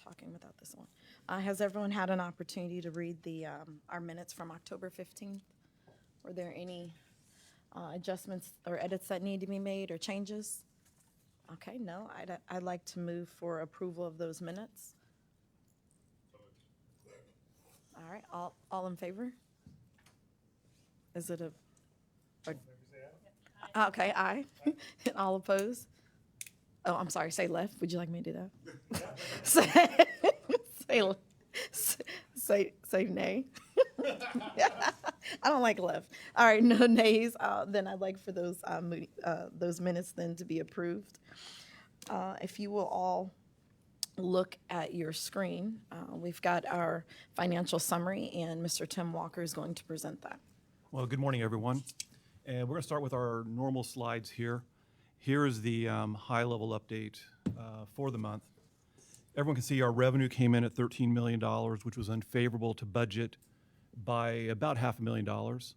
talking without this one. Has everyone had an opportunity to read our minutes from October 15th? Were there any adjustments or edits that need to be made or changes? Okay, no, I'd like to move for approval of those minutes. All right, all in favor? Is it okay, aye. And all opposed? Oh, I'm sorry, say left. Would you like me to do that? Say nay. I don't like left. All right, no nays. Then I'd like for those minutes then to be approved. If you will all look at your screen, we've got our financial summary, and Mr. Tim Walker is going to present that. Well, good morning, everyone. And we're going to start with our normal slides here. Here is the high-level update for the month. Everyone can see our revenue came in at $13 million, which was unfavorable to budget by about $500,000.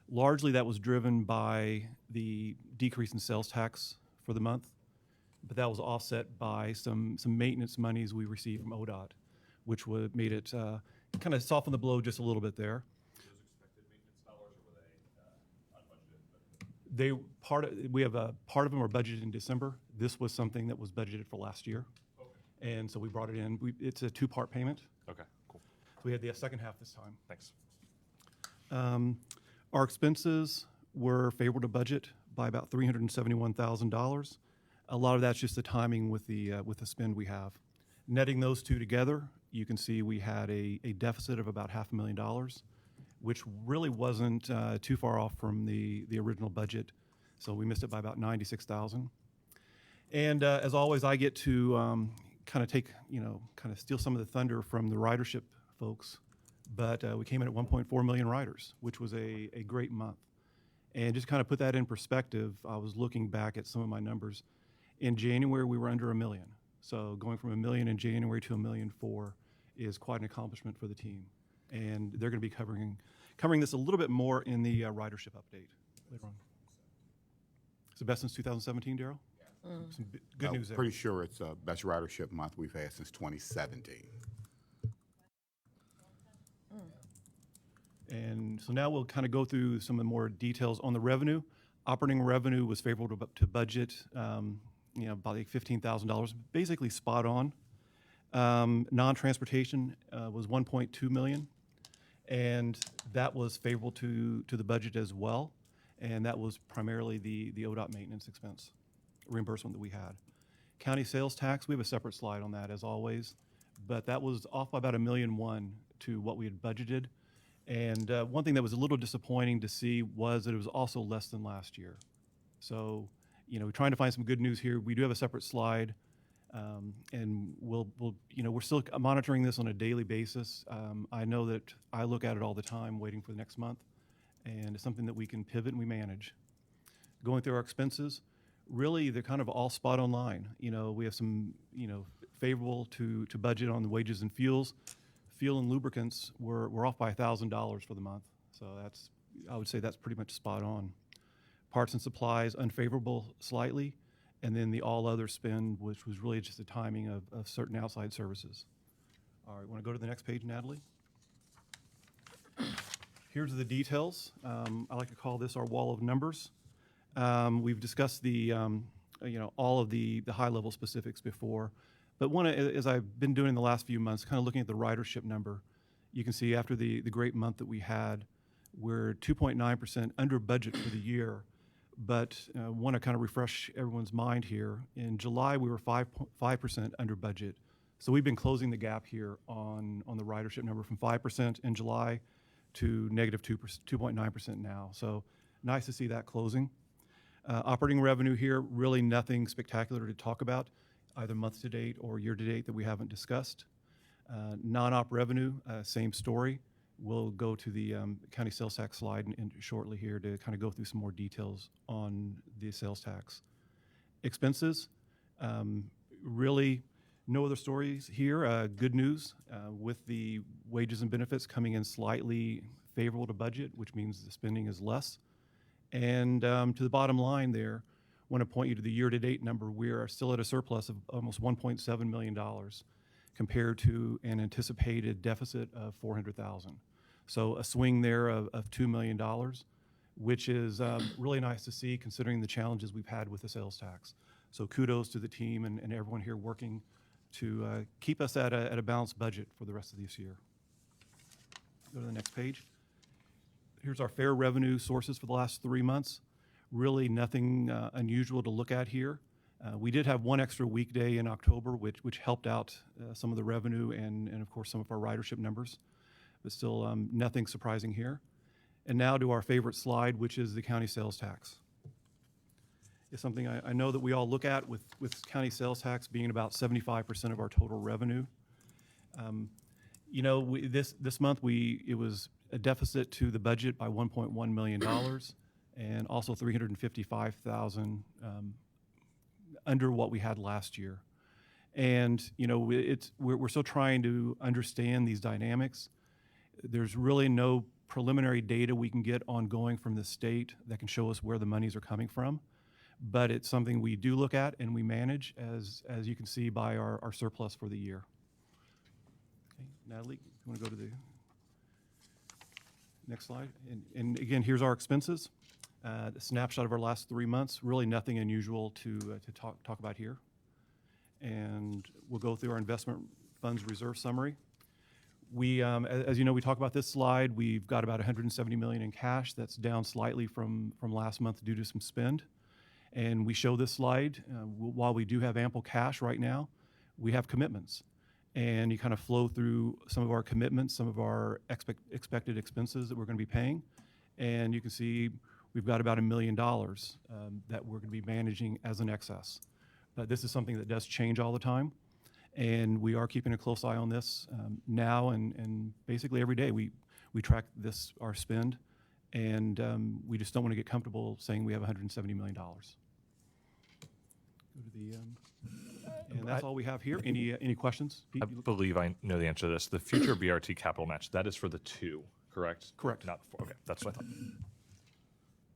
Largely, that was driven by the decrease in sales tax for the month, but that was offset by some maintenance monies we received from ODOT, which made it kind of soften the blow just a little bit there. We have a part of them are budgeted in December. This was something that was budgeted for last year. Okay. And so we brought it in. It's a two-part payment. Okay, cool. So we had the second half this time. Thanks. Our expenses were favorable to budget by about $371,000. A lot of that's just the timing with the spend we have. Netting those two together, you can see we had a deficit of about $500,000, which really wasn't too far off from the original budget. So we missed it by about $96,000. And as always, I get to kind of steal some of the thunder from the ridership folks. But we came in at 1.4 million riders, which was a great month. And just kind of put that in perspective, I was looking back at some of my numbers. In January, we were under 1 million. So going from 1 million in January to 1.4 million is quite an accomplishment for the team. And they're going to be covering this a little bit more in the ridership update later on. Is it best since 2017, Daryl? Yeah. Some good news there. Pretty sure it's best ridership month we've had since 2017. And so now we'll kind of go through some of the more details on the revenue. Operating revenue was favorable to budget, about like $15,000, basically spot on. Non-transportation was $1.2 million, and that was favorable to the budget as well. And that was primarily the ODOT maintenance expense reimbursement that we had. County sales tax, we have a separate slide on that as always, but that was off by about $1.1 million to what we had budgeted. And one thing that was a little disappointing to see was that it was also less than last year. So, we're trying to find some good news here. We do have a separate slide, and we're still monitoring this on a daily basis. I know that I look at it all the time, waiting for the next month, and it's something that we can pivot and we manage. Going through our expenses, really they're kind of all spot on line. We have some, favorable to budget on the wages and fuels. Fuel and lubricants were off by $1,000 for the month. So I would say that's pretty much spot on. Parts and supplies, unfavorable slightly. And then the all other spend, which was really just the timing of certain outside services. All right, want to go to the next page, Natalie? Here's the details. I like to call this our wall of numbers. We've discussed all of the high level specifics before. But as I've been doing the last few months, kind of looking at the ridership number, you can see after the great month that we had, we're 2.9% under budget for the year. But want to kind of refresh everyone's mind here. In July, we were 5% under budget. So we've been closing the gap here on the ridership number from 5% in July to negative 2.9% now. So nice to see that closing. Operating revenue here, really nothing spectacular to talk about, either month to date or year to date that we haven't discussed. Non-op revenue, same story. We'll go to the county sales tax slide shortly here to kind of go through some more details on the sales tax. Expenses, really no other stories here. Good news with the wages and benefits coming in slightly favorable to budget, which means the spending is less. And to the bottom line there, want to point you to the year-to-date number. We are still at a surplus of almost $1.7 million. compared to an anticipated deficit of 400,000. So a swing there of $2 million, which is really nice to see considering the challenges we've had with the sales tax. So kudos to the team and everyone here working to keep us at a balanced budget for the rest of this year. Go to the next page. Here's our fair revenue sources for the last 3 months. Really nothing unusual to look at here. We did have one extra weekday in October, which helped out some of the revenue and of course some of our ridership numbers, but still nothing surprising here. And now to our favorite slide, which is the county sales tax. It's something I know that we all look at with county sales tax being about 75% of our total revenue. You know, this month it was a deficit to the budget by $1.1 million and also $355,000 under what we had last year. And you know, we're still trying to understand these dynamics. There's really no preliminary data we can get ongoing from the state that can show us where the monies are coming from. But it's something we do look at and we manage, as you can see by our surplus for the year. Okay, Natalie, you want to go to the next slide? And again, here's our expenses. A snapshot of our last 3 months. Really nothing unusual to talk about here. And we'll go through our investment funds reserve summary. We, as you know, we talk about this slide. We've got about $170 million in cash. That's down slightly from last month due to some spend. And we show this slide, while we do have ample cash right now, we have commitments. And you kind of flow through some of our commitments, some of our expected expenses that we're going to be paying. And you can see we've got about $1 million that we're going to be managing as an excess. But this is something that does change all the time. And we are keeping a close eye on this now and basically every day. We track our spend. And we just don't want to get comfortable saying we have $170 million. Go to the, and that's all we have here. Any questions? Pete, I believe I know the answer to this. The future BRT capital match, that is for the 2, correct? Correct. Not the 4. Okay, that's what I thought.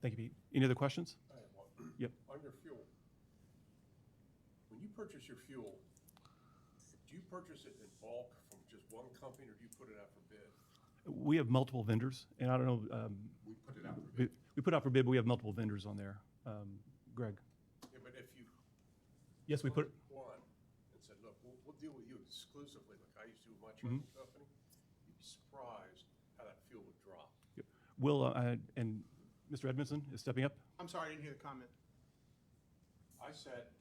Thank you, Pete. Any other questions? I have one. Yep. On your fuel, when you purchase your fuel, do you purchase it in bulk from just one company, or do you put it out for bid? We have multiple vendors, and I don't know. We put it out for bid. We put out for bid, but we have multiple vendors on there. Greg? Yeah, but if you Yes, we put. one and said, look, we'll deal with you exclusively, like I used to with my trucking company, you'd be surprised how that fuel would drop. Will and Mr. Edmondson is stepping up. I'm sorry, I didn't hear the comment. I said,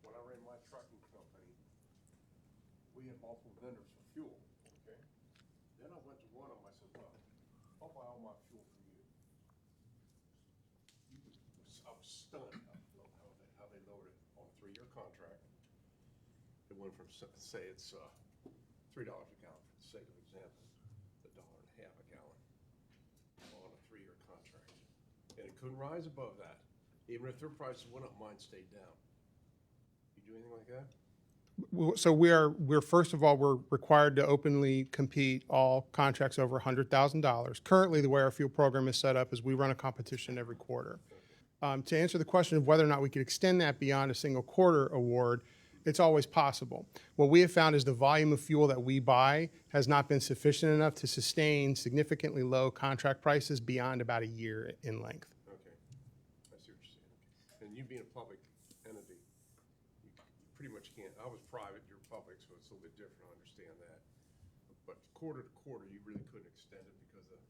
when I ran my trucking company, we had multiple vendors for fuel, okay? Then I went to one of them, I said, look, I'll buy all my fuel from you. I was stunned how they lowered it on a 3-year contract. It went from, say it's $3 a gallon, for the sake of example, to $1.50 a gallon on a 3-year contract. And it couldn't rise above that. Even if their prices went up, mine stayed down. You do anything like that? So we're first of all, we're required to openly compete all contracts over $100,000. Currently, the way our fuel program is set up is we run a competition every quarter. To answer the question of whether or not we could extend that beyond a single quarter award, it's always possible. What we have found is the volume of fuel that we buy has not been sufficient enough to sustain significantly low contract prices beyond about a year in length. Okay, I see what you're saying. Okay. And you being a public entity, you pretty much can't, I was private, you're public, so it's a little bit different, I understand that. But quarter to quarter, you really couldn't extend it because of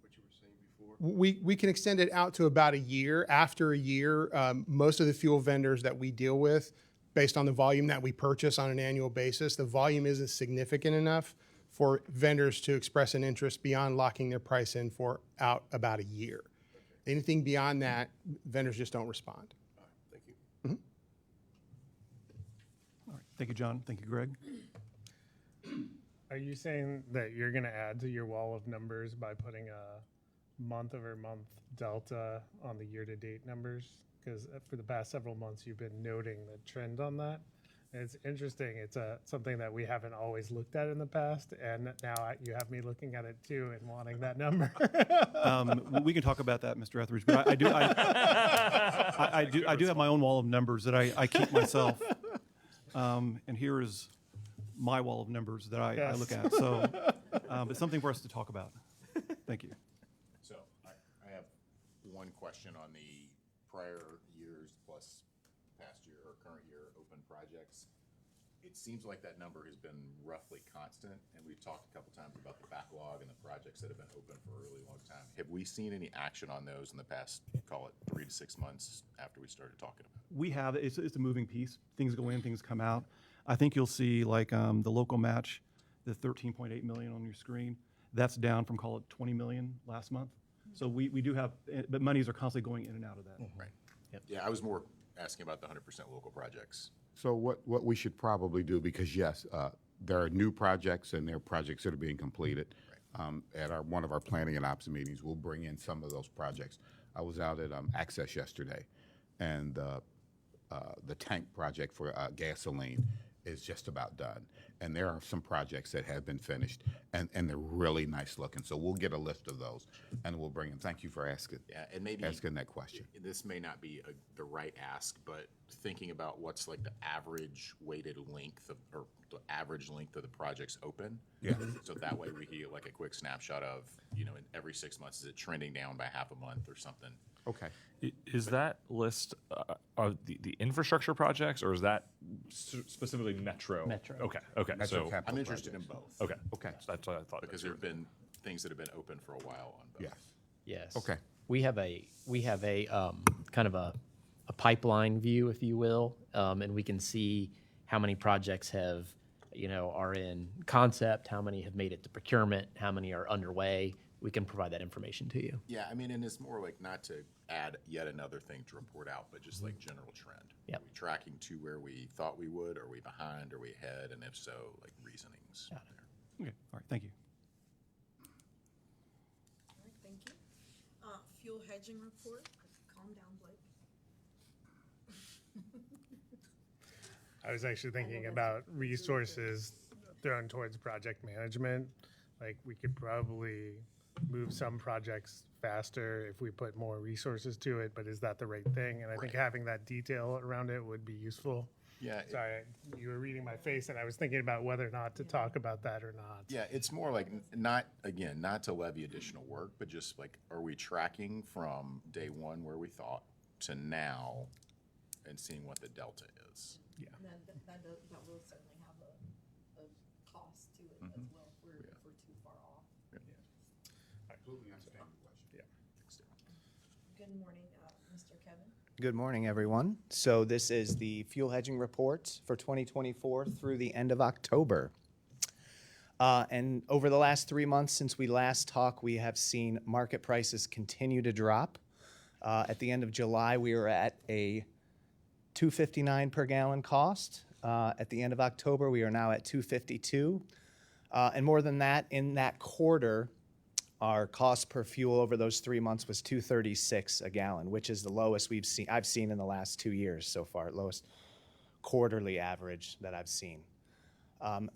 what you were saying before? We can extend it out to about a year. After a year, most of the fuel vendors that we deal with, based on the volume that we purchase on an annual basis, the volume isn't significant enough for vendors to express an interest beyond locking their price in for out about a year. Okay. Anything beyond that, vendors just don't respond. All right, thank you. All right. Thank you, John. Thank you, Greg. Are you saying that you're going to add to your wall of numbers by putting a month-over-month delta on the year-to-date numbers? Because for the past several months, you've been noting the trend on that. And it's interesting. It's something that we haven't always looked at in the past, and now you have me looking at it too and wanting that number. We can talk about that, Mr. Etheridge, but I do have my own wall of numbers that I keep myself. And here is my wall of numbers that I Yes. look at. So it's something for us to talk about. Thank you. So I have one question on the prior years plus past year or current year open projects. It seems like that number has been roughly constant, and we've talked a couple times about the backlog and the projects that have been open for a really long time. Have we seen any action on those in the past, call it 3 to 6 months after we started talking about it? We have, it's a moving piece. Things go in, things come out. I think you'll see like the local match, the 13.8 million on your screen. That's down from, call it 20 million last month. So we do have, but monies are constantly going in and out of that. Right. Yeah, I was more asking about the 100% local projects. So what we should probably do, because yes, there are new projects and there are projects that are being completed. At one of our planning and ops meetings, we'll bring in some of those projects. I was out at Access yesterday, and the tank project for gasoline is just about done. And there are some projects that have been finished, and they're really nice looking. So we'll get a list of those, and we'll bring them. Thank you for asking. Yeah, and maybe Asking that question. this may not be the right ask, but thinking about what's like the average weighted length of, or the average length of the projects open. Yeah. So that way we can get like a quick snapshot of, in every 6 months, is it trending down by half a month or something? Okay. Is that list of the infrastructure projects, or is that specifically Metro? Metro. Okay. Metro So capital I'm interested in projects. both. okay. Okay. So that's what I thought. Because there have been things that have been open for a while on both. Yes. Yes. Okay. We have a kind of a pipeline view, if you will, and we can see how many projects have, are in concept, how many have made it to procurement, how many are underway. We can provide that information to you. Yeah, I mean, and it's more like not to add yet another thing to report out, but just like general trend. Yep. Are we tracking to where we thought we would? Are we behind? Are we ahead? And if so, like reasonings there. Okay, all right, thank you. All right, thank you. Fuel hedging report. Calm down, Blake. I was actually thinking about resources thrown towards project management. Like, we could probably move some projects faster if we put more resources to it, but is that the right thing? And I think having that detail around it would be useful. Yeah, Sorry, you were reading my face, and I was thinking about whether or not to talk about that or not. yeah, it's more like not to levy additional work, but just like, are we tracking from day one where we thought to now and seeing what the delta is? And that will certainly have a cost to it as well if we're too far off. Completely understand the question. Good morning, Mr. Kevin. Good morning, everyone. So this is the fuel hedging report for 2024 through the end of October. And over the last 3 months since we last talked, we have seen market prices continue to drop. At the end of July, we were at a $2.59 per gallon cost. At the end of October, we are now at $2.52. And more than that, in that quarter, our cost per fuel over those 3 months was $2.36 a gallon, which is the lowest I've seen in the last 2 years so far, lowest quarterly average that I've seen.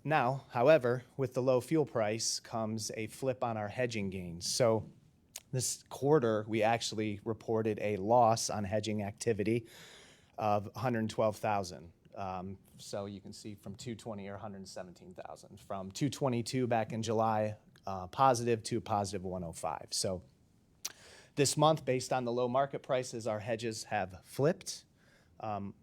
Now, however, with the low fuel price comes a flip on our hedging gains. So this quarter, we actually reported a loss on hedging activity of 112,000. So you can see from 220 or 117,000, from 222 back in July, positive to positive 105. So this month, based on the low market prices, our hedges have flipped.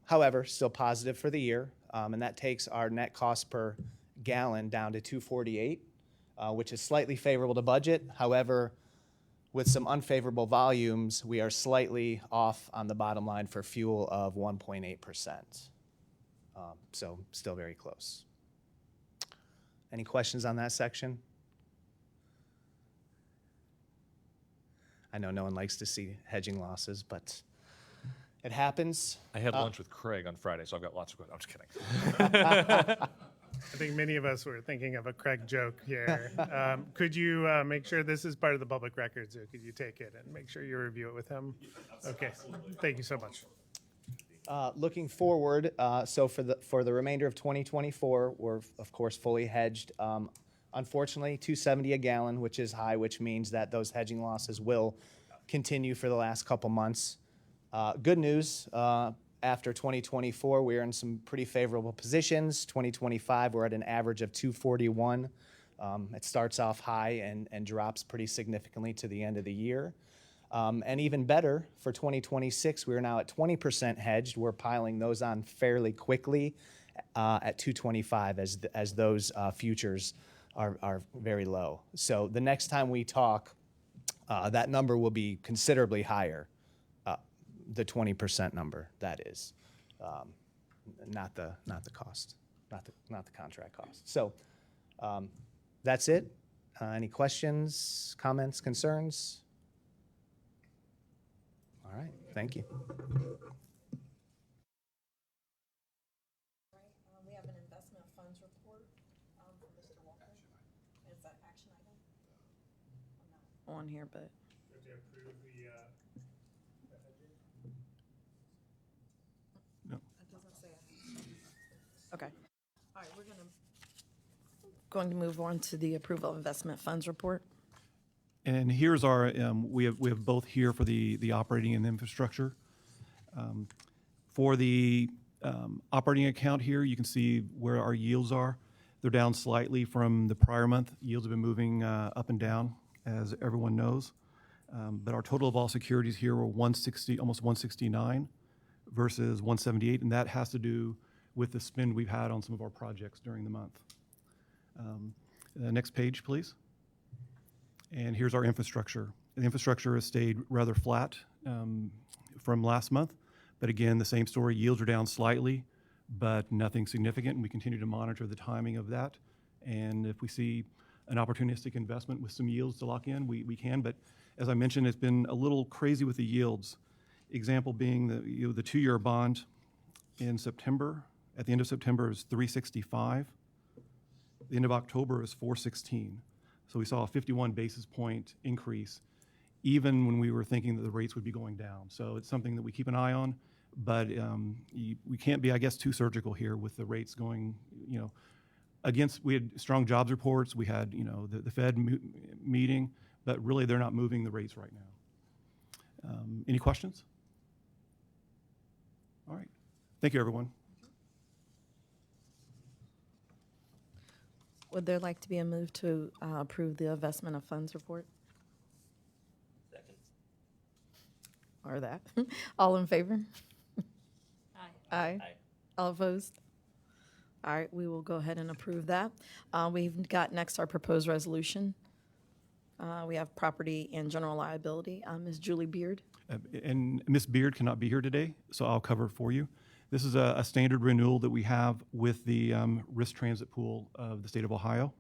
However, still positive for the year, and that takes our net cost per gallon down to $2.48, which is slightly favorable to budget. However, with some unfavorable volumes, we are slightly off on the bottom line for fuel of 1.8%. So still very close. Any questions on that section? I know no one likes to see hedging losses, but it happens. I had lunch with Craig on Friday, so I've got lots of questions. I'm just kidding. I think many of us were thinking of a Craig joke here. Could you make sure this is part of the public record, so could you take it and make sure you review it with him? Okay, thank you so much. Looking forward, so for the remainder of 2024, we're of course fully hedged. Unfortunately, $2.70 a gallon, which is high, which means that those hedging losses will continue for the last couple months. Good news, after 2024, we're in some pretty favorable positions. 2025, we're at an average of 241. It starts off high and drops pretty significantly to the end of the year. And even better, for 2026, we're now at 20% hedged. We're piling those on fairly quickly at 225 as those futures are very low. So the next time we talk, that number will be considerably higher, the 20% number, that is, not the cost, not the contract cost. So that's it. Any questions, comments, concerns? All right, thank you. We have an investment funds report from Mr. Walker. Is that action item? I'm not on here, but. No. It doesn't say. Okay. All right, we're going to move on to the approval of investment funds report. And here's our, we have both here for the operating and infrastructure. For the operating account here, you can see where our yields are. They're down slightly from the prior month. Yields have been moving up and down, as everyone knows. But our total of all securities here were 160, almost 169 versus 178, and that has to do with the spend we've had on some of our projects during the month. Next page, please. And here's our infrastructure. The infrastructure has stayed rather flat from last month, but again, the same story. Yields are down slightly, but nothing significant, and we continue to monitor the timing of that. And if we see an opportunistic investment with some yields to lock in, we can. But as I mentioned, it's been a little crazy with the yields. Example being the 2-year bond in September. At the end of September, is 365. The end of October is 416. So we saw a 51 basis point increase, even when we were thinking that the rates would be going down. So it's something that we keep an eye on, but we can't be, I guess, too surgical here with the rates going, against, we had strong jobs reports, we had, the Fed meeting, but really they're not moving the rates right now. Any questions? All right. Thank you, everyone. Would there like to be a move to approve the investment of funds report? Second. Or that? All in favor? Aye. Aye. Aye. All opposed? All right, we will go ahead and approve that. We've got next our proposed resolution. We have property and general liability. Ms. Julie Beard. And Ms. Beard cannot be here today, so I'll cover it for you. This is a standard renewal that we have with the risk transit pool of the state of Ohio.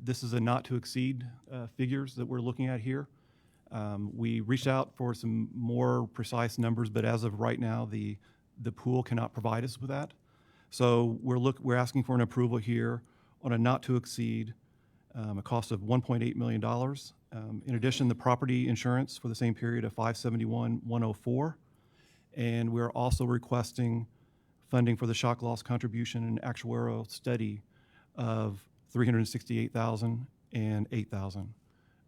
This is a not to exceed figures that we're looking at here. We reached out for some more precise numbers, but as of right now, the pool cannot provide us with that. So we're asking for an approval here on a not to exceed a cost of $1.8 million. In addition, the property insurance for the same period of $571,104. And we're also requesting funding for the shock loss contribution and actuarial study of $368,000 and $8,000.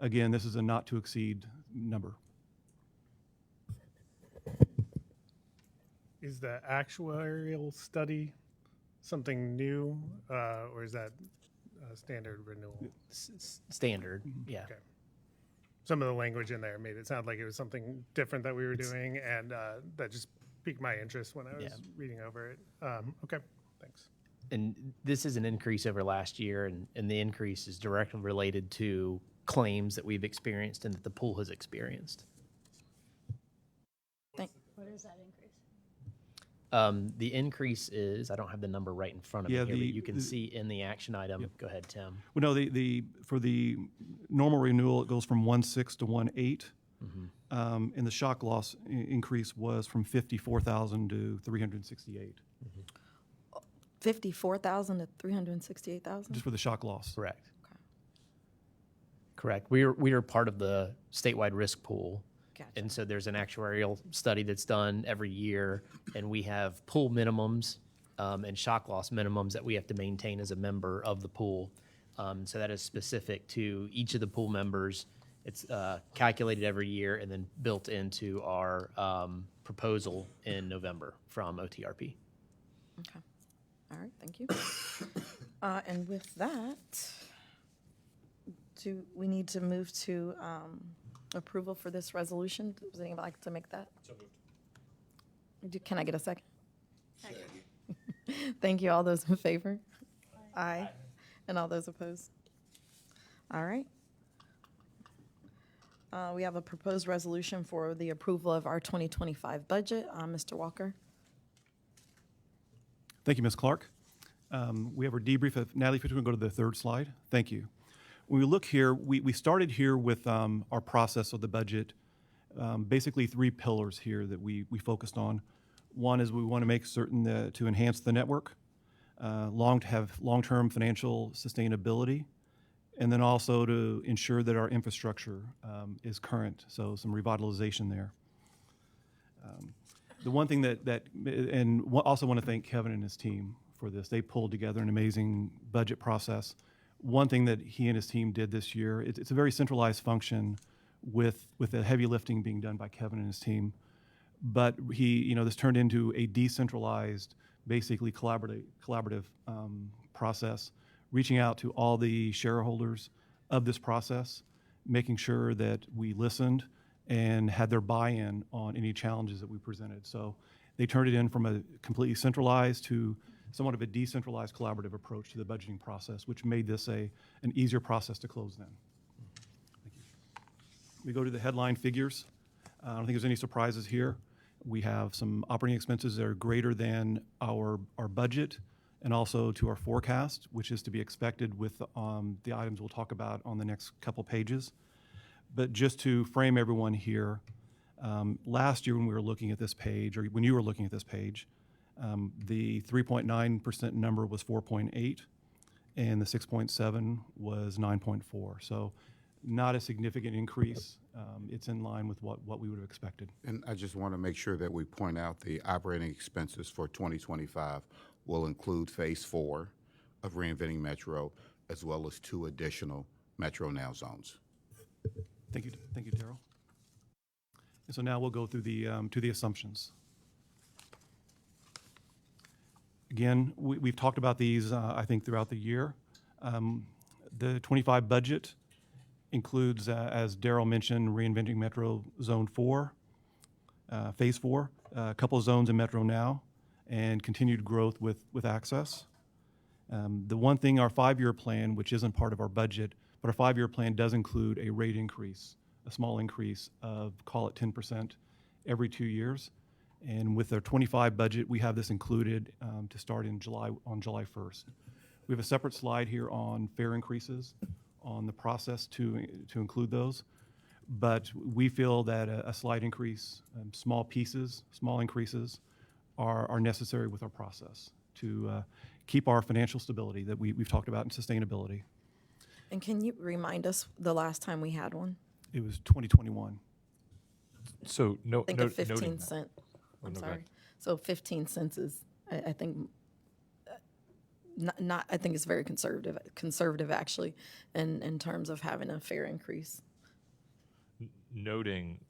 Again, this is a not to exceed number. Is the actuarial study something new, or is that a standard renewal? Standard, yeah. Okay. Some of the language in there made it sound like it was something different that we were doing, and that just piqued my interest when I was reading over it. Okay, thanks. And this is an increase over last year, and the increase is directly related to claims that we've experienced and that the pool has experienced. What is that increase? The increase is, I don't have the number right in front of me here, but you can see in the action item. Go ahead, Tim. Well, no, for the normal renewal, it goes from 1.6 to 1.8. And the shock loss increase was from 54,000 to 368. 54,000 to 368,000? Just for the shock loss. Correct. Correct. We are part of the statewide risk pool. Gotcha. And so there's an actuarial study that's done every year, and we have pool minimums and shock loss minimums that we have to maintain as a member of the pool. So that is specific to each of the pool members. It's calculated every year and then built into our proposal in November from OTRP. Okay. All right, thank you. And with that, do we need to move to approval for this resolution? Does anyone like to make that? So moved. Can I get a second? Second. Thank you. All those in favor? Aye. And all those opposed? All right. We have a proposed resolution for the approval of our 2025 budget. Mr. Walker? Thank you, Ms. Clark. We have our debrief of Natalie. If you want to go to the third slide. Thank you. When we look here, we started here with our process of the budget. Basically, three pillars here that we focused on. One is we want to make certain that to enhance the network, to have long-term financial sustainability, and then also to ensure that our infrastructure is current. So some revitalization there. The one thing also want to thank Kevin and his team for this. They pulled together an amazing budget process. One thing that he and his team did this year, it's a very centralized function with the heavy lifting being done by Kevin and his team. But this turned into a decentralized, basically collaborative process, reaching out to all the shareholders of this process, making sure that we listened and had their buy-in on any challenges that we presented. So they turned it in from a completely centralized to somewhat of a decentralized collaborative approach to the budgeting process, which made this an easier process to close then. Thank you. We go to the headline figures. I don't think there's any surprises here. We have some operating expenses that are greater than our budget and also to our forecast, which is to be expected with the items we'll talk about on the next couple pages. But just to frame everyone here, last year when we were looking at this page, or when you were looking at this page, the 3.9% number was 4.8, and the 6.7 was 9.4. So not a significant increase. It's in line with what we would have expected. And I just want to make sure that we point out the operating expenses for 2025 will include Phase 4 of Reinventing Metro, as well as 2 additional Metro Now zones. Thank you, Daryl. And so now we'll go through to the assumptions. Again, we've talked about these, I think, throughout the year. The 25 budget includes, as Daryl mentioned, Reinventing Metro Zone 4, Phase 4, a couple of zones in Metro Now, and continued growth with Access. The one thing, our 5-year plan, which isn't part of our budget, but our 5-year plan does include a rate increase, a small increase of, call it 10% every 2 years. And with our 25 budget, we have this included to start on July 1st. We have a separate slide here on fare increases, on the process to include those. But we feel that a slight increase, small increases are necessary with our process to keep our financial stability that we've talked about and sustainability. And can you remind us the last time we had one? It was 2021. So I think of 15 noting cent. I'm no, go sorry. ahead. So 15 cents is, I think, not. I think it's very conservative actually, in terms of having a fair increase. Noting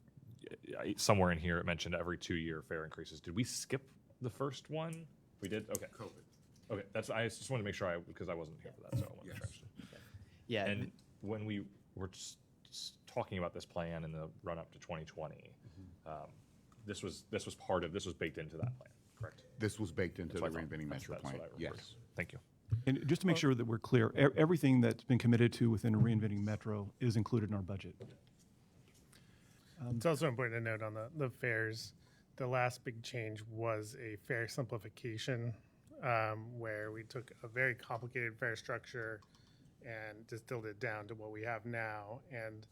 somewhere in here it mentioned every 2-year fare increases. Did we skip the first one? We did? Okay. COVID. Okay, I just wanted to make sure because I wasn't here for that, so I wanted to make sure. Yeah. And when we were just talking about this plan in the run-up to 2020, this was baked into that plan, correct? This was baked into the That's what I thought. Reinventing Metro That's plan. what I remembered. Yes. Thank you. And just to make sure that we're clear, everything that's been committed to within Reinventing Metro is included in our budget. It's also important to note on the fares, the last big change was a fare simplification, where we took a very complicated fare structure and distilled it down to what we have now. And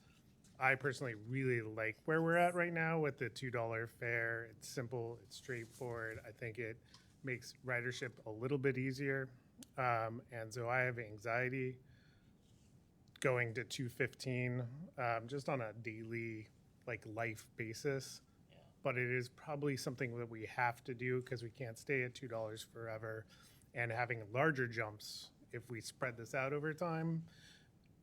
I personally really like where we're at right now with the $2 fare. It's simple, it's straightforward. I think it makes ridership a little bit easier. And so I have anxiety going to $2.15 just on a daily life basis. But it is probably something that we have to do because we can't stay at $2 forever. And having larger jumps, if we spread this out over time,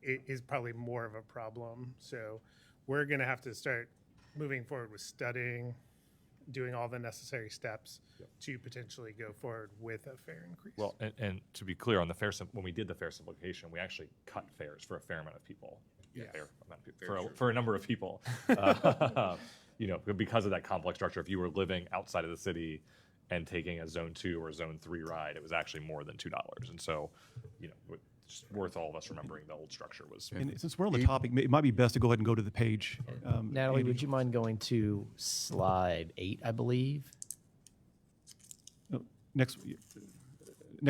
it is probably more of a problem. So we're going to have to start moving forward with studying doing all the necessary steps to potentially go forward with a fare increase. Well, and to be clear on the fare, when we did the fare simplification, we actually cut fares for a fair amount of people. Fair amount of people, for a number of people. You know, because of that complex structure, if you were living outside of the city and taking a Zone 2 or Zone 3 ride, it was actually more than $2. And so, you know, it's worth all of us remembering the old structure was. And since we're on the topic, it might be best to go ahead and go to the page. Natalie, Andy. would you mind going to slide 8, I believe? Next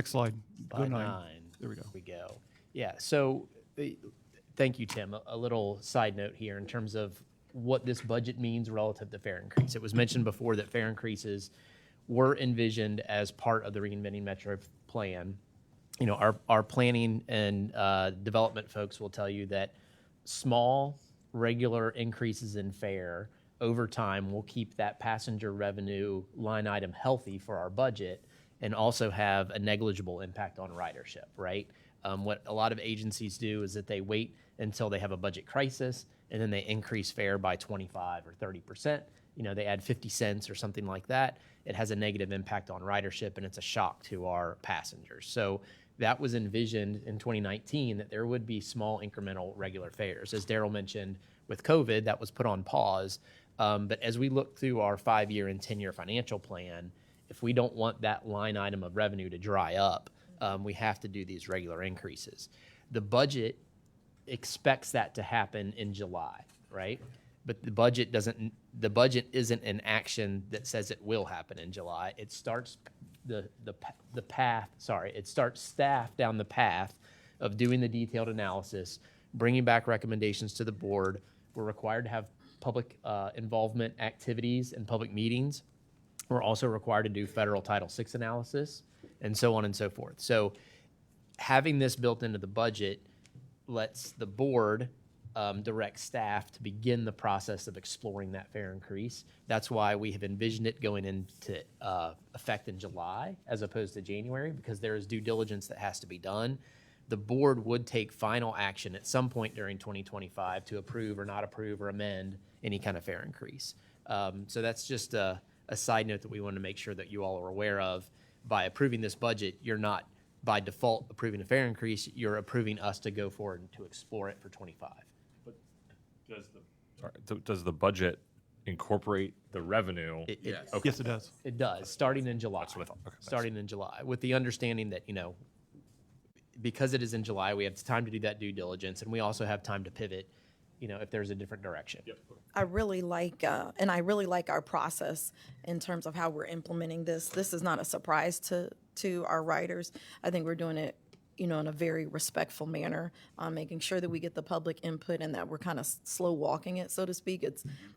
slide. Go Slide 9. 9. There we go. We go. Yeah, so thank you, Tim. A little side note here in terms of what this budget means relative to fare increase. It was mentioned before that fare increases were envisioned as part of the Reinventing Metro plan. You know, our planning and development folks will tell you that small, regular increases in fare over time will keep that passenger revenue line item healthy for our budget and also have a negligible impact on ridership, right? What a lot of agencies do is that they wait until they have a budget crisis and then they increase fare by 25 or 30%. You know, they add 50 cents or something like that. It has a negative impact on ridership and it's a shock to our passengers. So that was envisioned in 2019 that there would be small incremental regular fares. As Daryl mentioned, with COVID, that was put on pause. But as we look through our 5-year and 10-year financial plan, if we don't want that line item of revenue to dry up, we have to do these regular increases. The budget expects that to happen in July, right? But the budget isn't an action that says it will happen in July. It starts it starts staff down the path of doing the detailed analysis, bringing back recommendations to the board. We're required to have public involvement activities and public meetings. We're also required to do federal Title VI analysis and so on and so forth. So having this built into the budget lets the board direct staff to begin the process of exploring that fare increase. That's why we have envisioned it going into effect in July as opposed to January, because there is due diligence that has to be done. The board would take final action at some point during 2025 to approve or not approve or amend any kind of fare increase. So that's just a side note that we want to make sure that you all are aware of. By approving this budget, you're not by default approving a fare increase, you're approving us to go forward and to explore it for 25. Does the budget incorporate the revenue? Yes, it does. It does, starting in July. That's what I thought. Okay, Starting in July, with the understanding that, you know, because it is in July, we have time to do that due diligence, and we also have time to pivot, you know, if there's a different direction. Yep. I really like our process in terms of how we're implementing this. This is not a surprise to our riders. I think we're doing it, you know, in a very respectful manner, making sure that we get the public input and that we're kind of slow walking it, so to speak.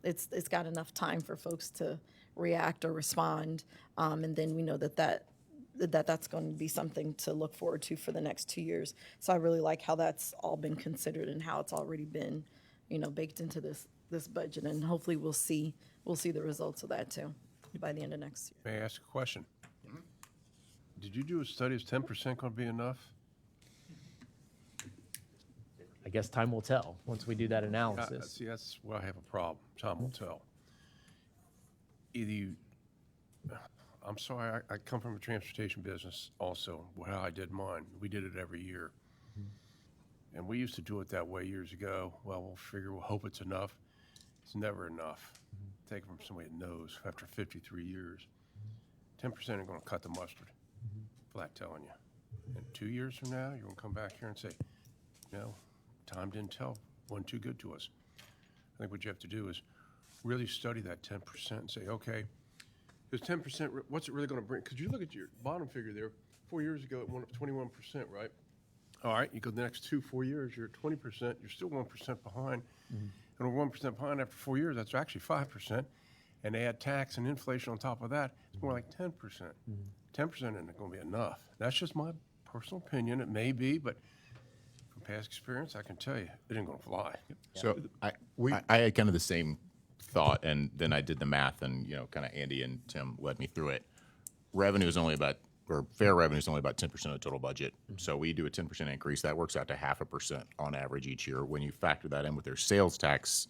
It's got enough time for folks to react or respond, and then we know that's going to be something to look forward to for the next 2 years. So I really like how that's all been considered and how it's already been, you know, baked into this budget, and hopefully we'll see the results of that too by the end of next year. May I ask a question? Did you do a study? Is 10% going to be enough? I guess time will tell once we do that analysis. See, that's where I have a problem. Time will tell. Either you, I'm sorry, I come from a transportation business also, how I did mine. We did it every year. And we used to do it that way years ago. Well, we'll hope it's enough. It's never enough. Take it from somebody that knows after 53 years. 10% ain't going to cut the mustard. Flat telling you. And 2 years from now, you're going to come back here and say, no, time didn't tell. Wasn't too good to us. I think what you have to do is really study that 10% and say, okay, is 10%, what's it really going to bring? Because you look at your bottom figure there, 4 years ago it went up 21%, right? All right, you go the next 4 years, you're at 20%, you're still 1% behind. And we're 1% behind after 4 years, that's actually 5%. And they add tax and inflation on top of that, it's more like 10%. 10% isn't going to be enough. That's just my personal opinion. It may be, but from past experience, I can tell you, it ain't going to fly. So I had kind of the same thought, and then I did the math, and, you know, kind of Andy and Tim led me through it. Revenue is only about, or fare revenue is only about 10% of the total budget. So we do a 10% increase. That works out to 0.5% on average each year. When you factor that in with their sales tax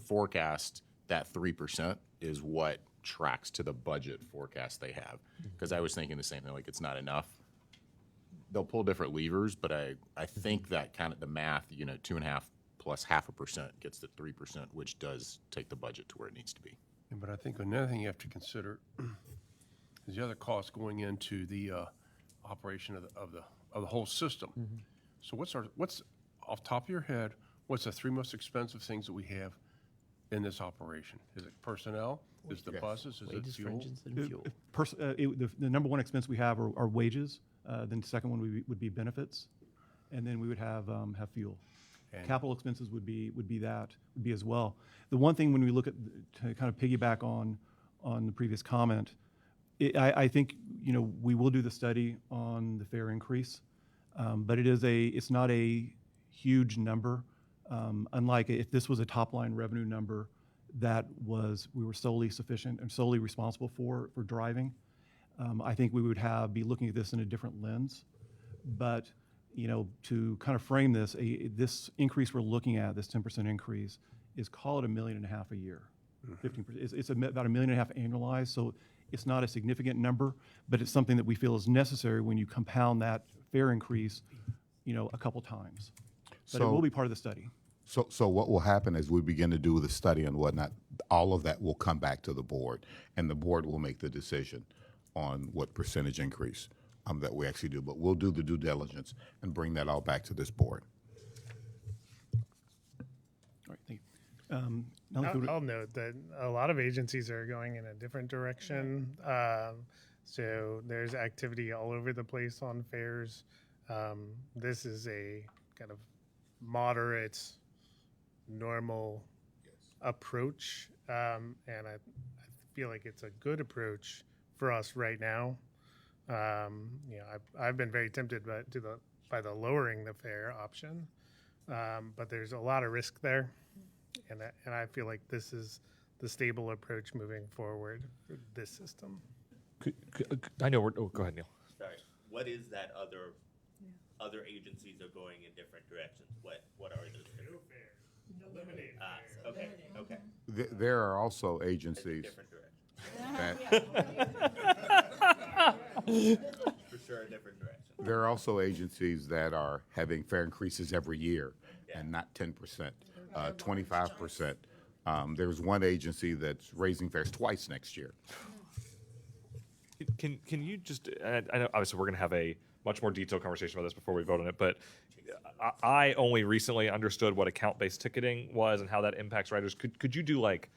forecast, that 3% is what tracks to the budget forecast they have. Because I was thinking the same thing, like it's not enough. They'll pull different levers, but I think that kind of the math, 2.5 plus 0.5% gets to 3%, which does take the budget to where it needs to be. Yeah, but I think another thing you have to consider is the other costs going into the operation of the whole system. So what's off the top of your head, what's the three most expensive things that we have in this operation? Is it personnel? Is it the buses? Is it Wages, fuel? fringes, and fuel. The number one expense we have are wages. Then the second one would be benefits, and then we would have fuel. And- Capital expenses would be as well. The one thing when we look at to kind of piggyback on the previous comment, I think we will do the study on the fare increase, but it's not a huge number. Unlike if this was a top line revenue number that we were solely sufficient and solely responsible for driving. I think we would be looking at this in a different lens. But, to kind of frame this, this increase we're looking at, this 10% increase, is call it $1.5 million a year. 15%. It's about $1.5 million annualized, so it's not a significant number, but it's something that we feel is necessary when you compound that fare increase, a couple times. But it So- will be part of the study. So what will happen is we begin to do the study and whatnot, all of that will come back to the board, and the board will make the decision on what percentage increase that we actually do. But we'll do the due diligence and bring that all back to this board. All right, thank you. Now if we would- I'll note that a lot of agencies are going in a different direction. So there's activity all over the place on fares. This is a kind of moderate, normal approach, and I feel like it's a good approach for us right now. I've been very tempted by the lowering the fare option, but there's a lot of risk there, and I feel like this is the stable approach moving forward for this system. I know go ahead, Neil. Sorry, what is that other agencies are going in different directions? What are those? Eliminate Okay, okay. There are also agencies Different direction. that, For sure, a different direction. there are also agencies that are having fare increases every year and not 10%, 25%. There's one agency that's raising fares twice next year. Can you just? I know obviously we're going to have a much more detailed conversation about this before we vote on it, but I only recently understood what account-based ticketing was and how that impacts riders. Could you do like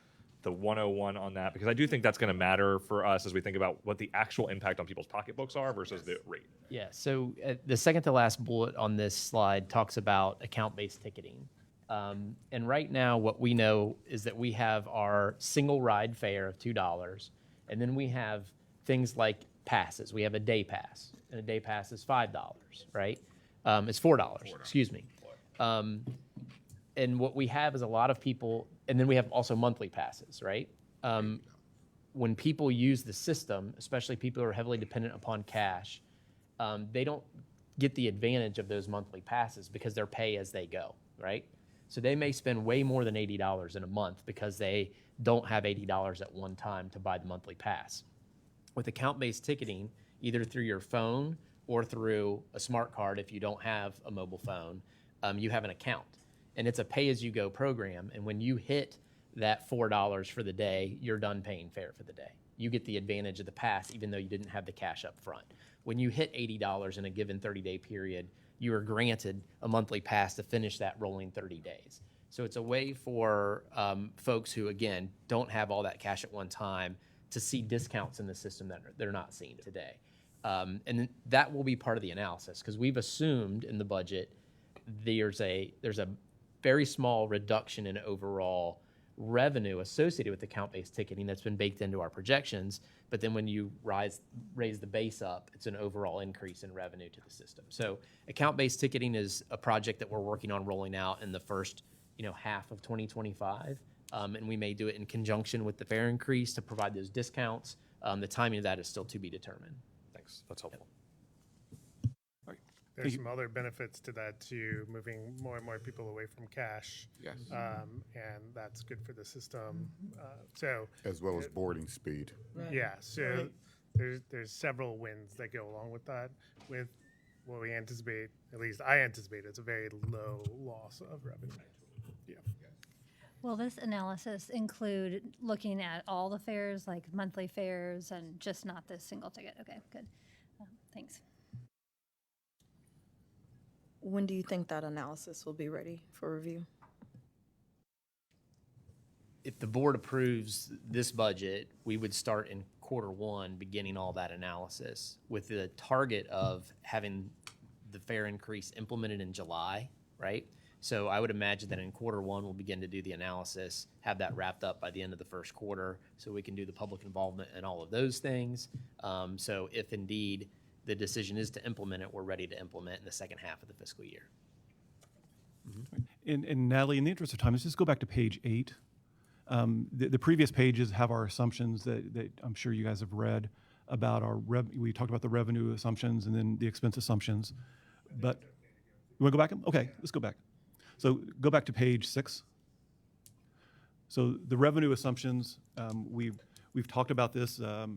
the 101 on that? Because I do think that's going to matter for us as we think about what the actual impact on people's pocketbooks are versus the rate. Yeah, so the second to last bullet on this slide talks about account-based ticketing. And right now, what we know is that we have our single ride fare of $2, and then we have things like passes. We have a day pass, and a day pass is $5, right? It's $4, excuse me. And what we have is a lot of people, and then we have also monthly passes, right? When people use the system, especially people who are heavily dependent upon cash, they don't get the advantage of those monthly passes because they're pay as they go, right? So they may spend way more than $80 in a month because they don't have $80 at one time to buy the monthly pass. With account-based ticketing, either through your phone or through a smart card, if you don't have a mobile phone, you have an account. And it's a pay-as-you-go program. And when you hit that $4 for the day, you're done paying fare for the day. You get the advantage of the pass, even though you didn't have the cash up front. When you hit $80 in a given 30-day period, you are granted a monthly pass to finish that rolling 30 days. So it's a way for folks who, again, don't have all that cash at one time to see discounts in the system that they're not seeing today. And that will be part of the analysis because we've assumed in the budget there's a very small reduction in overall revenue associated with account-based ticketing that's been baked into our projections. But then when you raise the base up, it's an overall increase in revenue to the system. So account-based ticketing is a project that we're working on rolling out in the first half of 2025. And we may do it in conjunction with the fare increase to provide those discounts. The timing of that is still to be determined. Thanks. That's helpful. there's some other benefits to that too, moving more and more people away from cash. Yes. And that's good for the system. So, As well as boarding speed. yeah, so there's several wins that go along with that. With what we anticipate, at least I anticipate, it's a very low loss of revenue. Yeah. Will this analysis include looking at all the fares, like monthly fares, and just not this single ticket? Okay, good. Thanks. When do you think that analysis will be ready for review? If the board approves this budget, we would start in Q1, beginning all that analysis with the target of having the fare increase implemented in July, right? So I would imagine that in Q1, we'll begin to do the analysis, have that wrapped up by the end of the first quarter, so we can do the public involvement and all of those things. So if indeed the decision is to implement it, we're ready to implement in the second half of the fiscal year. And Natalie, in the interest of time, let's just go back to page 8. The previous pages have our assumptions that I'm sure you guys have read about we talked about the revenue assumptions and then the expense assumptions. But you want to go back? Okay, let's go back. So go back to page 6. So the revenue assumptions, we've talked about this, the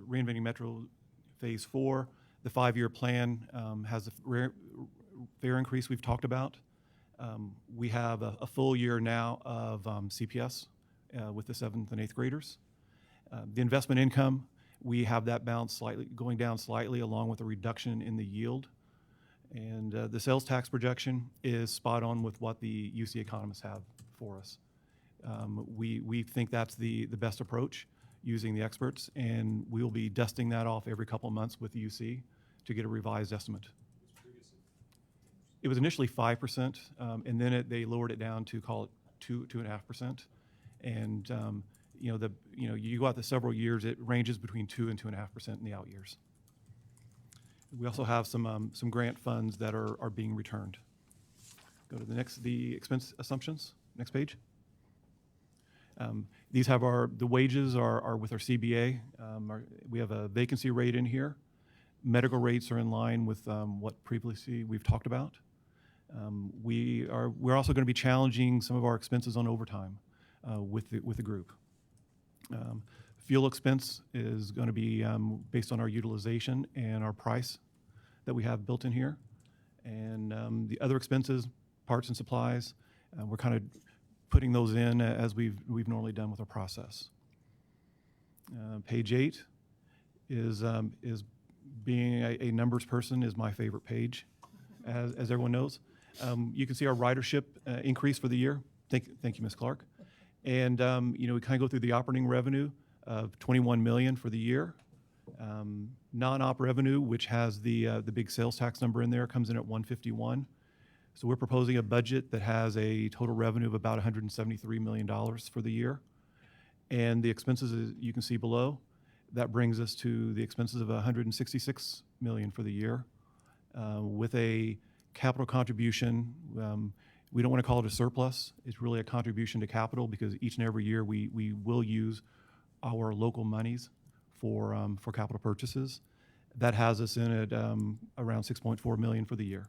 Reinventing Metro Phase 4, the 5-year plan has a fare increase we've talked about. We have a full year now of CPS with the 7th and 8th graders. The investment income, we have that going down slightly along with a reduction in the yield. And the sales tax projection is spot on with what the UC economists have for us. We think that's the best approach using the experts, and we'll be dusting that off every couple of months with the UC to get a revised estimate. It was initially 5%, and then they lowered it down to call it 2.5%. And you go out the several years, it ranges between 2 and 2.5% in the out years. We also have some grant funds that are being returned. Go to the expense assumptions. Next page. These have the wages are with our CBA. We have a vacancy rate in here. Medical rates are in line with what previously we've talked about. We're also going to be challenging some of our expenses on overtime with the group. Fuel expense is going to be based on our utilization and our price that we have built in here. And the other expenses, parts and supplies, we're kind of putting those in as we've normally done with our process. Page 8 is being a numbers person is my favorite page, as everyone knows. You can see our ridership increase for the year. Thank you, Ms. Clark. And we kind of go through the operating revenue of $21 million for the year. Non-op revenue, which has the big sales tax number in there, comes in at 151. So we're proposing a budget that has a total revenue of about $173 million for the year. And the expenses, as you can see below, that brings us to the expenses of $166 million for the year, with a capital contribution. We don't want to call it a surplus. It's really a contribution to capital because each and every year we will use our local monies for capital purchases. That has us in at around $6.4 million for the year.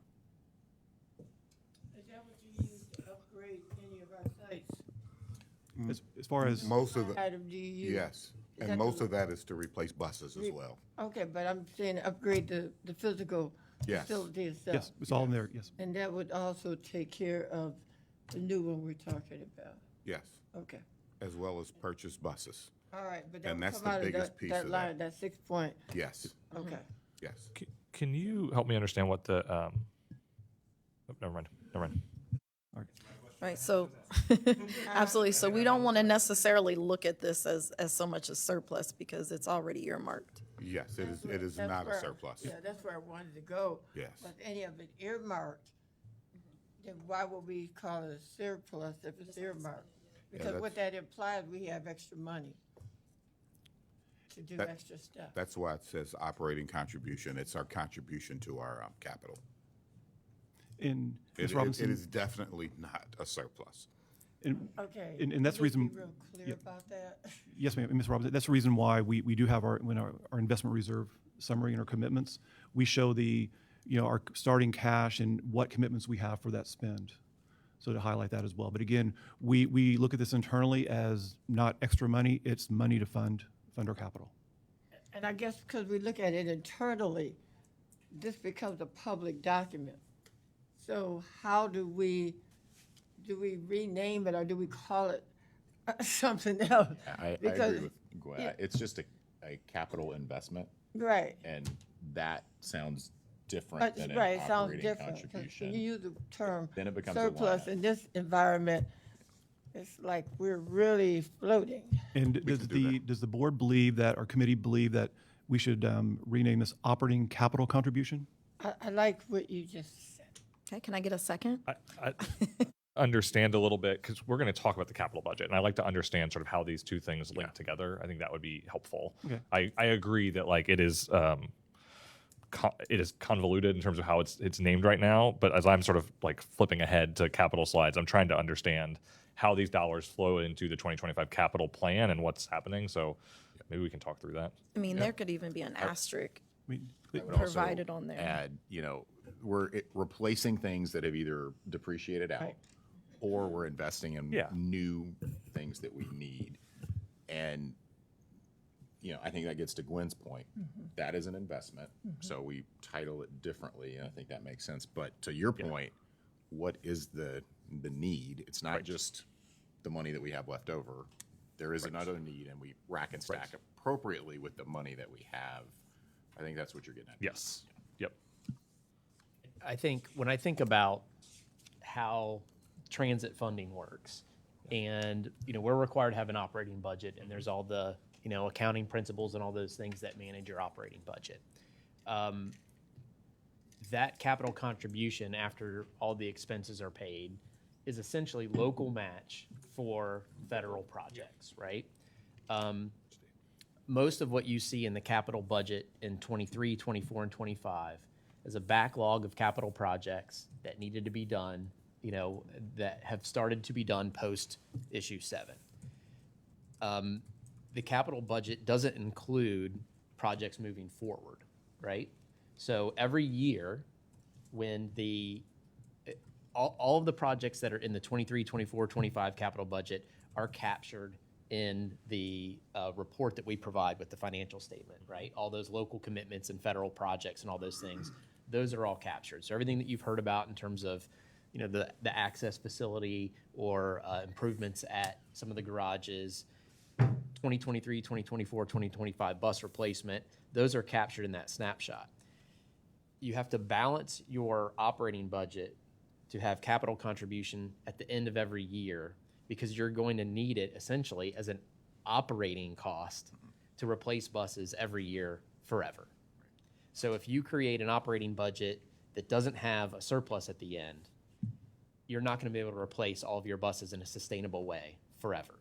Is that what you use to upgrade any of our sites? As far as Most of the, Item do you use? yes, Is and that most the- of that is to replace buses as well. Okay, but I'm saying upgrade the physical Yes. facility itself. yes, it's all in there. Yes. And that would also take care of the new one we're talking about. Yes, Okay, as well as purchase buses. all right, but that And would that's come the out of biggest piece that of line, that. that 6 point, Yes, okay. yes. Can you help me understand what the? Oh, never mind. Right, so, absolutely. So we don't want to necessarily look at this as so much a surplus because it's already earmarked. Yes, it is That's not a where- surplus. Yeah, that's where I wanted to go. Yes. Was any of it earmarked? Then why would we call it a surplus if it's earmarked? Because what that implies, we have extra money to do That- extra stuff. That's why it says operating contribution. It's our contribution to our capital. And It Ms. Robinson, is definitely not a surplus. Okay. and that's the Can you reason- Be real clear yeah. about that? yes, ma'am, Ms. Robinson, that's the reason why we do have our investment reserve summary and our commitments. We show the our starting cash and what commitments we have for that spend. So to highlight that as well. But again, we look at this internally as not extra money, it's money to fund our capital. And I guess because we look at it internally, this becomes a public document. So how do we rename it or do we call it something else? I Because- agree with Gwen. It's just a capital investment, Right. and that sounds different than an Right, it sounds operating different. 'Cause contribution. when you use the term Then it becomes a line surplus item. in this environment, it's like we're really floating. And does the board believe that, or committee believe that we should rename this operating capital contribution? I like what you just said. Okay, can I get a second? I understand a little bit because we're going to talk about the capital budget, and I like to understand sort of how these two things link together. I think that would be helpful. Okay. I agree that like it is convoluted in terms of how it's named right now. But as I'm sort of like flipping ahead to capital slides, I'm trying to understand how these dollars flow into the 2025 capital plan and what's happening. So maybe we can talk through that. I mean, there could even be an asterisk I would also provided on there. Add, we're replacing things that have either depreciated out Right. or we're investing in Yeah. new things that we need. And, I think that gets to Gwen's point. That is an investment, so we title it differently, and I think that makes sense. But to your point, what is the need? It's not just the money that we have left over. There is another need, and we rack and stack appropriately with the money that we have. I think that's what you're getting at. Yes. Yep. I think when I think about how transit funding works, and we're required to have an operating budget, and there's all the accounting principles and all those things that manage your operating budget. That capital contribution after all the expenses are paid is essentially local match for federal projects, right? Most of what you see in the capital budget in 23, 24, and 25 is a backlog of capital projects that needed to be done, that have started to be done post issue 7. The capital budget doesn't include projects moving forward, right? So every year, when all of the projects that are in the 23, 24, 25 capital budget are captured in the report that we provide with the financial statement, right? All those local commitments and federal projects and all those things, those are all captured. So everything that you've heard about in terms of, the access facility or improvements at some of the garages, 2023, 2024, 2025 bus replacement, those are captured in that snapshot. You have to balance your operating budget to have capital contribution at the end of every year because you're going to need it essentially as an operating cost to replace buses every year forever. So if you create an operating budget that doesn't have a surplus at the end, you're not going to be able to replace all of your buses in a sustainable way forever.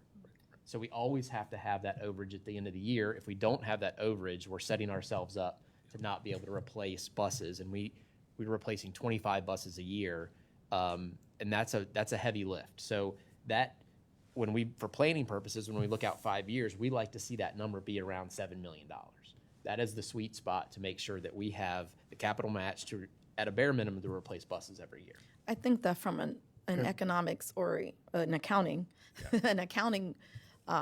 So we always have to have that overage at the end of the year. If we don't have that overage, we're setting ourselves up to not be able to replace buses. And we're replacing 25 buses a year, and that's a heavy lift. So that for planning purposes, when we look out 5 years, we like to see that number be around $7 million. That is the sweet spot to make sure that we have the capital match to, at a bare minimum, to replace buses every year. I think that from an economics or an accounting, an accounting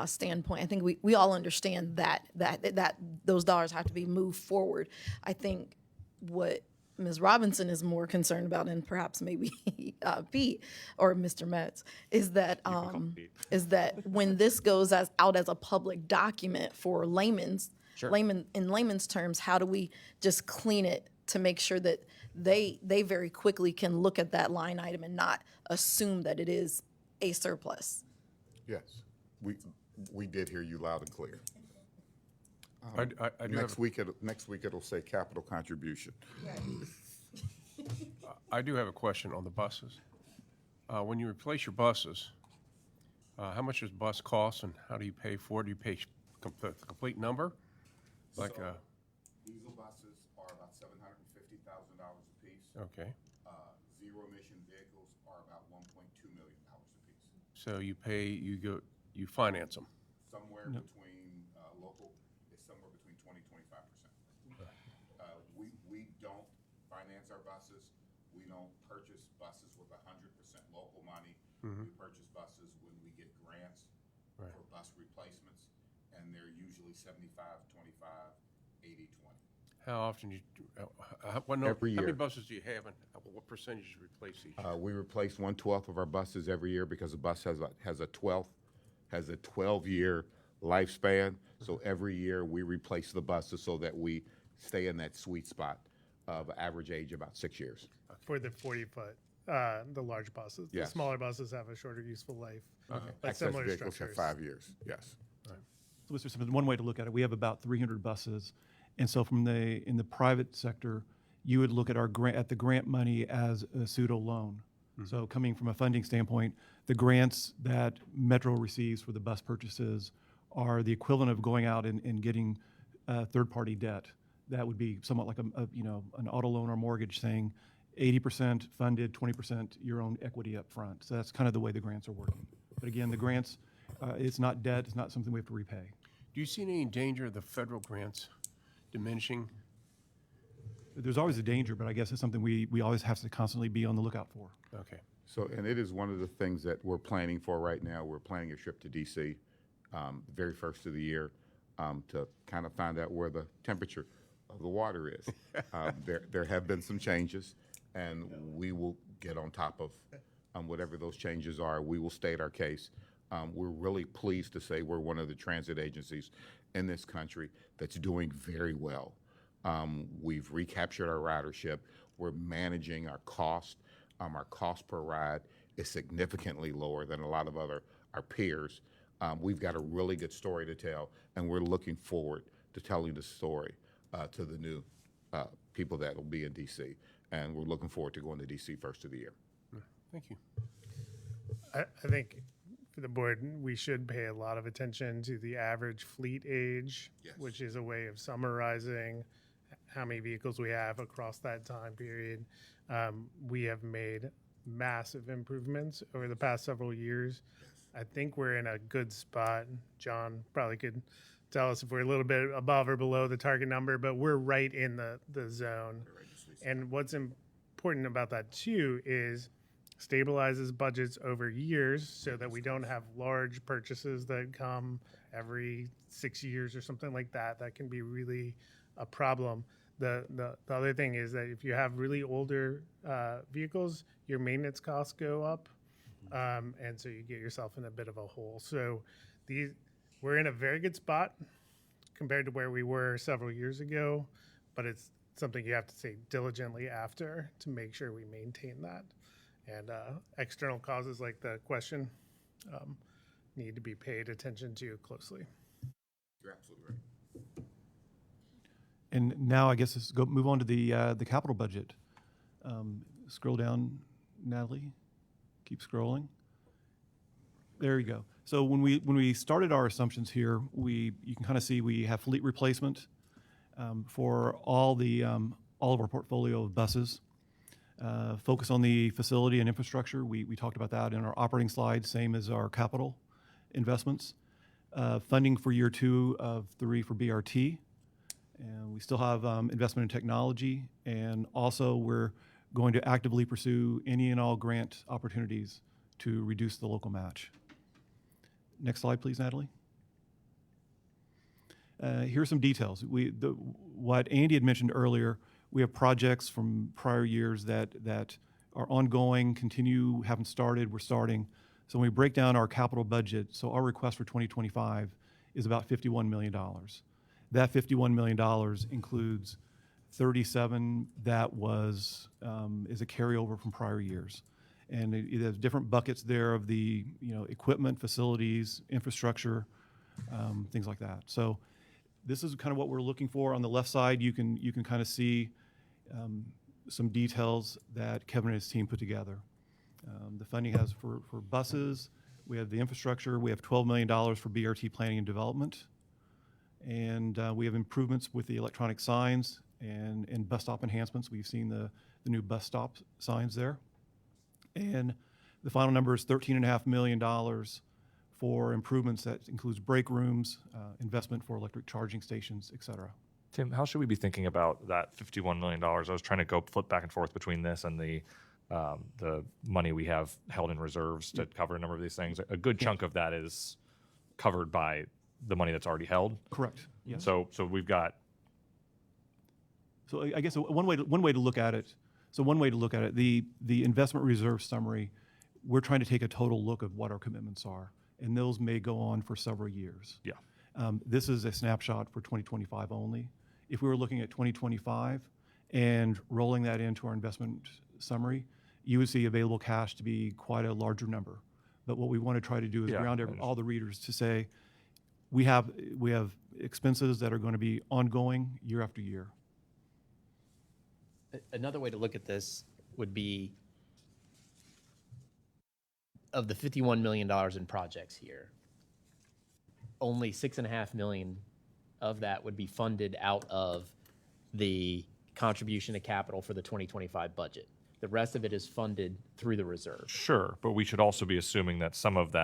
standpoint, I think we all understand that those dollars have to be moved forward. I think what Ms. Robinson is more concerned about, and perhaps maybe Pete or Mr. Metz, is that when this goes out as a public document for in layman's terms, how do we just clean it to make sure that they very quickly can look at that line item and not assume that it is a surplus? Yes, we did hear you loud and clear. I do have Next week it'll say capital contribution. I do have a question on the buses. When you replace your buses, how much does bus cost and how do you pay for it? Do you pay the complete number? Like, Diesel buses are about $750,000 a piece. okay, Zero-emission vehicles are about $1.2 million a piece. so you finance them. Somewhere between, local is somewhere between 20-25%. We don't finance finance our buses. We don't purchase buses with 100% local money. We purchase buses when we get grants for bus replacements, and they're usually 75, 25, 80, 20. How often Every how many year. buses do you have, and what percentage replace each? We replace 1/12 of our buses every year because a bus has a 12-year lifespan. So every year we replace the buses so that we stay in that sweet spot of average age about 6 years. For the 40-foot, the large buses. The Yes. smaller buses have a shorter useful life. But Access similar vehicles have structures. 5 years. Yes. So, Mr. Simmons, one way to look at it, we have about 300 buses. And so in the private sector, you would look at the grant money as a pseudo loan. So coming from a funding standpoint, the grants that Metro receives for the bus purchases are the equivalent of going out and getting third-party debt. That would be somewhat like an auto loan or mortgage, saying 80% funded, 20% your own equity up front. So that's kind of the way the grants are working. But again, the grants, it's not debt, it's not something we have to repay. Do you see any danger of the federal grants diminishing? There's always a danger, but I guess it's something we always have to constantly be on the lookout for. Okay. So, and it is one of the things that we're planning for right now. We're planning a trip to DC, the very first of the year, to kind of find out where the temperature of the water is. There have been some changes, and we will get on top of whatever those changes are. We will state our case. We're really pleased to say we're one of the transit agencies in this country that's doing very well. We've recaptured our ridership. We're managing our cost. Our cost per ride is significantly lower than a lot of our peers. We've got a really good story to tell, and we're looking forward to telling the story to the new people that will be in D.C. And we're looking forward to going to D.C. first of the year. Thank you. I think for the board, we should pay a lot of attention to the average fleet age, Yes. which is a way of summarizing how many vehicles we have across that time period. We have made massive improvements over the past several years. I think we're in a good spot. John probably could tell us if we're a little bit above or below the target number, but we're right in the zone. And what's important about that too is stabilizes budgets over years so that we don't have large purchases that come every 6 years or something like that. That can be really a problem. The other thing is that if you have really older vehicles, your maintenance costs go up, and so you get yourself in a bit of a hole. So we're in a very good spot compared to where we were several years ago, but it's something you have to take diligently after to make sure we maintain that. And external causes like the question need to be paid attention to closely. You're absolutely right. And now I guess let's move on to the capital budget. Scroll down, Natalie. Keep scrolling. There you go. So when we started our assumptions here, you can kind of see we have fleet replacement for all of our portfolio of buses. Focus on the facility and infrastructure. We talked about that in our operating slides, same as our capital investments. Funding for year 2 of 3 for BRT. And we still have investment in technology. And also we're going to actively pursue any and all grant opportunities to reduce the local match. Next slide, please, Natalie. Here are some details. What Andy had mentioned earlier, we have projects from prior years that are ongoing, haven't started, we're starting. So when we break down our capital budget, so our request for 2025 is about $51 million. That $51 million includes 37 that is a carryover from prior years. And it has different buckets there of the equipment, facilities, infrastructure, things like that. So this is kind of what we're looking for. On the left side, you can kind of see some details that Kevin and his team put together. The funding has for buses, we have the infrastructure, we have $12 million for BRT planning and development. And we have improvements with the electronic signs and bus stop enhancements. We've seen the new bus stop signs there. And the final number is $13.5 million for improvements that includes break rooms, investment for electric charging stations, et cetera. Tim, how should we be thinking about that $51 million? I was trying to go flip back and forth between this and the money we have held in reserves to cover a number of these things. A good chunk of that is covered by the money that's already held. Correct. Yes. So we've got, So I guess one way to look at it. So one way to look at it, the investment reserve summary, we're trying to take a total look of what our commitments are, and those may go on for several years. yeah, This is a snapshot for 2025 only. If we were looking at 2025 and rolling that into our investment summary, you would see available cash to be quite a larger number. But what we want to try to do is Yeah, ground I understand. all the readers to say, we have expenses that are going to be ongoing year after year. Another way to look at this would be of the $51 million in projects here, only $6.5 million of that would be funded out of the contribution to capital for the 2025 budget. The rest of it is funded through the reserve. sure. But we should also be assuming that some of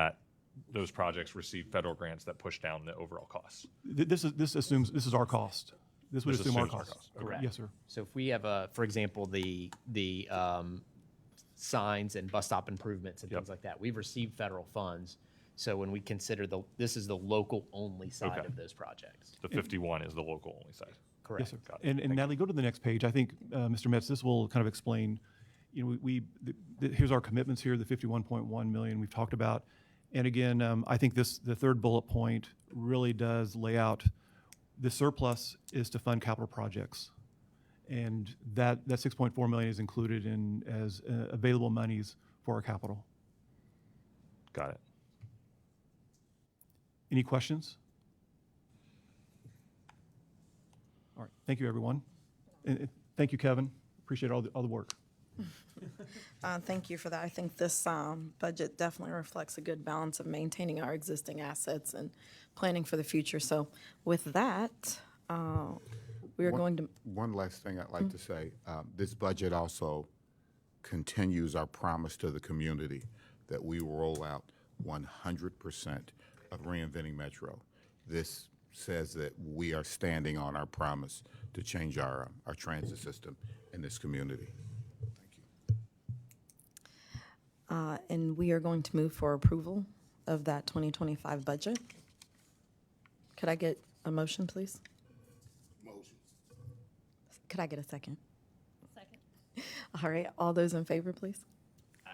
those projects receive federal grants that push down the overall costs. This assumes this is our cost. This would This assume our assumes our cost. cost. Okay. Correct. Yes, sir. So if we have for example, the signs and bus stop improvements and Yep. things like that, we've received federal funds. So when we consider this is the local only side Okay. of those projects. The 51 is the local only side. Correct. Yes, sir. Got it. And Natalie, go to the next page. I think, Mr. Metz, this will kind of explain, here's our commitments here, the 51.1 million we've talked about. And again, I think the third bullet point really does lay out the surplus is to fund capital projects. And that 6.4 million is included as available monies for our capital. Got it. Any questions? All right, thank you, everyone. And thank you, Kevin. Appreciate all the work. Thank you for that. I think this budget definitely reflects a good balance of maintaining our existing assets and planning for the future. So with that, we are going to, One last thing I'd like to say, this budget also continues our promise to the community that we will roll out 100% of Reinventing Metro. This says that we are standing on our promise to change our transit system in this community. and we are going to move for approval of that 2025 budget. Could I get a motion, please? Motion. Could I get a second? Second. All right, all those in favor, please?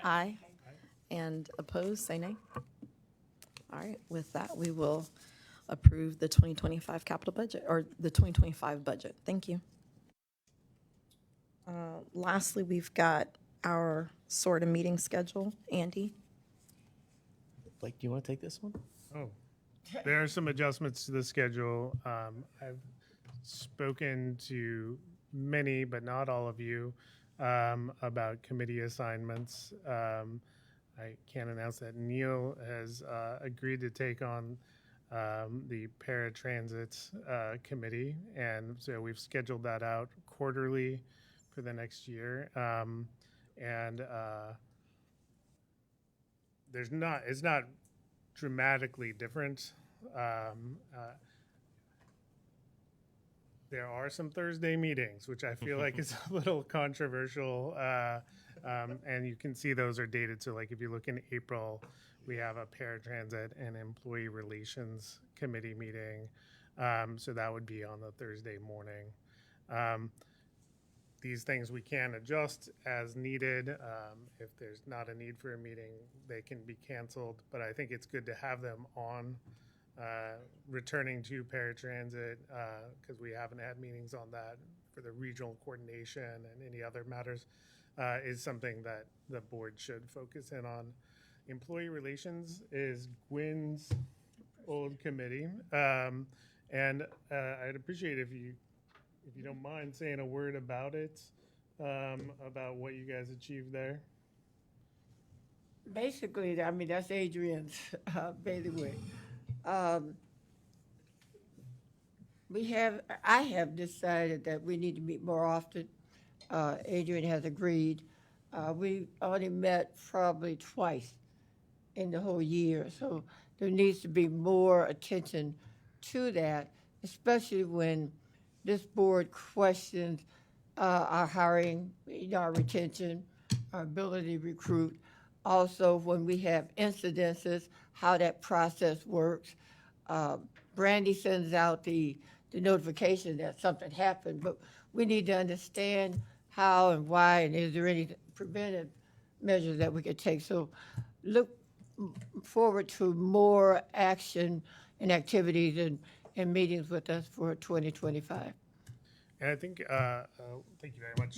Aye. And opposed, say nay. All right, with that, we will approve the 2025 capital budget, or the 2025 budget. Thank you. Lastly, we've got our sort of meeting schedule. Andy? Blake, do you want to take this one? Oh, there are some adjustments to the schedule. I've spoken to many, but not all of you, about committee assignments. I can announce that Neil has agreed to take on the paratransit committee, and so we've scheduled that out quarterly for the next year. It's not dramatically different. There are some Thursday meetings, which I feel like is a little controversial, and you can see those are dated. So, like if you look in April, we have a paratransit and employee relations committee meeting. So that would be on the Thursday morning. These things we can adjust as needed. If there's not a need for a meeting, they can be canceled. But I think it's good to have them on. Returning to paratransit, because we haven't had meetings on that for the regional coordination and any other matters, is something that the board should focus in on. Employee relations is Gwen's old committee, and I'd appreciate if you don't mind saying a word about it, about what you guys achieved there. Basically, I mean, that's Adrian's bailiwick. I have decided that we need to meet more often. Adrian has agreed. We only met probably twice in the whole year, so there needs to be more attention to that, especially when this board questions our hiring, our retention, our ability to recruit. Also, when we have incidences, how that process works. Brandy sends out the notification that something happened, but we need to understand how and why, and is there any preventive measures that we could take? So look forward to more action and activities and meetings with us for 2025. And I think, thank you very much.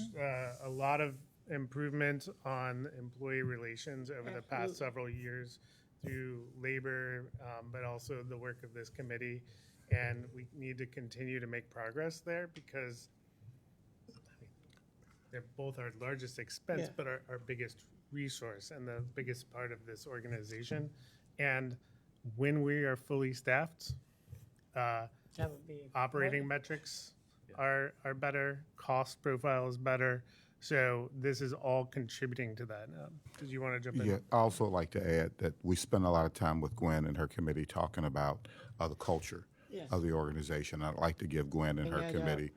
A lot of improvement on employee relations over the past several years through labor, but also the work of this committee. And we need to continue to make progress there because they're both our largest expense, Yeah. but our biggest resource and the biggest part of this organization. And when we are fully staffed, That would be operating metrics are better, cost profile is better. So this is all contributing to that. Did you want to jump in? Yeah, I also like to add that we spend a lot of time with Gwen and her committee talking about the culture Yes. of the organization. I'd like to give Gwen and her Yeah, yeah. committee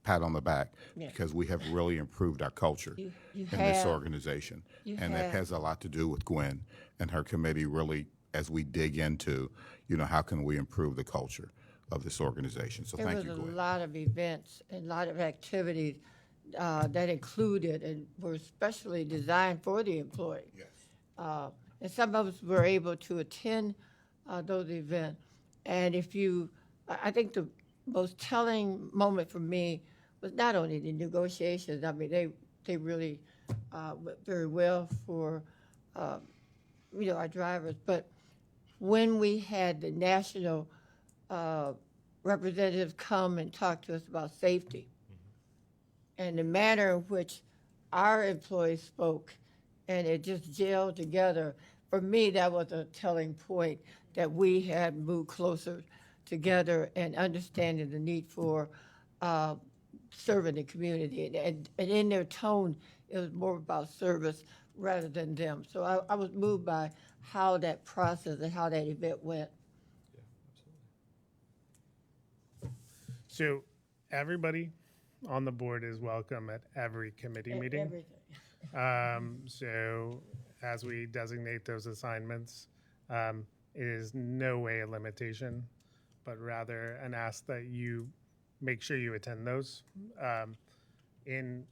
pat on the back Yeah. because we have really improved our culture You in this have. organization. You And that have. has a lot to do with Gwen and her committee really, as we dig into, how can we improve the culture of this organization? So There thank was you, a Gwen. lot of events and a lot of activities that included and were specially designed for the employee. Yes. And some of us were able to attend those events. And I think the most telling moment for me was not only the negotiations. I mean, they really went very well for our drivers, but when we had the national representatives come and talk to us about safety and the manner in which our employees spoke, and it just gelled together. For me, that was a telling point that we had moved closer together and understanding the need for serving the community. And in their tone, it was more about service rather than them. So I was moved by how that process and how that event went. So everybody on the board is welcome at every committee meeting. Everything. So as we designate those assignments, it is no way a limitation, but rather an ask that you make sure you attend those. In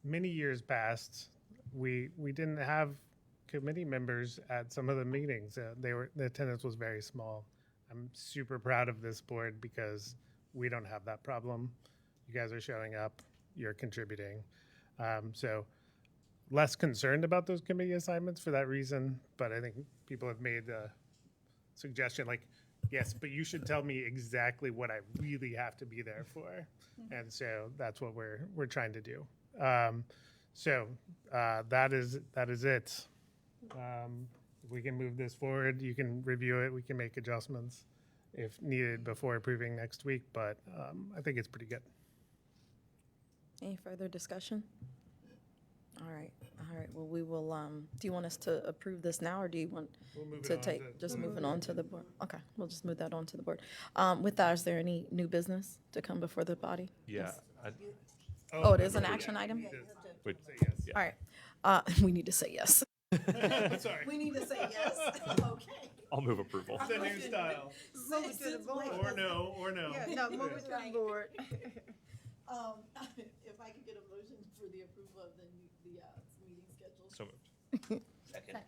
many years past, we didn't have committee members at some of the meetings. The attendance was very small. I'm super proud of this board because we don't have that problem. You guys are showing up, you're contributing. So less concerned about those committee assignments for that reason, but I think people have made a suggestion like, yes, but you should tell me exactly what I really have to be there for. And so that's what we're trying to do. So that is it. If we can move this forward, you can review it, we can make adjustments if needed before approving next week, but I think it's pretty good. Any further discussion? All right. Well, we will, do you want us to approve this now, or do you want We'll move it to on take, just we'll move move it on to the board? Okay, we'll just move that on to the board. With that, is there any new business to come before the body? Yeah. Oh, it is an action item? Wait, Say yes. Yeah. All right. We need to say yes. Sorry. We need to say yes. Okay. I'll move approval. It's a new style. Move it to the board. Or no. Yeah, no, move it to the board. If I could get a motion for the approval of the meeting schedule. So moved. Second.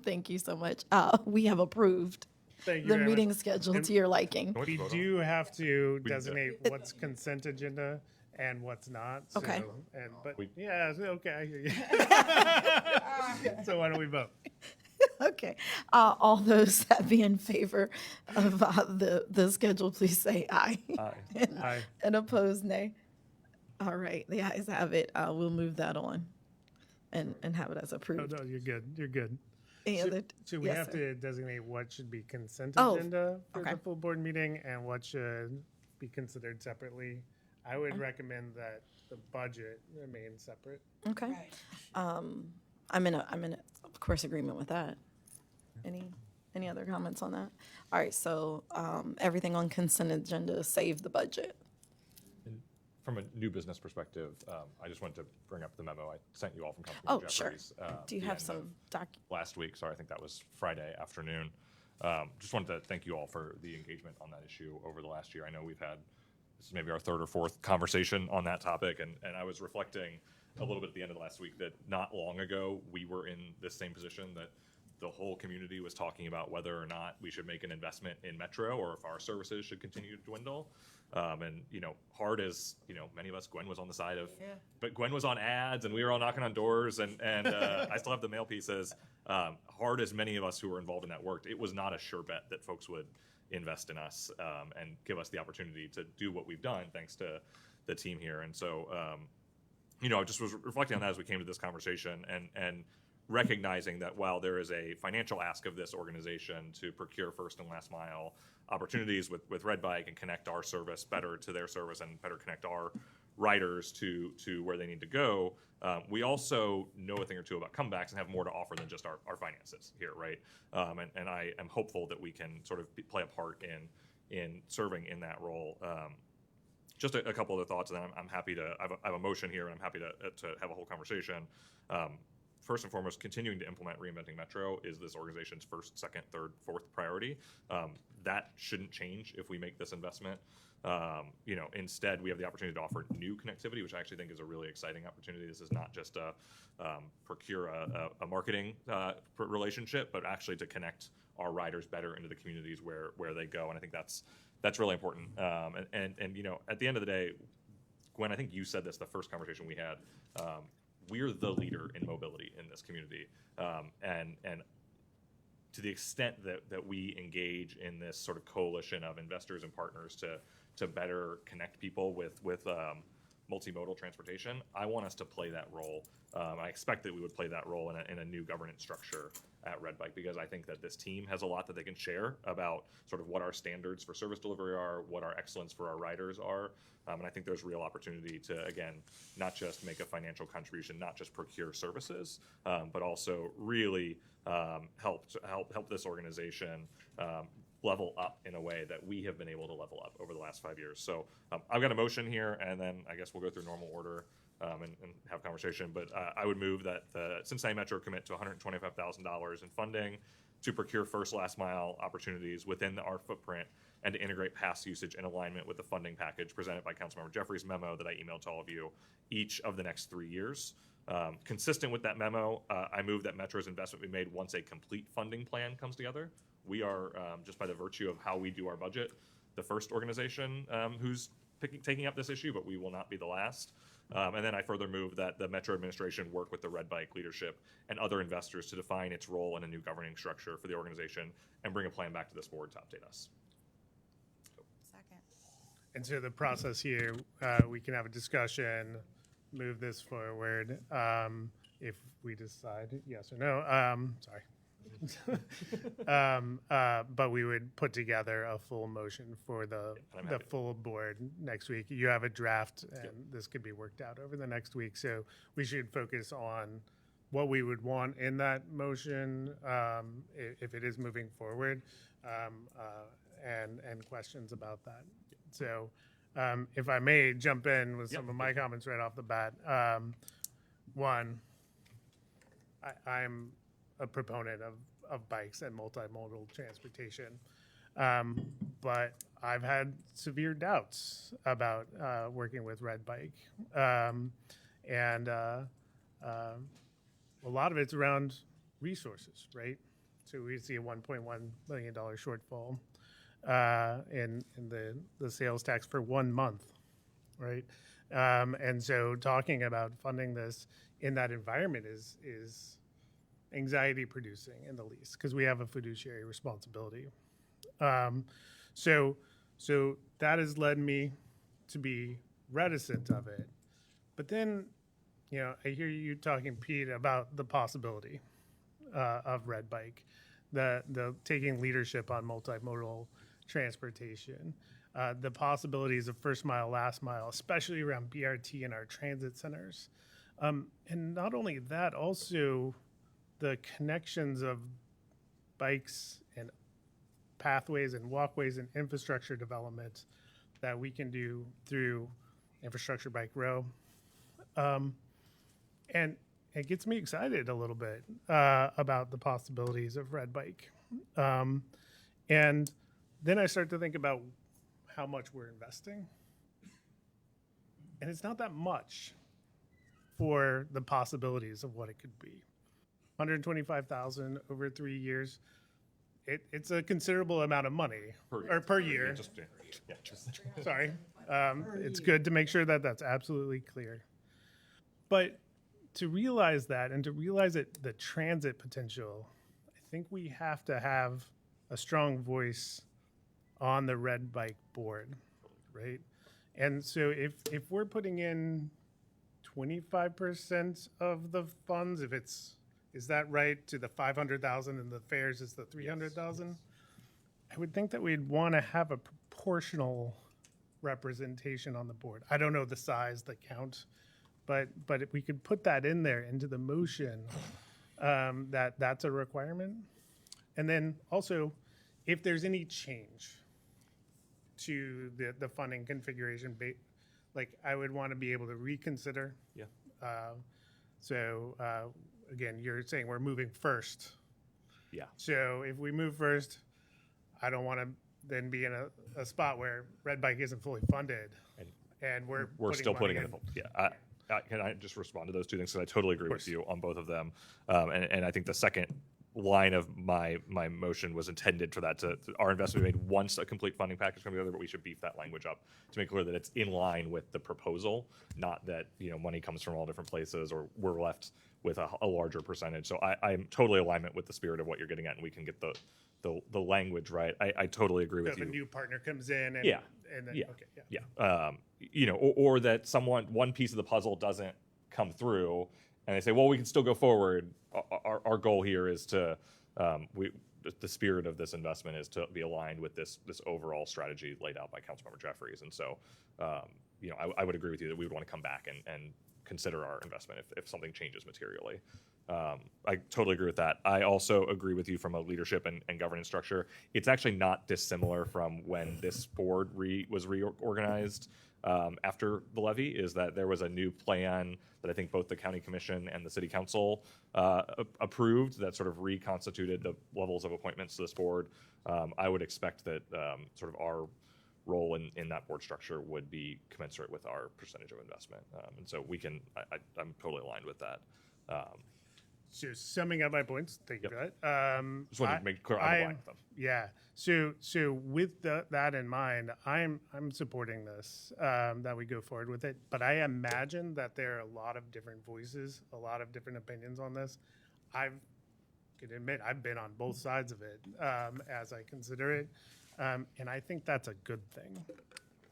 Thank you so much. We have approved Thank you the very much. meeting schedule to your liking. We do have to designate what's consent agenda and what's not. So, Okay. But We- yeah, okay, I hear you. So why don't we vote? Okay. All those that be in favor of the schedule, please say aye. Aye. Aye. And opposed, nay. All right, the ayes have it. We'll move that on and have it as No, approved. no, you're good. You're good. Any other? So we Yes, have sir. to designate what should be consent Oh, agenda for okay. the full board meeting and what should be considered separately. I would recommend that the budget remain separate. Okay. I'm in, of course, agreement with that. Any other comments on that? All right, so everything on consent agenda, save the budget. From a new business perspective, I just wanted to bring up the memo I sent you all from Oh, Councilmember sure. Jeffries. Do you the have end some of last week? Sorry, I think that was Friday afternoon. Just wanted to thank you all for the engagement on that issue over the last year. I know we've had, this is maybe our third or fourth conversation on that topic, and I was reflecting a little bit at the end of last week that not long ago, we were in this same position, that the whole community was talking about whether or not we should make an investment in Metro or if our services should continue to dwindle. And, you know, hard as, you know, many of us, Gwen was on the side of, but Gwen was on ads and we were all knocking on doors and I still have the mail pieces. Hard as many of us who were involved in that worked, it was not a sure bet that folks would invest in us and give us the opportunity to do what we've done thanks to the team here. And so, you know, I just was reflecting on that as we came to this conversation and recognizing that while there is a financial ask of this organization to procure first and last mile opportunities with Red Bike and connect our service better to their service and better connect our riders to where they need to go, we also know a thing or two about comebacks and have more to offer than just our finances here, right? And I am hopeful that we can sort of play a part in serving in that role. Just a couple other thoughts, and then I'm happy to, I have a motion here, and I'm happy to have a whole conversation. First and foremost, continuing to implement Reinventing Metro is this organization's first, second, third, fourth priority. That shouldn't change if we make this investment. You know, instead, we have the opportunity to offer new connectivity, which I actually think is a really exciting opportunity. This is not just procure a marketing relationship, but actually to connect our riders better into the communities where they go. And I think that's really important. And you know, at the end of the day, Gwen, I think you said this the first conversation we had. We're the leader in mobility in this community, and to the extent that we engage in this sort of coalition of investors and partners to better connect people with multimodal transportation, I want us to play that role. I expect that we would play that role in a new governance structure at Red Bike, because I think that this team has a lot that they can share about sort of what our standards for service delivery are, what our excellence for our riders are. And I think there's real opportunity to, again, not just make a financial contribution, not just procure services, but also really help this organization level up in a way that we have been able to level up over the last 5 years. So I've got a motion here, and then I guess we'll go through normal order and have conversation. But I would move that the Cincinnati Metro commit to $125,000 in funding to procure first last mile opportunities within our footprint and to integrate past usage in alignment with the funding package presented by Councilmember Jeffries' memo that I emailed to all of you each of the next 3 years. Consistent with that memo, I move that Metro's investment be made once a complete funding plan comes together. We are, just by the virtue of how we do our budget, the first organization who's taking up this issue, but we will not be the last. And then I further move that the Metro administration work with the Red Bike leadership and other investors to define its role in a new governing structure for the organization and bring a plan back to this board to update us. Second. And so the process here, we can have a discussion, move this forward, if we decide yes or no. Sorry. But we would put together a full motion for the full board next week. You have a draft, and this could be worked out over the next week. So we should focus on what we would want in that motion, if it is moving forward, and questions about that. So if I may jump in with some of my comments right off the bat. One, I'm a proponent of bikes and multimodal transportation. But I've had severe doubts about working with Red Bike. And a lot of it's around resources, right? So we see a $1.1 million shortfall in the sales tax for 1 month, right? And so talking about funding this in that environment is anxiety producing in the least, because we have a fiduciary responsibility. So that has led me to be reticent of it. But then, you know, I hear you talking, Pete, about the possibility of Red Bike, the taking leadership on multimodal transportation, the possibilities of first mile, last mile, especially around BRT and our transit centers. And not only that, also the connections of bikes and pathways and walkways and infrastructure development that we can do through Infrastructure Bike Row. And it gets me excited a little bit about the possibilities of Red Bike. And then I start to think about how much we're investing. And it's not that much for the possibilities of what it could be. 125,000 over 3 years. It's a considerable amount of money per year. Sorry. It's good to make sure that that's absolutely clear. But to realize that and to realize the transit potential, I think we have to have a strong voice on the Red Bike board, right? And so if we're putting in 25% of the funds, is that right, to the 500,000 and the fares is the 300,000? I would think that we'd want to have a proportional representation on the board. I don't know the size, the count, but if we could put that in there into the motion, that's a requirement. And then also, if there's any change to the funding configuration, like I would want to be able to reconsider. Yeah. Again, you're saying we're moving first. Yeah. So if we move first, I don't want to then be in a spot where Red Bike isn't fully funded, and we're still putting money in the yeah. Can I just respond to those two things? Because I totally agree with you on both of them, and I think the second line of my motion was intended for that to our investment made once a complete funding package comes together, but we should beef that language up to make clear that it's in line with the proposal, not that money comes from all different places or we're left with a larger percentage. So I'm totally in alignment with the spirit of what you're getting at, and we can get the language right. I totally agree with if you. a new partner comes in, and Yeah. and then Yeah. okay, yeah. Or that one piece of the puzzle doesn't come through, and they say, well, we can still go forward. Our goal here is to, the spirit of this investment is to be aligned with this overall strategy laid out by Councilmember Jeffries. And so, I would agree with you that we would want to come back and consider our investment if something changes materially. I totally agree with that. I also agree with you from a leadership and governance structure. It's actually not dissimilar from when this board was reorganized after the levy, is that there was a new plan that I think both the county commission and the city council approved that sort of reconstituted the levels of appointments to this board. I would expect that sort of our role in that board structure would be commensurate with our percentage of investment. And so I'm totally aligned with that. So summing up my points, thank you for that. Just wanted to make clear I'm aligned with them. Yeah. So with that in mind, I'm supporting this, that we go forward with it. But I imagine that there are a lot of different voices, a lot of different opinions on this. I can admit I've been on both sides of it as I consider it, and I think that's a good thing.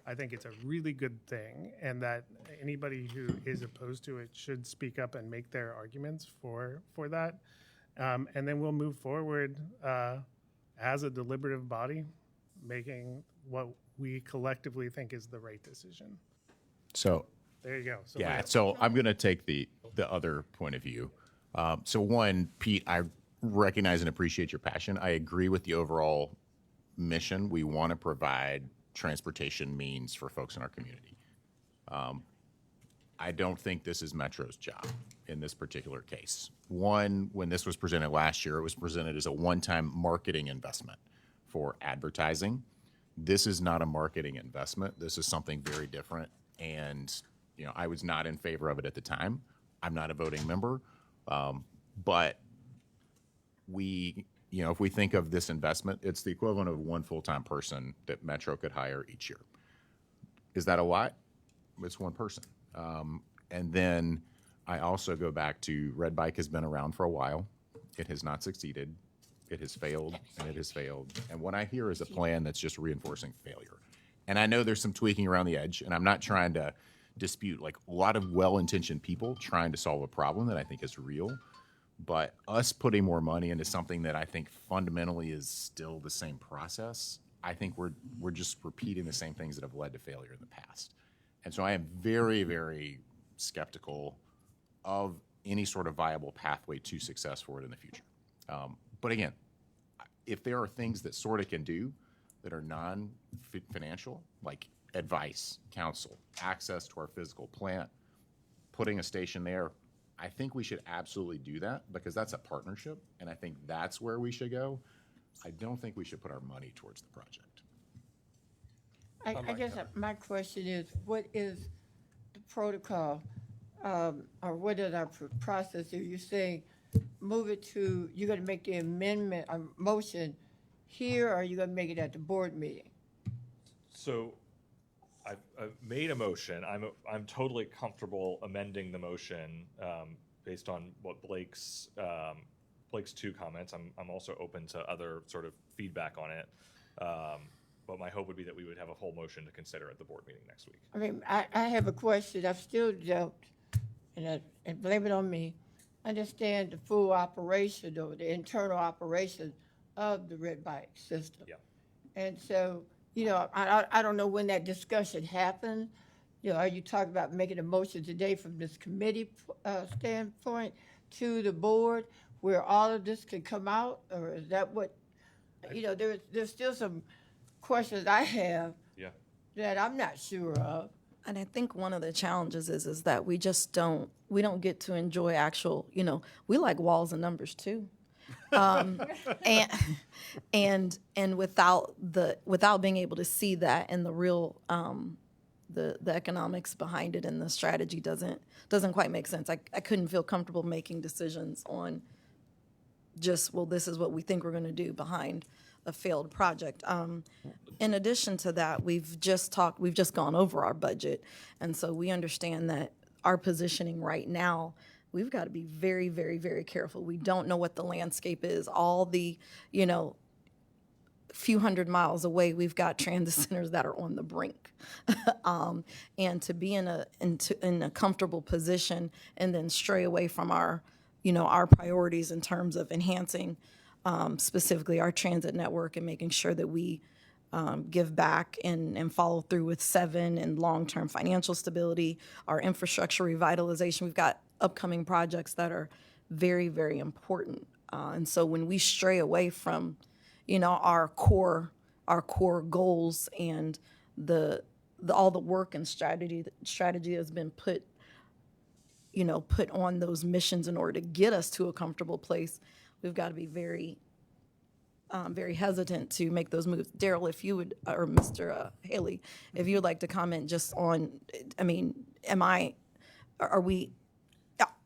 I think it's a really good thing, and that anybody who is opposed to it should speak up and make their arguments for that. And then we'll move forward as a deliberative body, making what we collectively think is the right decision. So, There you go. So yeah, Leo. so I'm going to take the other point of view. So one, Pete, I recognize and appreciate your passion. I agree with the overall mission. We want to provide transportation means for folks in our community. I don't think this is Metro's job in this particular case. One, when this was presented last year, it was presented as a one-time marketing investment for advertising. This is not a marketing investment. This is something very different. And, I was not in favor of it at the time. I'm not a voting member. But if we think of this investment, it's the equivalent of one full-time person that Metro could hire each year. Is that a lot? It's one person. And then I also go back to Red Bike has been around for a while. It has not succeeded. It has failed, and it has failed. And what I hear is a plan that's just reinforcing failure. And I know there's some tweaking around the edge, and I'm not trying to dispute, like, a lot of well-intentioned people trying to solve a problem that I think is real. But us putting more money into something that I think fundamentally is still the same process, I think we're just repeating the same things that have led to failure in the past. And so I am very, very skeptical of any sort of viable pathway to success for it in the future. But again, if there are things that SORTA can do that are non-financial, like advice, counsel, access to our physical plant, putting a station there, I think we should absolutely do that because that's a partnership, and I think that's where we should go. I don't think we should put our money towards the project. I guess my question is, what is the protocol, or what is our process? Are you saying move it to, you're gonna make the amendment, motion here, or are you gonna make it at the board meeting? So I've made a motion. I'm totally comfortable amending the motion based on what Blake's two comments. I'm also open to other sort of feedback on it. But my hope would be that we would have a full motion to consider at the board meeting next week. I mean, I have a question. I've still don't, and blame it on me, understand the full operation or the internal operation of the red bike system. Yeah. And so, you know, I don't know when that discussion happened. You know, are you talking about making a motion today from this committee standpoint to the board where all of this can come out? Or is that what, you know, there's still some questions I have Yeah. that I'm not sure of. And I think one of the challenges is that we just don't get to enjoy actual, you know, we like walls and numbers too. And without being able to see that and the real the economics behind it and the strategy doesn't quite make sense. I couldn't feel comfortable making decisions on just, well, this is what we think we're going to do behind a failed project. In addition to that, we've just gone over our budget, and so we understand that our positioning right now, we've got to be very, very, very careful. We don't know what the landscape is. All the, you know, few hundred miles away, we've got transit centers that are on the brink. And to be in a comfortable position and then stray away from our, you know, our priorities in terms of enhancing specifically our transit network and making sure that we give back and follow through with 7 and long-term financial stability, our infrastructure revitalization. We've got upcoming projects that are very, very important. And so when we stray away from, you know, our core goals and all the work and strategy has been put on those missions in order to get us to a comfortable place, we've got to be very, very hesitant to make those moves. Daryl, if you would, or Mr. Haley, if you would like to comment just on, I mean, are we,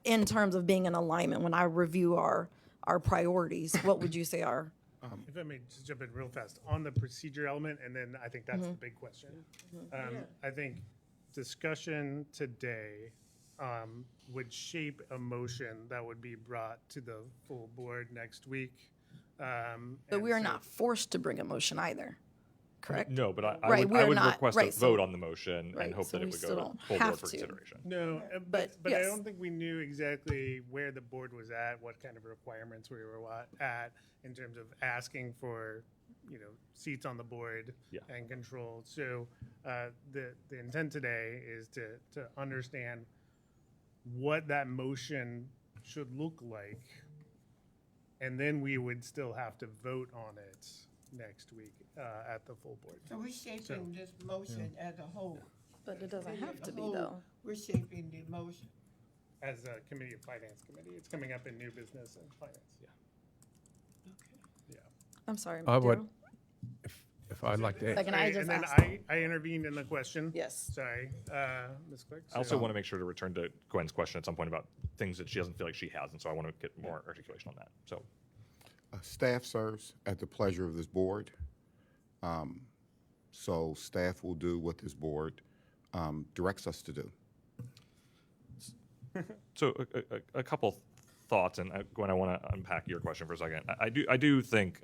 in terms of being in alignment, when I review our priorities, what would you say are? If I may just jump in real fast on the procedure element, and then I think that's the big question. I think discussion today would shape a motion that would be brought to the full board next week. But we are not forced to bring a motion either, correct? No, but I Right, would we're not- request right, a so- vote on the motion right, and hope so that it we would still go to don't full have board for to. consideration. No, But but I yes. don't think we knew exactly where the board was at, what kind of requirements we were at in terms of asking for, you know, seats on the board Yeah. and control. So the intent today is to understand what that motion should look like, and then we would still have to vote on it next week at the full board. So we're shaping this motion as a whole. But it doesn't As have a to be, whole, though. We're shaping the motion. As a committee of finance committee, it's coming up in new business and finance. Yeah. I'm sorry, I would- Daryl? If I'd like to, Second, I Sorry, just and then asked. I intervened in the question. Yes. Sorry, Ms. Quick. I also want to make sure to return to Gwen's question at some point about things that she doesn't feel like she has, and so I want to get more articulation on that. So, Staff serves at the pleasure of this board. So staff will do what this board directs us to do. so a couple thoughts, and Gwen, I want to unpack your question for a second. I do think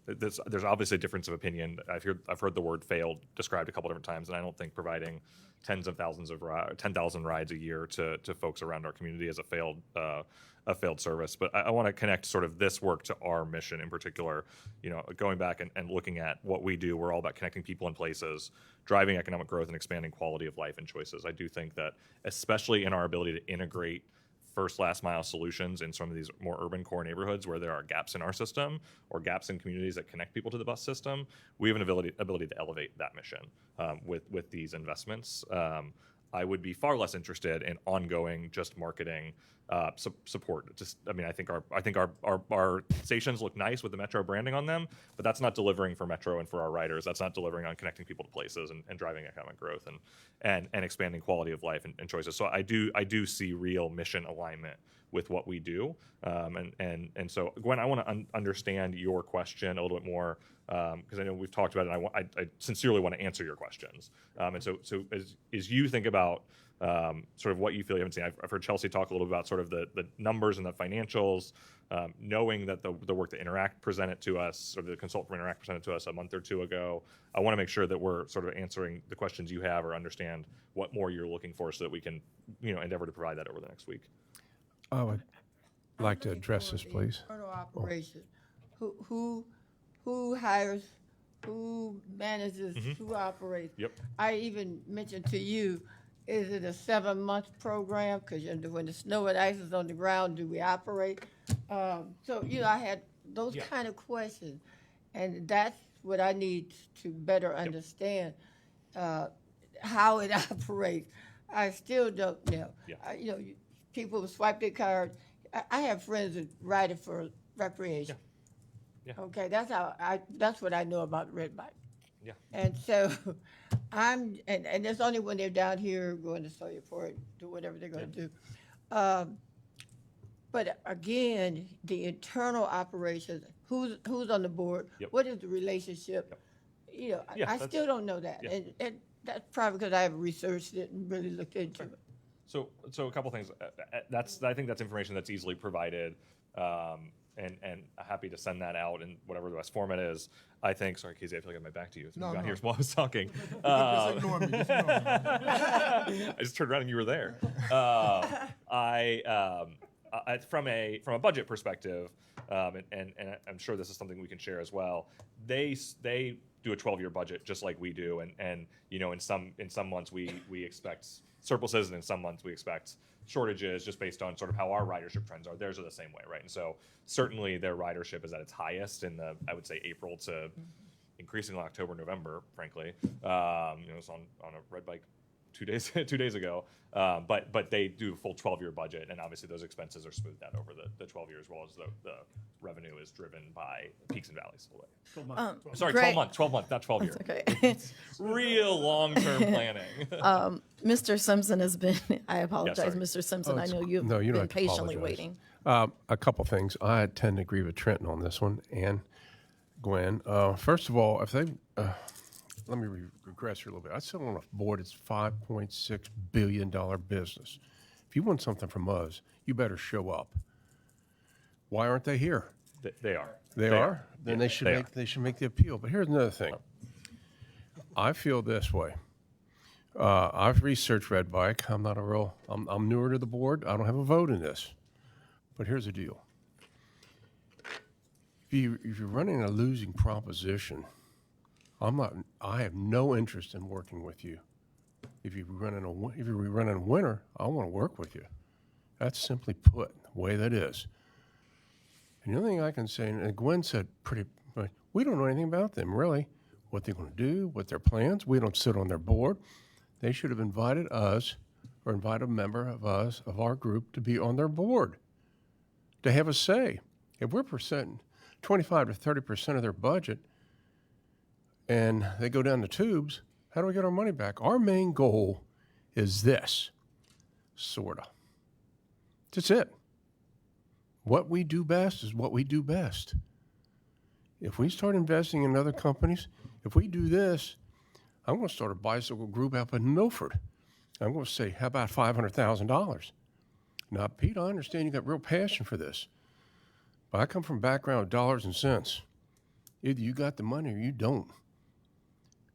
there's obviously a difference of opinion. I've heard the word failed described a couple different times, and I don't think providing 10,000 rides a year to folks around our community is a failed service. But I want to connect sort of this work to our mission in particular. You know, going back and looking at what we do, we're all about connecting people and places, driving economic growth, and expanding quality of life and choices. I do think that, especially in our ability to integrate first last mile solutions in some of these more urban core neighborhoods where there are gaps in our system or gaps in communities that connect people to the bus system, we have an ability to elevate that mission with these investments. I would be far less interested in ongoing just marketing support. I think our stations look nice with the Metro branding on them, but that's not delivering for Metro and for our riders. That's not delivering on connecting people to places and driving economic growth and expanding quality of life and choices. So I do see real mission alignment with what we do. And so Gwen, I want to understand your question a little bit more, because I know we've talked about it, and I sincerely want to answer your questions. And so as you think about sort of what you feel you haven't seen, I've heard Chelsea talk a little bit about sort of the numbers and the financials, knowing that the work that Interact presented to us, or the consultant from Interact presented to us a month or two ago. I want to make sure that we're sort of answering the questions you have or understand what more you're looking for so that we can, endeavor to provide that over the next week. I would like to address this, please. Internal operation. Who hires, who manages, who operates? Yep. I even mentioned to you, is it a 7-month program? Because when the snow and ice is on the ground, do we operate? So, I had those kind of questions. And that's what I need to better understand, how it operates. I still don't know. Yeah. People swipe their card. I have friends that ride it for recreation. Yeah. Okay, that's what I know about Red Bike. Yeah. And so and it's only when they're down here going to Sawyer Ford, do whatever they're going to do. But again, the internal operations, who's on the board? Yep. What is the relationship? Yeah, I still don't know that. Yeah. And that's probably because I haven't researched it and really looked into it. So a couple things. I think that's information that's easily provided, and happy to send that out in whatever the best format is. I think. Sorry, Casey, I feel like I had my back to you. You got here while I was talking. Just ignore me. I just turned around and you were there. From a budget perspective, and I'm sure this is something we can share as well. They do a 12-year budget just like we do, and in some months we expect surpluses, and in some months we expect shortages just based on sort of how our ridership trends are. Theirs are the same way, right? And so certainly their ridership is at its highest in I would say April to increasingly October, November, frankly. It's on a Red Bike 2 days ago. But they do a full 12-year budget, and obviously those expenses are smoothed out over the 12 years, as well as the revenue is driven by peaks and valleys. Sorry, Greg- 12 months, not 12 years. Okay. Real long-term planning. Mr. Simpson has been, I apologize, sorry. Mr. Simpson, I know No, you've you don't been have to patiently apologize. waiting. A couple things. I tend to agree with Trenton on this one, and Gwen. First of all, if they, let me regress here a little bit. I sit on a board. It's $5.6 billion business. If you want something from us, you better show up. Why aren't they here? They are. They are? Then Yeah, they should make the appeal. But here's another thing. I feel this way. I've researched Red Bike. I'm newer to the board. I don't have a vote in this. But here's the deal. If you're running a losing proposition, I have no interest in working with you. If you're running a winner, I want to work with you. That's simply put, the way that is. And the other thing I can say, and Gwen said we don't know anything about them, really. What they're going to do, what their plans. We don't sit on their board. They should have invited us or invited a member of our group, to be on their board, to have a say. If we're 25 to 30% of their budget, and they go down the tubes, how do we get our money back? Our main goal is this, sorta. That's it. What we do best is what we do best. If we start investing in other companies, if we do this, I'm going to start a bicycle group up in Milford. I'm going to say, how about $500,000? Now, Pete, I understand you got real passion for this, but I come from a background of dollars and cents. Either you got the money or you don't.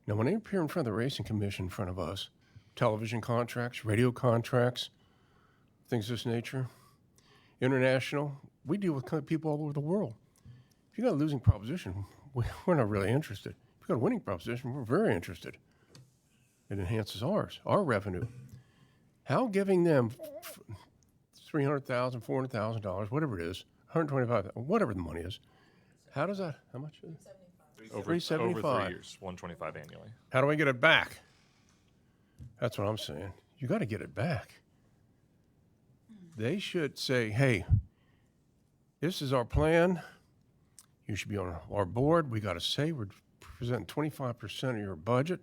Now, when they appear in front of the Racing Commission in front of us, television contracts, radio contracts, things of this nature, international, we deal with people all over the world. If you got a losing proposition, we're not really interested. If you got a winning proposition, we're very interested. It enhances our revenue. How giving them $300,000, $400,000, whatever it is, $125,000, whatever the money is. How does that? How much? Is it? Over 3 $375. years, 125 annually. How do I get it back? That's what I'm saying. You got to get it back. They should say, hey, this is our plan. You should be on our board. We got to say we're presenting 25% of your budget,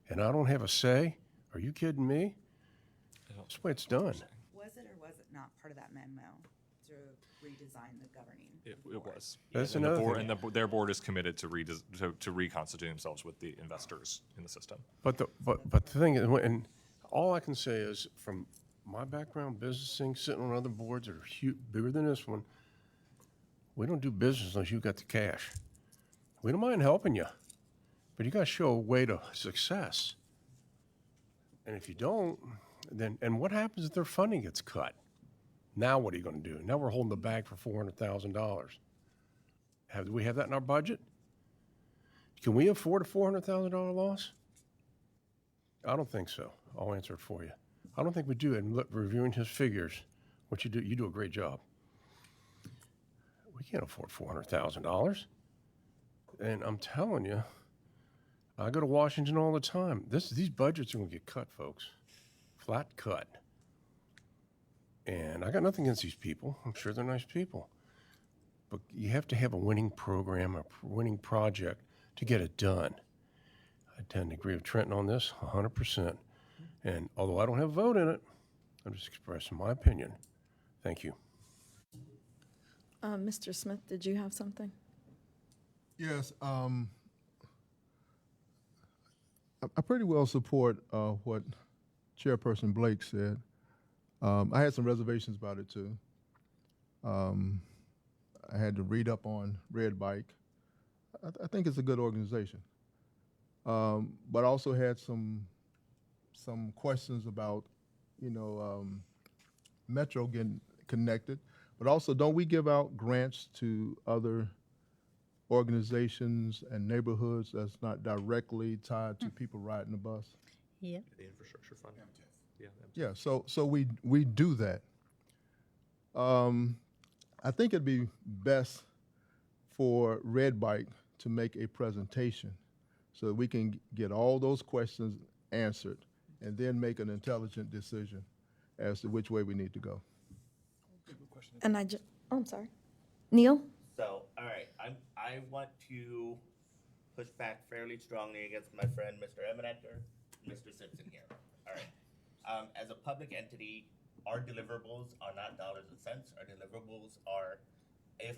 and I don't have a say. Are you kidding me? That's the way it's done. Was it or was it not part of that memo to redesign the governing? It was. That's and the another board, thing. and their board is committed to reconstitute themselves with the investors in the system. But the thing is, and all I can say is, from my background, businessing, sitting on other boards that are bigger than this one, we don't do business unless you got the cash. We don't mind helping you, but you got to show a way to success. And if you don't, then, and what happens if their funding gets cut? Now what are you going to do? Now we're holding the bag for $400,000. Do we have that in our budget? Can we afford a $400,000 loss? I don't think so. I'll answer it for you. I don't think we do. And look, reviewing his figures, what you do a great job. We can't afford $400,000. And I'm telling you, I go to Washington all the time. These budgets are going to get cut, folks. Flat cut. And I got nothing against these people. I'm sure they're nice people. But you have to have a winning program, a winning project to get it done. I tend to agree with Trenton on this 100%. And although I don't have a vote in it, I'm just expressing my opinion. Thank you. Mr. Smith, did you have something? Yes, I pretty well support what Chairperson Blake said. I had some reservations about it too. I had to read up on Red Bike. I think it's a good organization, but I also had some questions about, Metro getting connected. But also, don't we give out grants to other organizations and neighborhoods that's not directly tied to people riding the bus? Yep. The infrastructure fund. Yeah. Yeah, so we do that. I think it'd be best for Red Bike to make a presentation so that we can get all those questions answered and then make an intelligent decision as to which way we need to go. And I'm sorry. Neil? So, all right, I want to push back fairly strongly against my friend, Mr. Emenecker, and Mr. Simpson here. All right. As a public entity, our deliverables are not dollars and cents. Our deliverables are if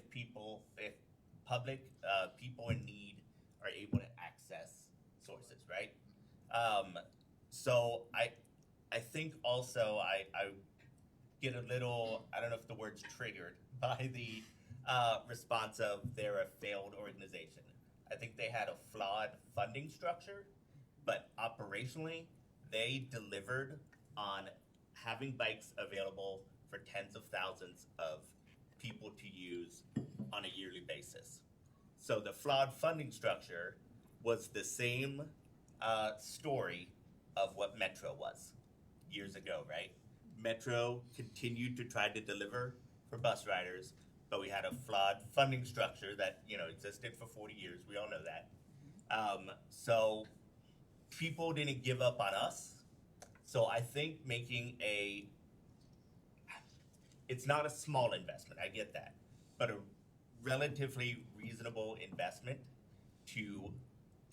public people in need are able to access sources, right? So I think also I get a little, I don't know if the word's triggered by the response of they're a failed organization. I think they had a flawed funding structure, but operationally, they delivered on having bikes available for tens of thousands of people to use on a yearly basis. So the flawed funding structure was the same story of what Metro was years ago, right? Metro continued to try to deliver for bus riders, but we had a flawed funding structure that, existed for 40 years. We all know that. So people didn't give up on us. So I think it's not a small investment, I get that, but a relatively reasonable investment to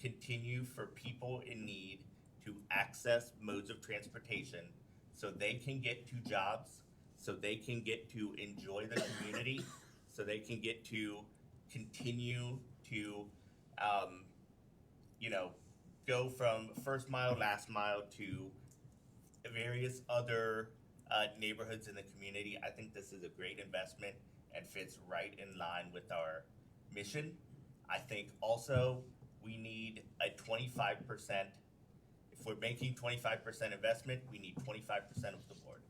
continue for people in need to access modes of transportation so they can get to jobs, so they can get to enjoy the community, so they can get to continue to, go from first mile, last mile to various other neighborhoods in the community. I think this is a great investment and fits right in line with our mission. I think also we need a 25%. If we're making 25% investment, we need 25% of the board.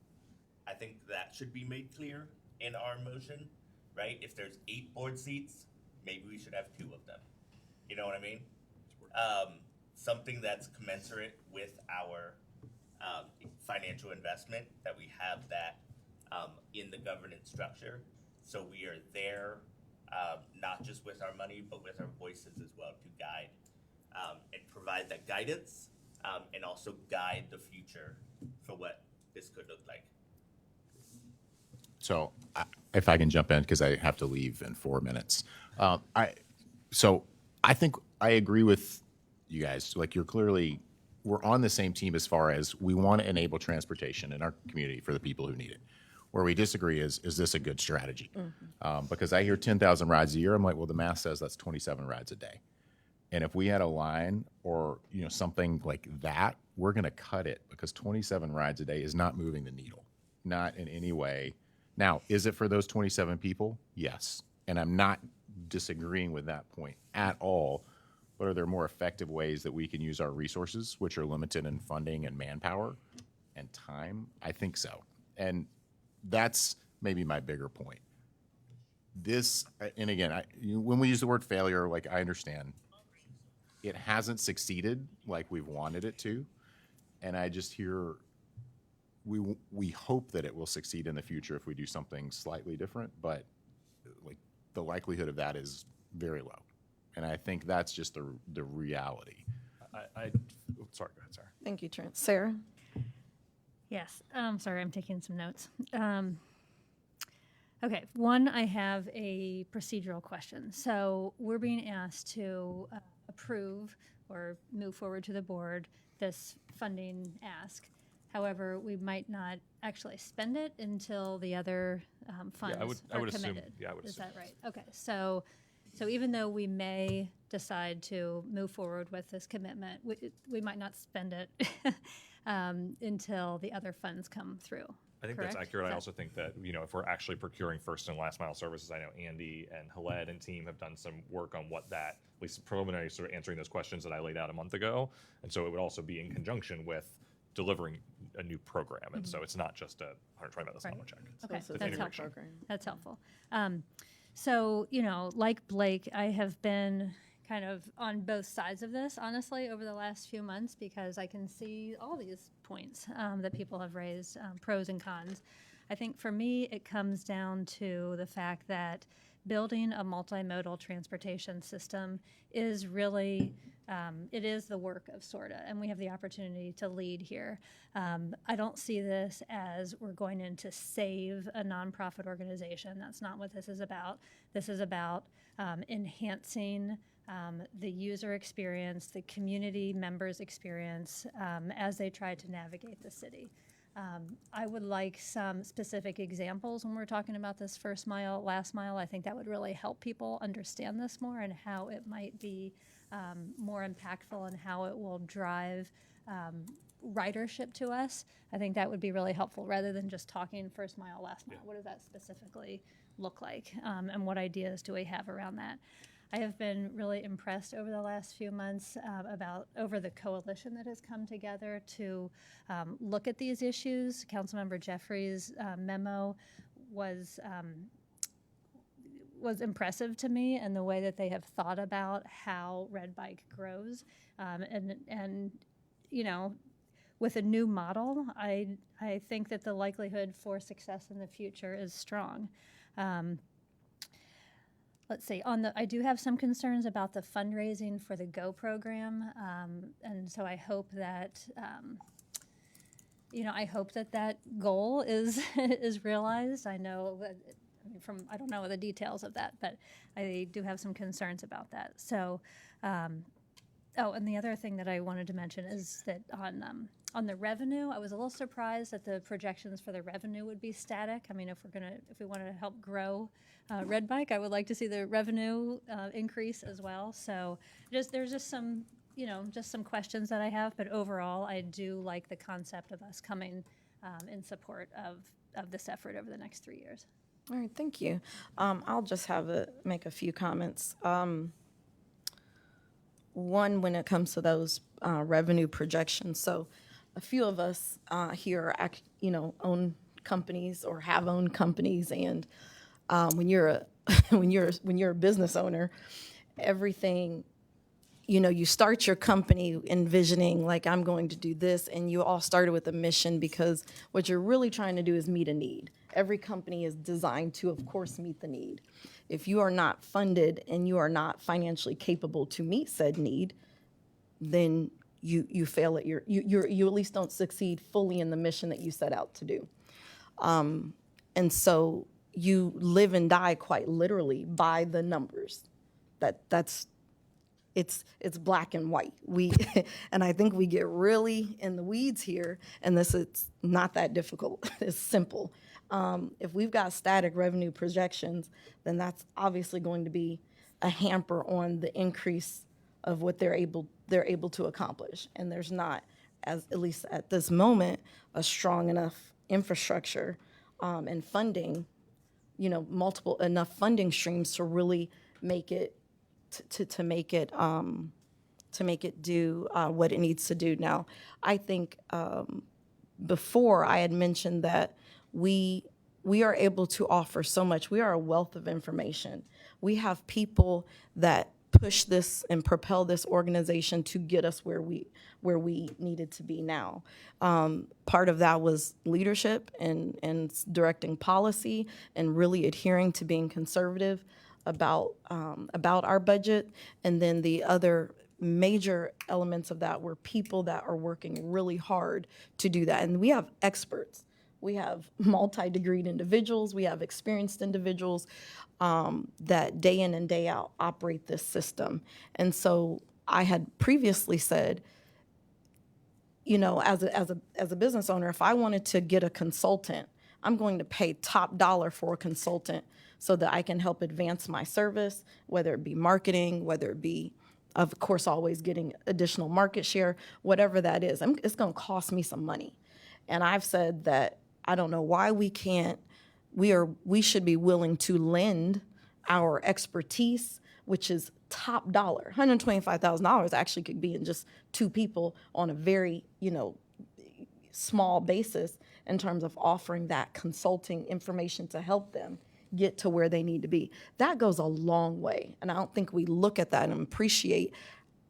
I think that should be made clear in our motion, right? If there's 8 board seats, maybe we should have 2 of them. You know what I mean? Something that's commensurate with our financial investment, that we have that in the governance structure. So we are there, not just with our money, but with our voices as well to guide and provide that guidance and also guide the future for what this could look like. So if I can jump in, because I have to leave in 4 minutes. I think I agree with you guys. Like we're on the same team as far as we want to enable transportation in our community for the people who need it. Where we disagree is this a good strategy? Because I hear 10,000 rides a year. I'm like, well, the math says that's 27 rides a day. And if we had a line or something like that, we're going to cut it because 27 rides a day is not moving the needle, not in any way. Now, is it for those 27 people? Yes. And I'm not disagreeing with that point at all. But are there more effective ways that we can use our resources, which are limited in funding and manpower and time? I think so. And that's maybe my bigger point. This, and again, when we use the word failure, like I understand, it hasn't succeeded like we've wanted it to. And I just hear we hope that it will succeed in the future if we do something slightly different, but like the likelihood of that is very low. And I think that's just the reality. Sorry, go ahead, Sarah. Thank you, Trent. Sarah? Yes, sorry, I'm taking some notes. Okay, one, I have a procedural question. So we're being asked to approve or move forward to the board this funding ask. However, we might not actually spend it until the other funds I are would assume- committed. yeah, I would Is assume. that right? Okay, so even though we may decide to move forward with this commitment, we might not spend it until the other funds come through. I think correct? that's accurate. Is I that- also think that, if we're actually procuring first and last mile services, I know Andy and Haled and team have done some work on what that, at least preliminary sort of answering those questions that I laid out a month ago. And so it would also be in conjunction with delivering a new program. And so it's not just a $120 million check. Okay, It's an that's integration. helpful. That's helpful. So, like Blake, I have been kind of on both sides of this, honestly, over the last few months, because I can see all these points that people have raised, pros and cons. I think for me, it comes down to the fact that building a multimodal transportation system is really, it is the work of SORTA, and we have the opportunity to lead here. I don't see this as we're going in to save a nonprofit organization. That's not what this is about. This is about enhancing the user experience, the community members' experience as they try to navigate the city. I would like some specific examples when we're talking about this first mile, last mile. I think that would really help people understand this more and how it might be more impactful and how it will drive ridership to us. I think that would be really helpful rather than just talking first mile, last mile. What does that specifically look like? And what ideas do we have around that? I have been really impressed over the last few months over the coalition that has come together to look at these issues. Councilmember Jeffrey's memo was impressive to me, and the way that they have thought about how Red Bike grows, and with a new model, I think that the likelihood for success in the future is strong. Let's see, I do have some concerns about the fundraising for the GO program, and so I hope that, that goal is is realized. I know that, I don't know the details of that, but I do have some concerns about that. So, and the other thing that I wanted to mention is that on the revenue, I was a little surprised that the projections for the revenue would be static. I mean, if we want to help grow Red Bike, I would like to see the revenue increase as well. So there's just some, just some questions that I have, but overall, I do like the concept of us coming in support of this effort over the next 3 years. All right, thank you. I'll just make a few comments. One, when it comes to those revenue projections, so a few of us here, own companies or have owned companies, and when you're a business owner, everything you know, you start your company envisioning like I'm going to do this, and you all started with a mission because what you're really trying to do is meet a need. Every company is designed to, of course, meet the need. If you are not funded and you are not financially capable to meet said need, then you fail at you at least don't succeed fully in the mission that you set out to do. And so you live and die quite literally by the numbers. It's black and white. And I think we get really in the weeds here, and it's not that difficult. It's simple. If we've got static revenue projections, then that's obviously going to be a hamper on the increase of what they're able to accomplish. And there's not, at least at this moment, a strong enough infrastructure and funding, you know, multiple enough funding streams to really make it to make it do what it needs to do. Now, I think before I had mentioned that we are able to offer so much. We are a wealth of information. We have people that push this and propel this organization to get us where we needed to be now. Part of that was leadership and directing policy and really adhering to being conservative about our budget. And then the other major elements of that were people that are working really hard to do that. And we have experts. We have multi-degreed individuals. We have experienced individuals that day in and day out operate this system. And so I had previously said, you know, as a business owner, if I wanted to get a consultant, I'm going to pay top dollar for a consultant so that I can help advance my service, whether it be marketing, whether it be, of course, always getting additional market share, whatever that is. It's going to cost me some money. And I've said that I don't know why we should be willing to lend our expertise, which is top dollar. $125,000 actually could be in just two people on a very, you know, small basis in terms of offering that consulting information to help them get to where they need to be. That goes a long way. And I don't think we look at that and appreciate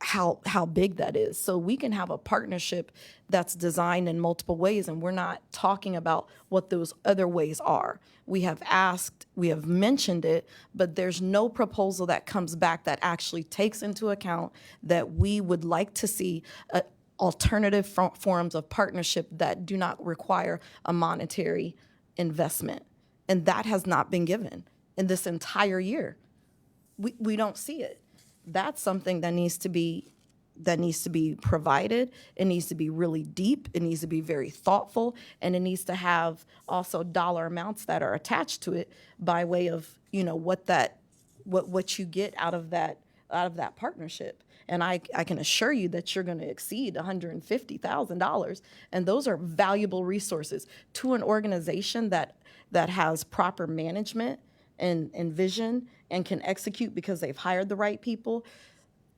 how big that is. So we can have a partnership that's designed in multiple ways, and we're not talking about what those other ways are. We have asked, we have mentioned it, but there's no proposal that comes back that actually takes into account that we would like to see alternative forms of partnership that do not require a monetary investment. And that has not been given in this entire year. We don't see it. That's something that needs to be provided. It needs to be really deep. It needs to be very thoughtful, and it needs to have also dollar amounts that are attached to it by way of, you know, what you get out of that partnership. And I can assure you that you're going to exceed $150,000, and those are valuable resources to an organization that has proper management and vision and can execute because they've hired the right people.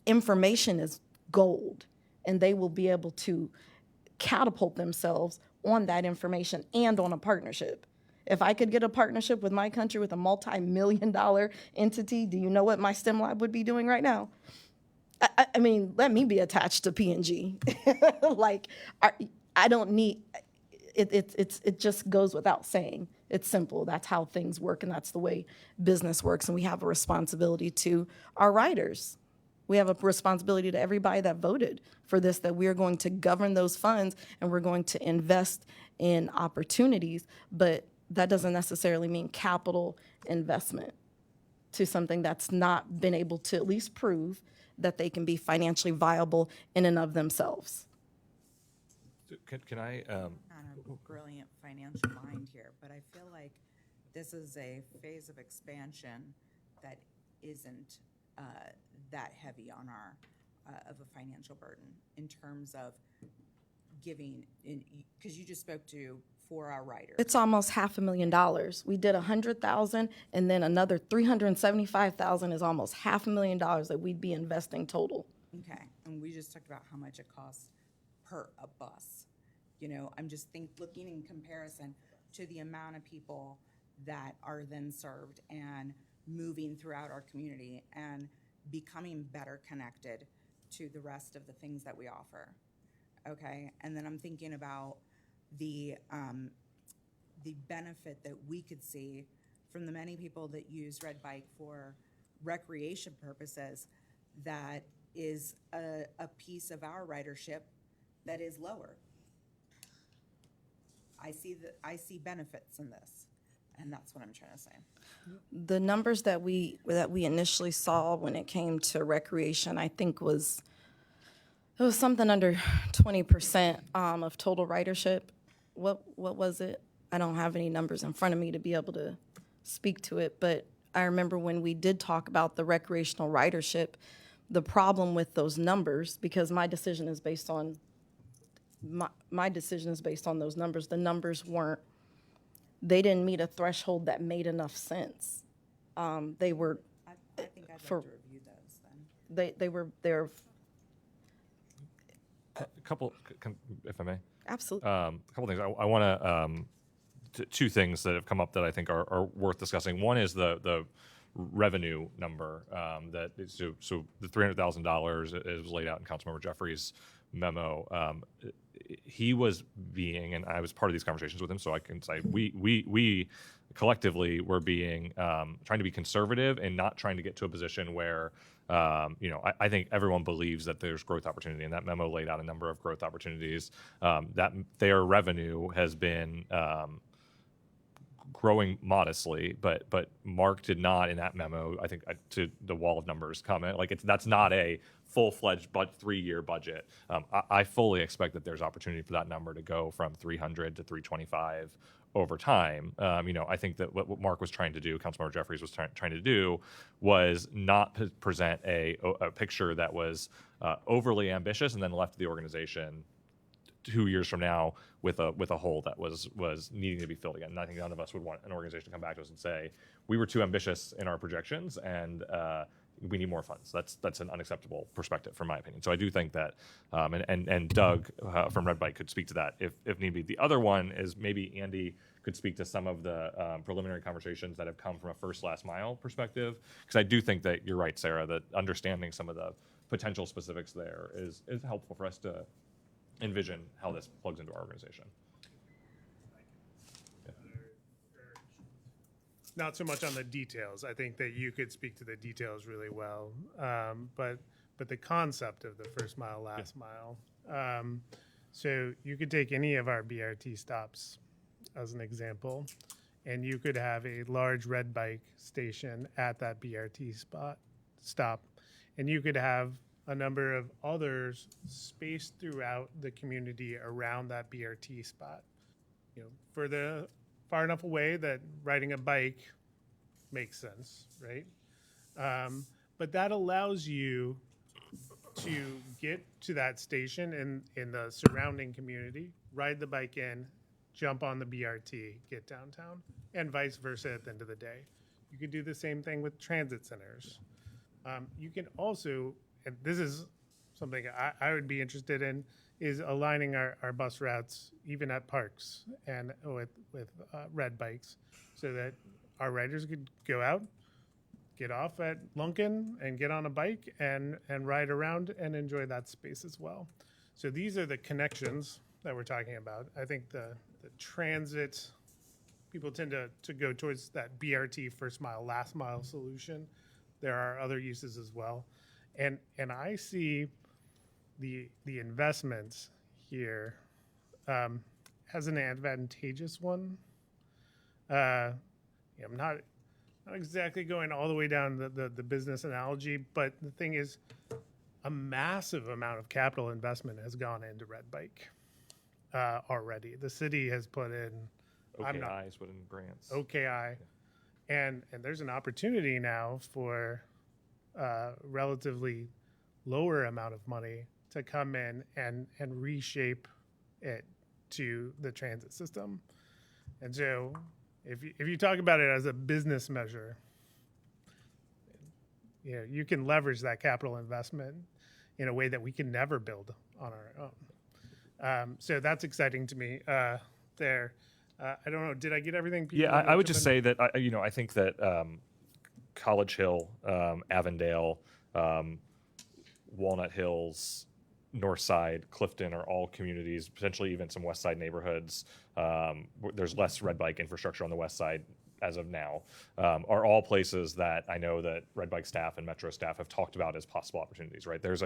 Information is gold, and they will be able to catapult themselves on that information and on a partnership. If I could get a partnership with my country with a multi-million-dollar entity, do you know what my STEM lab would be doing right now? I mean, let me be attached to P&G. Like, I don't need it just goes without saying. It's simple. That's how things work, and that's the way business works. And we have a responsibility to our writers. We have a responsibility to everybody that voted for this, that we are going to govern those funds and we're going to invest in opportunities, but that doesn't necessarily mean capital investment to something that's not been able to at least prove that they can be financially viable in and of themselves. Can I? Not a brilliant financial mind here, but I feel like this is a phase of expansion that isn't that heavy on our of a financial burden in terms of giving, because you just spoke to for our writers. It's almost $500,000. We did $100,000, and then another $375,000 is almost $500,000 that we'd be investing total. Okay, and we just talked about how much it costs per a bus. You know, I'm just looking in comparison to the amount of people that are then served and moving throughout our community and becoming better connected to the rest of the things that we offer. Okay, and then I'm thinking about the benefit that we could see from the many people that use Red Bike for recreation purposes. That is a piece of our ridership that is lower. I see benefits in this, and that's what I'm trying to say. The numbers that we initially saw when it came to recreation, I think it was something under 20% of total ridership. What was it? I don't have any numbers in front of me to be able to speak to it, but I remember when we did talk about the recreational ridership, the problem with those numbers, because my decision is based on those numbers. The numbers they didn't meet a threshold that made enough sense. They were. I think I'd like to review those then. They're A couple, if I may. absolutely. A couple things. I want to two things that have come up that I think are worth discussing. One is the revenue number that is, so the $300,000 is laid out in Councilmember Jeffrey's memo. He was being, and I was part of these conversations with him, so I can say we collectively were being trying to be conservative and not trying to get to a position where I think everyone believes that there's growth opportunity, and that memo laid out a number of growth opportunities. That their revenue has been growing modestly, but Mark did not in that memo, I think, to the wall of numbers comment, like that's not a full-fledged 3-year budget. I fully expect that there's opportunity for that number to go from 300 to 325 over time. I think that what Mark was trying to do, Councilmember Jeffries was trying to do, was not present a picture that was overly ambitious and then left the organization 2 years from now with a hole that was needing to be filled again. And I think none of us would want an organization to come back to us and say, we were too ambitious in our projections and we need more funds. That's an unacceptable perspective, from my opinion. So I do think that, and Doug from Red Bike could speak to that if need be. The other one is maybe Andy could speak to some of the preliminary conversations that have come from a first last mile perspective, because I do think that you're right, Sarah, that understanding some of the potential specifics there is helpful for us to envision how this plugs into our organization. Not so much on the details. I think that you could speak to the details really well, but the concept of the first mile, last mile. So you could take any of our BRT stops as an example, and you could have a large Red Bike station at that BRT stop, and you could have a number of others spaced throughout the community around that BRT spot. Far enough away that riding a bike makes sense, right? But that allows you to get to that station in the surrounding community, ride the bike in, jump on the BRT, get downtown, and vice versa at the end of the day. You can do the same thing with transit centers. You can also, and this is something I would be interested in, is aligning our bus routes even at parks and with Red Bikes, so that our riders could go out, get off at Lunken and get on a bike and ride around and enjoy that space as well. So these are the connections that we're talking about. I think the transit, people tend to go towards that BRT first mile, last mile solution. There are other uses as well. And I see the investment here as an advantageous one. I'm not exactly going all the way down the business analogy, but the thing is, a massive amount of capital investment has gone into Red Bike already. The city has put in OKI has put in grants. OKI, and there's an opportunity now for relatively lower amount of money to come in and reshape it to the transit system. And so if you talk about it as a business measure, you can leverage that capital investment in a way that we can never build on our own. So that's exciting to me there. I don't know, did I get everything? Yeah, I would just say that, I think that College Hill, Avondale, Walnut Hills, North Side, Clifton are all communities, potentially even some West Side neighborhoods. There's less red bike infrastructure on the West Side as of now, are all places that I know that Red Bike staff and Metro staff have talked about as possible opportunities, right? There's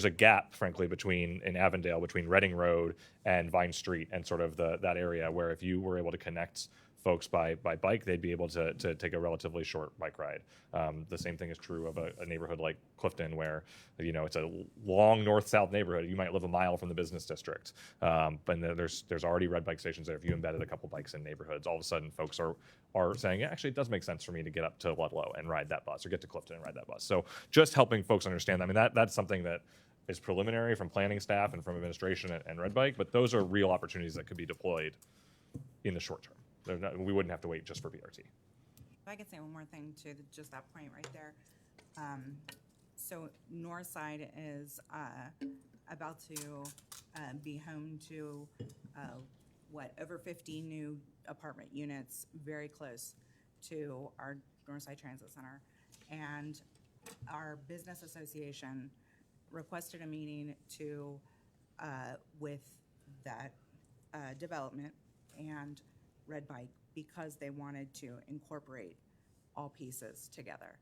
a gap, frankly, in Avondale, between Reading Road and Vine Street and sort of that area where if you were able to connect folks by bike, they'd be able to take a relatively short bike ride. The same thing is true of a neighborhood like Clifton, where it's a long north-south neighborhood. You might live a mile from the business district, but there's already red bike stations there. If you embedded a couple bikes in neighborhoods, all of a sudden folks are saying, yeah, actually, it does make sense for me to get up to Ludlow and ride that bus, or get to Clifton and ride that bus. So just helping folks understand. I mean, that's something that is preliminary from planning staff and from administration and Red Bike, but those are real opportunities that could be deployed in the short term. We wouldn't have to wait just for BRT. If I could say one more thing to just that point right there. So Northside is about to be home to over 50 new apartment units very close to our Northside Transit Center. And our business association requested a meeting with that development and Red Bike because they wanted to incorporate all pieces together.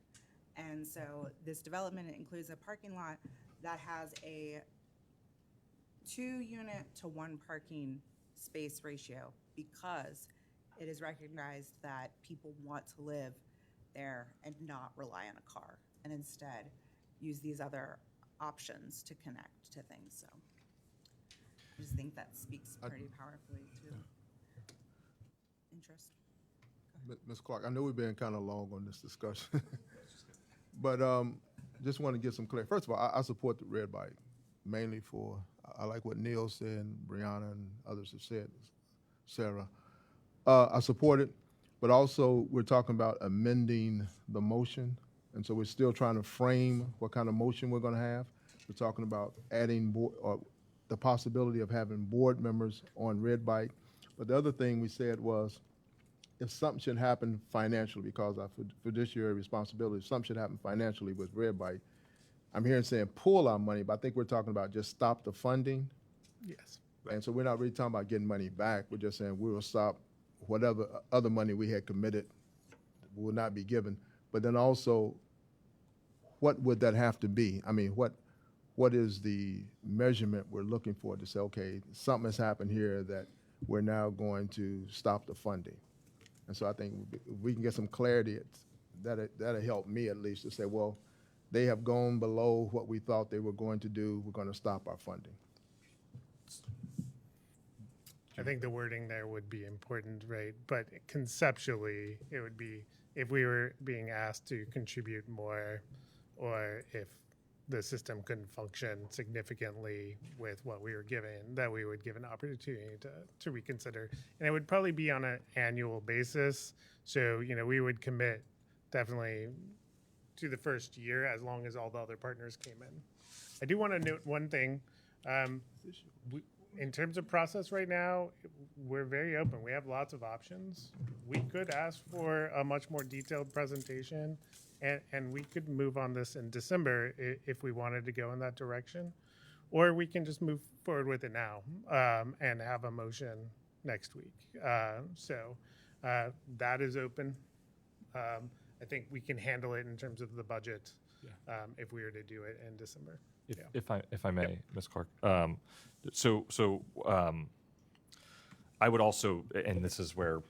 And so this development includes a parking lot that has a 2-unit to 1 parking space ratio because it is recognized that people want to live there and not rely on a car and instead use these other options to connect to things. So I just think that speaks pretty powerfully to interest. Ms. Clark, I know we've been kind of long on this discussion, but just want to get some clarity. First of all, I support the Red Bike, mainly I like what Neil said, and Brianna and others have said, Sarah. I support it, but also we're talking about amending the motion, and so we're still trying to frame what kind of motion we're going to have. We're talking about adding the possibility of having board members on Red Bike. But the other thing we said was, if something should happen financially, because our fiduciary responsibility, if something should happen financially with Red Bike, I'm hearing saying pull our money, but I think we're talking about just stop the funding. Yes. And so we're not really talking about getting money back. We're just saying we will stop whatever other money we had committed will not be given. But then also, what would that have to be? I mean, what is the measurement we're looking for to say, okay, something has happened here that we're now going to stop the funding? And so I think if we can get some clarity, that'll help me at least to say, well, they have gone below what we thought they were going to do. We're going to stop our funding. I think the wording there would be important, right? But conceptually, it would be if we were being asked to contribute more, or if the system couldn't function significantly with what we were given, that we would give an opportunity to reconsider. And it would probably be on an annual basis. So, we would commit definitely to the first year as long as all the other partners came in. I do want to note one thing. In terms of process right now, we're very open. We have lots of options. We could ask for a much more detailed presentation, and we could move on this in December if we wanted to go in that direction. Or we can just move forward with it now and have a motion next week. So that is open. I think we can handle it in terms of the budget if we were to do it in December. If I may, Ms. Clark. I would also, and this is where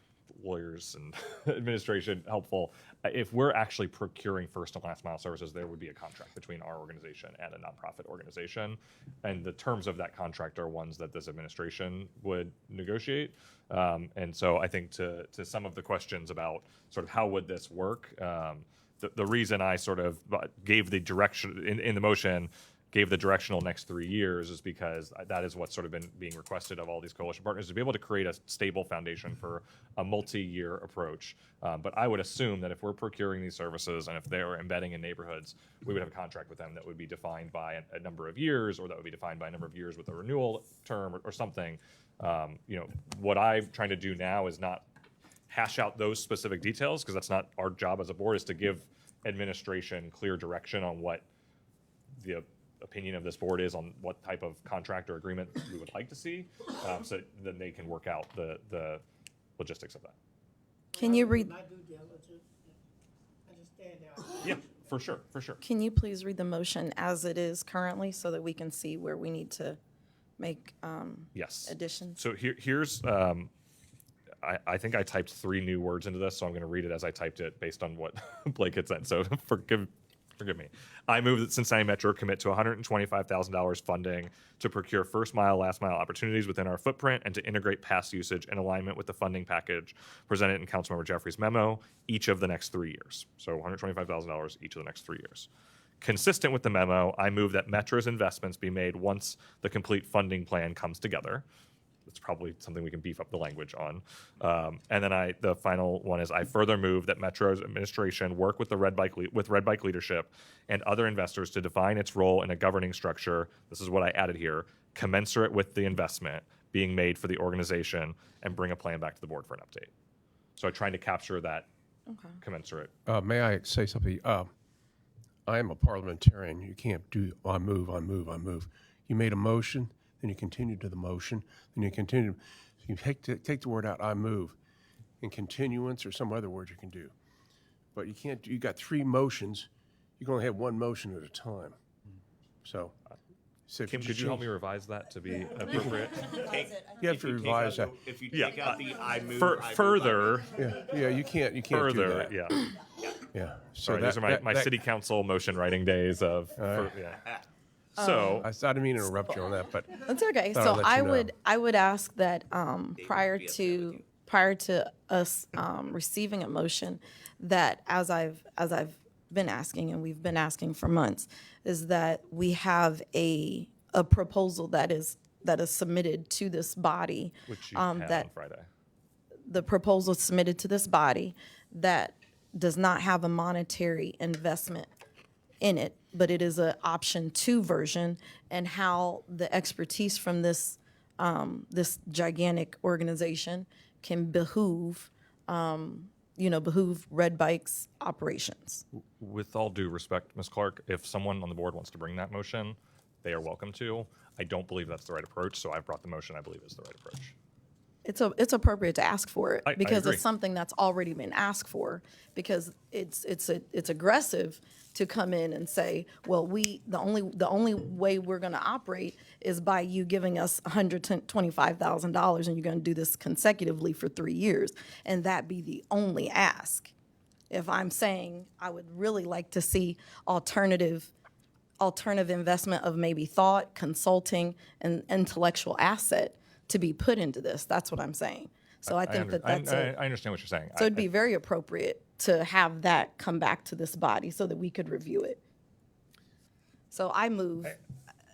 lawyers and administration helpful, if we're actually procuring first and last mile services, there would be a contract between our organization and a nonprofit organization. And the terms of that contract are ones that this administration would negotiate. And so I think to some of the questions about sort of how would this work, the reason I sort of gave the direction in the motion, gave the directional next 3 years, is because that is what's sort of been being requested of all these coalition partners, to be able to create a stable foundation for a multi-year approach. But I would assume that if we're procuring these services and if they're embedding in neighborhoods, we would have a contract with them that would be defined by a number of years, or that would be defined by a number of years with a renewal term or something. What I'm trying to do now is not hash out those specific details, because that's not our job as a board, is to give administration clear direction on what the opinion of this board is on what type of contract or agreement we would like to see, so then they can work out the logistics of that. Can you read, My due diligence, understand that. Yeah, for sure, for sure. can you please read the motion as it is currently so that we can see where we need to make Yes. additions? So here's, I think I typed 3 new words into this, so I'm going to read it as I typed it based on what Blake had sent. So forgive me. I move that Cincinnati Metro commit to $125,000 funding to procure first mile, last mile opportunities within our footprint and to integrate past usage in alignment with the funding package presented in Councilmember Jeffrey's memo each of the next 3 years. So $125,000 each of the next 3 years. Consistent with the memo, I move that Metro's investments be made once the complete funding plan comes together. That's probably something we can beef up the language on. And then the final one is I further move that Metro's administration work with the Red Bike leadership and other investors to define its role in a governing structure. This is what I added here, commensurate with the investment being made for the organization, and bring a plan back to the board for an update. So I'm trying to capture that commensurate. May I say something? I am a parliamentarian. You can't do I move. You made a motion, then you continue to the motion, then you continue. You take the word out, I move, in continuance or some other word you can do. But you can't, you got 3 motions, you can only have 1 motion at a time. So if Kim, could you help me revise that to be appropriate? You have to revise that. If you take out the I move, Further, Yeah, you can't do further, that. yeah. Yeah. Sorry, these are my city council motion writing days of, yeah. So, I didn't mean to interrupt you on that, but That's okay. Thought I'd So let I you know. would ask that prior to us receiving a motion, that as I've been asking and we've been asking for months, is that we have a proposal that is submitted to this body. which you had that on Friday. the proposal submitted to this body that does not have a monetary investment in it, but it is an option 2 version, and how the expertise from this gigantic organization can behoove Red Bike's operations. With all due respect, Ms. Clark, if someone on the board wants to bring that motion, they are welcome to. I don't believe that's the right approach, so I've brought the motion I believe is the right approach. It's appropriate to ask for it I because agree. it's something that's already been asked for, because it's aggressive to come in and say, well, the only way we're going to operate is by you giving us $125,000 and you're going to do this consecutively for 3 years, and that be the only ask. If I'm saying I would really like to see alternative investment of maybe thought, consulting, and intellectual asset to be put into this, that's what I'm saying. So I think that's I understand what you're saying. so it'd be very appropriate to have that come back to this body so that we could review it. So I move,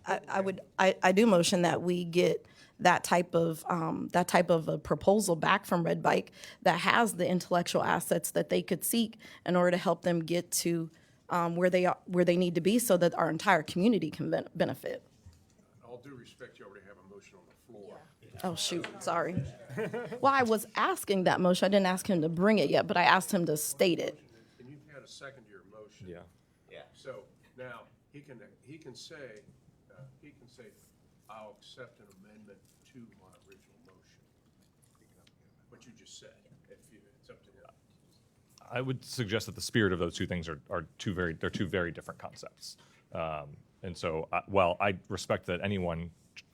I do motion that we get that type of a proposal back from Red Bike that has the intellectual assets that they could seek in order to help them get to where they need to be, so that our entire community can benefit. all due respect, you already have a motion on the floor. Oh, shoot, sorry. Well, I was asking that motion. I didn't ask him to bring it yet, but I asked him to state it. And you've had a second to your motion. Yeah. Yeah. So now, he can say, I'll accept an amendment to my original motion. What you just said, it's up to him. I would suggest that the spirit of those 2 things are two very different concepts. And so, while I respect that anyone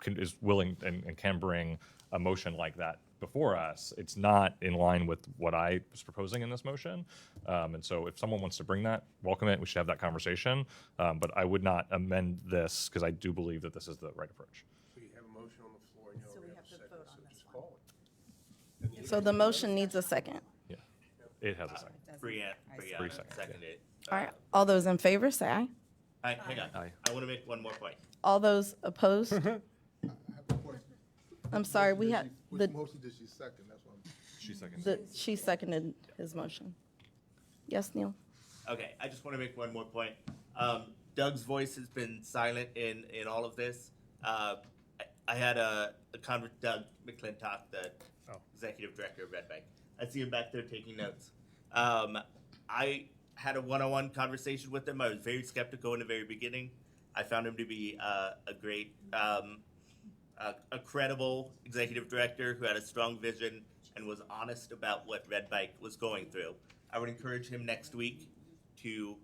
is willing and can bring a motion like that before us, it's not in line with what I was proposing in this motion. And so if someone wants to bring that, welcome it. We should have that conversation. But I would not amend this because I do believe that this is the right approach. So you have a motion on the floor and you already have a second, so just call it. So the motion needs a second. Yeah, it has a second. Brianna second, seconded. All right, all those in favor, say aye. Hang on. Aye. I want to make one more point. All those opposed? I'm sorry, we had, Which motion did she second? That's what I'm. She seconded. she seconded his motion. Yes, Neil? Okay, I just want to make one more point. Doug's voice has been silent in all of this. I had a conversation with Doug McClintock, the executive director of Red Bank. I see him back there taking notes. I had a one-on-one conversation with him. I was very skeptical in the very beginning. I found him to be a great, a credible executive director who had a strong vision and was honest about what Red Bike was going through. I would encourage him next week to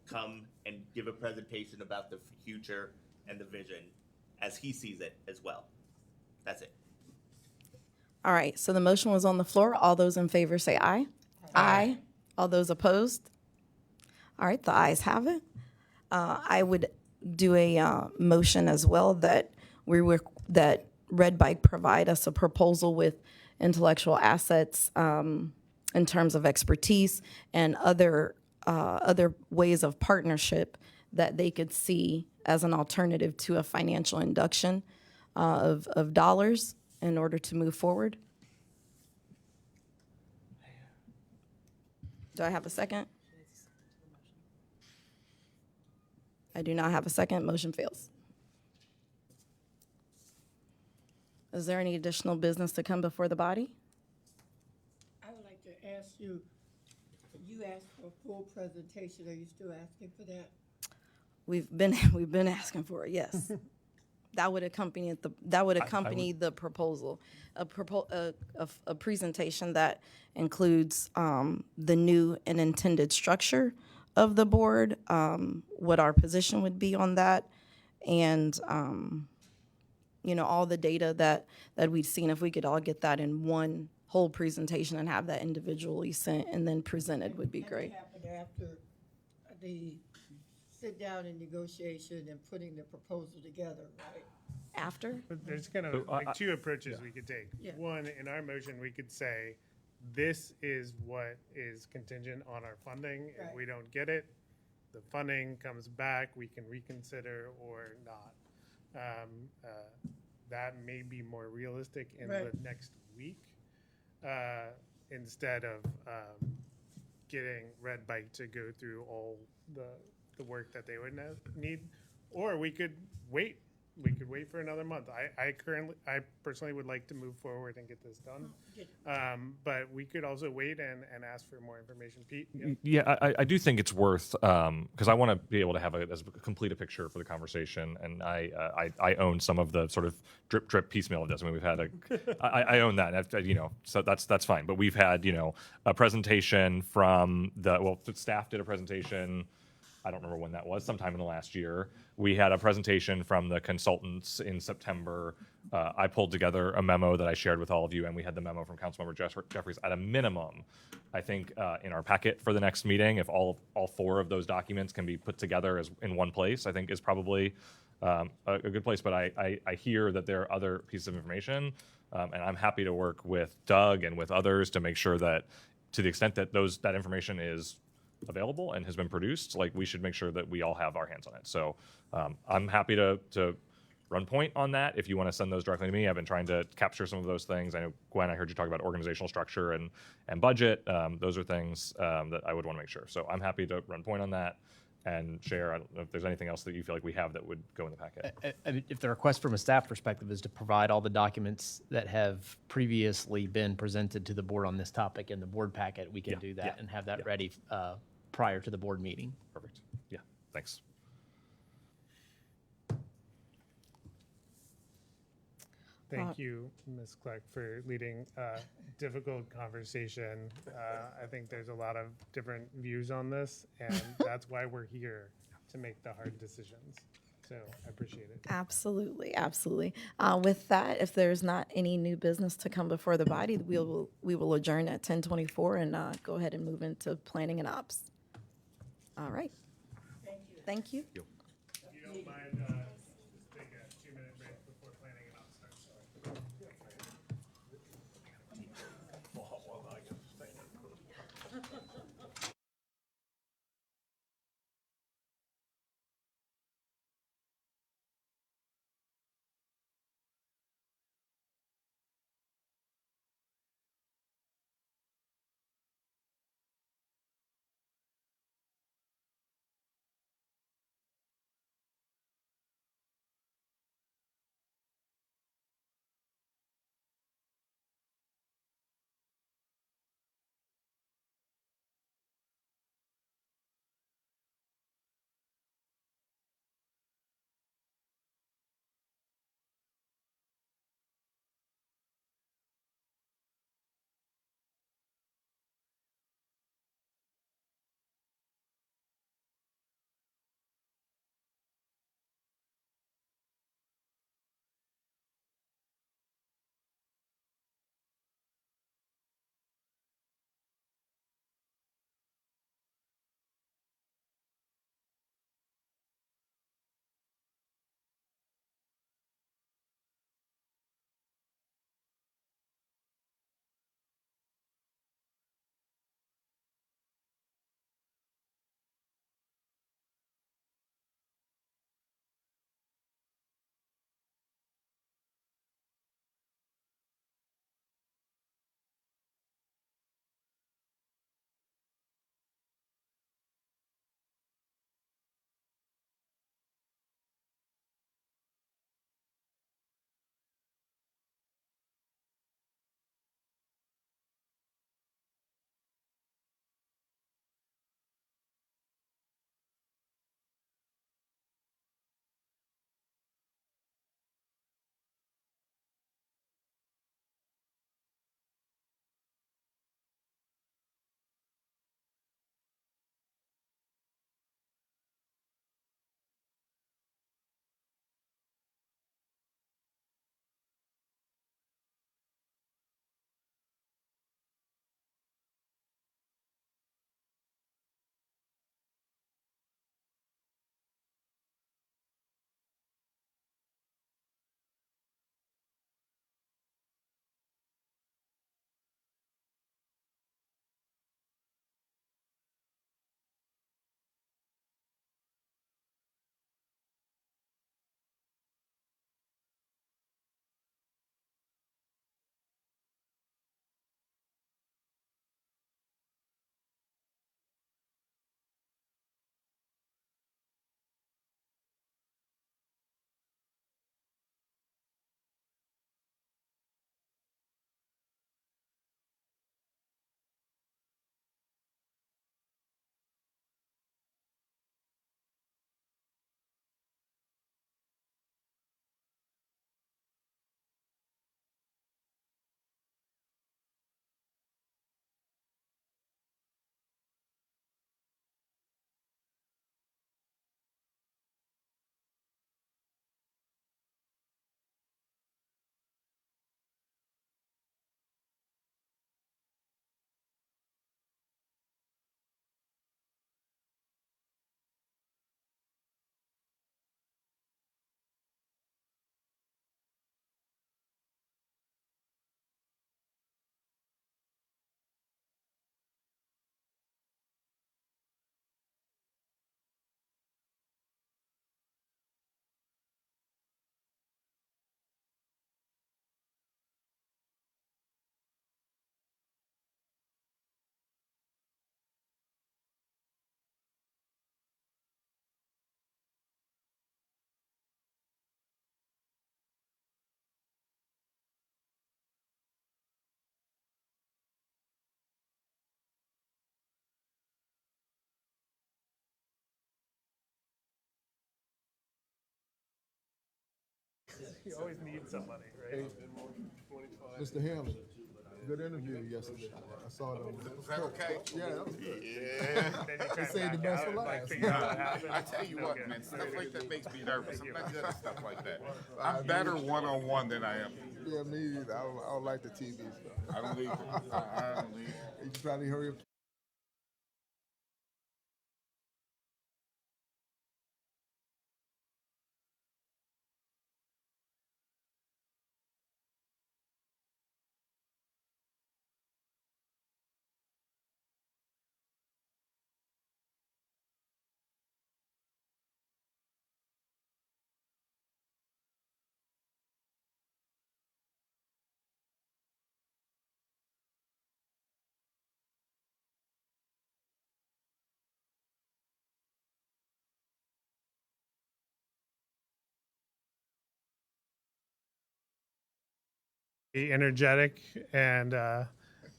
come and give a presentation about the future and the vision as he sees it as well. That's it. All right, so the motion was on the floor. All those in favor say aye. Aye. All those opposed? All right, the ayes have it. I would do a motion as well that that Red Bike provide us a proposal with intellectual assets in terms of expertise and other ways of partnership that they could see as an alternative to a financial induction of dollars in order to move forward. Do I have a second? I do not have a second. Motion fails. Is there any additional business to come before the body? I would like to ask you, you asked for a full presentation. Are you still asking for that? We've been asking for it, yes. That would accompany the proposal, a presentation that includes the new and intended structure of the board, what our position would be on that, and all the data that we've seen. If we could all get that in one whole presentation and have that individually sent and then presented would be great. That happened after the sit down and negotiation and putting the proposal together, right? After? But there's kind of like two approaches we could take. Yeah. One, in our motion, we could say, this is what is contingent on our funding. If Right. we don't get it, the funding comes back, we can reconsider or not. That may be more realistic in Right. the next week, instead of getting Red Bike to go through all the work that they would need. Or we could wait. We could wait for another month. I personally would like to move forward and get this done. But we could also wait and ask for more information. Pete? Yeah, I do think it's worth, because I want to be able to have as complete a picture for the conversation, and I own some of the sort of drip piecemeal of this. I mean, we've had I own that, so that's fine. But we've had, a presentation from staff did a presentation. I don't remember when that was, sometime in the last year. We had a presentation from the consultants in September. I pulled together a memo that I shared with all of you, and we had the memo from Councilmember Jeffries. At a minimum, I think in our packet for the next meeting, if all four of those documents can be put together in one place, I think is probably a good place. But I hear that there are other pieces of information, and I'm happy to work with Doug and with others to make sure that, to the extent that that information is available and has been produced, like, we should make sure that we all have our hands on it. So I'm happy to run point on that if you want to send those directly to me. I've been trying to capture some of those things. I know, Gwen, I heard you talk about organizational structure and budget. Those are things that I would want to make sure. So I'm happy to run point on that and share. I don't know if there's anything else that you feel like we have that would go in the packet. I mean, if the request from a staff perspective is to provide all the documents that have previously been presented to the board on this topic in the board packet, we can do that and have that ready prior to the board meeting. Perfect. Yeah, thanks. Thank you, Ms. Clark, for leading a difficult conversation. I think there's a lot of different views on this, and that's why we're here, to make the hard decisions. So I appreciate it. Absolutely, absolutely. With that, if there's not any new business to come before the body, we will adjourn at 10:24 and go ahead and move into planning and ops. All right. Thank you. If you don't mind, You always need somebody, right? Mr. Hamlin, good interview yesterday. I saw it on. Was that okay? Yeah, that was good. Yeah. They saved the best for last. I tell you what, man, stuff like that makes me nervous. I'm not good at stuff like that. I'm better one-on-one than I am. Yeah, me either. I don't like the TV stuff. I don't need to. I don't need You trying to hurry up? Energetic and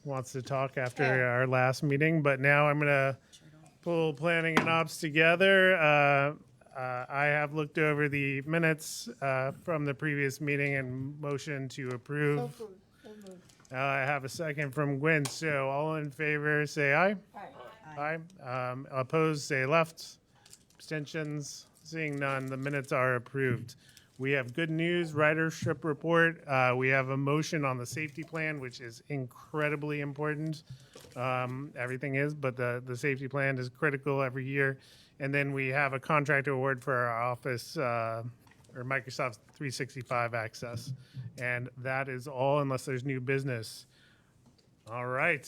wants to talk after our last meeting, but now I'm going to pull planning and ops together. I have looked over the minutes from the previous meeting and motion to approve. I have a second from Gwen, so all in favor say aye. Aye. Opposed say left. Abstentions, seeing none, the minutes are approved. We have good news, ridership report. We have a motion on the safety plan, which is incredibly important. Everything is, but the safety plan is critical every year. And then we have a contract award for our Office or Microsoft 365 access. And that is all unless there's new business. All right.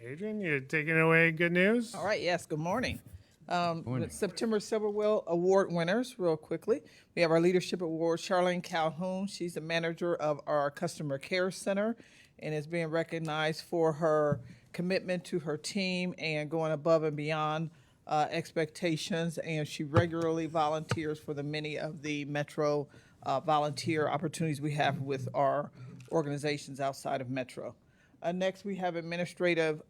Adrian, you're taking away good news? All right, yes, good morning. The September Silver Wheel Award winners, real quickly. We have our Leadership Award, Charlene Calhoun. She's the manager of our Customer Care Center and is being recognized for her commitment to her team and going above and beyond expectations. And she regularly volunteers for the many of the Metro volunteer opportunities we have with our organizations outside of Metro. Next, we have administrative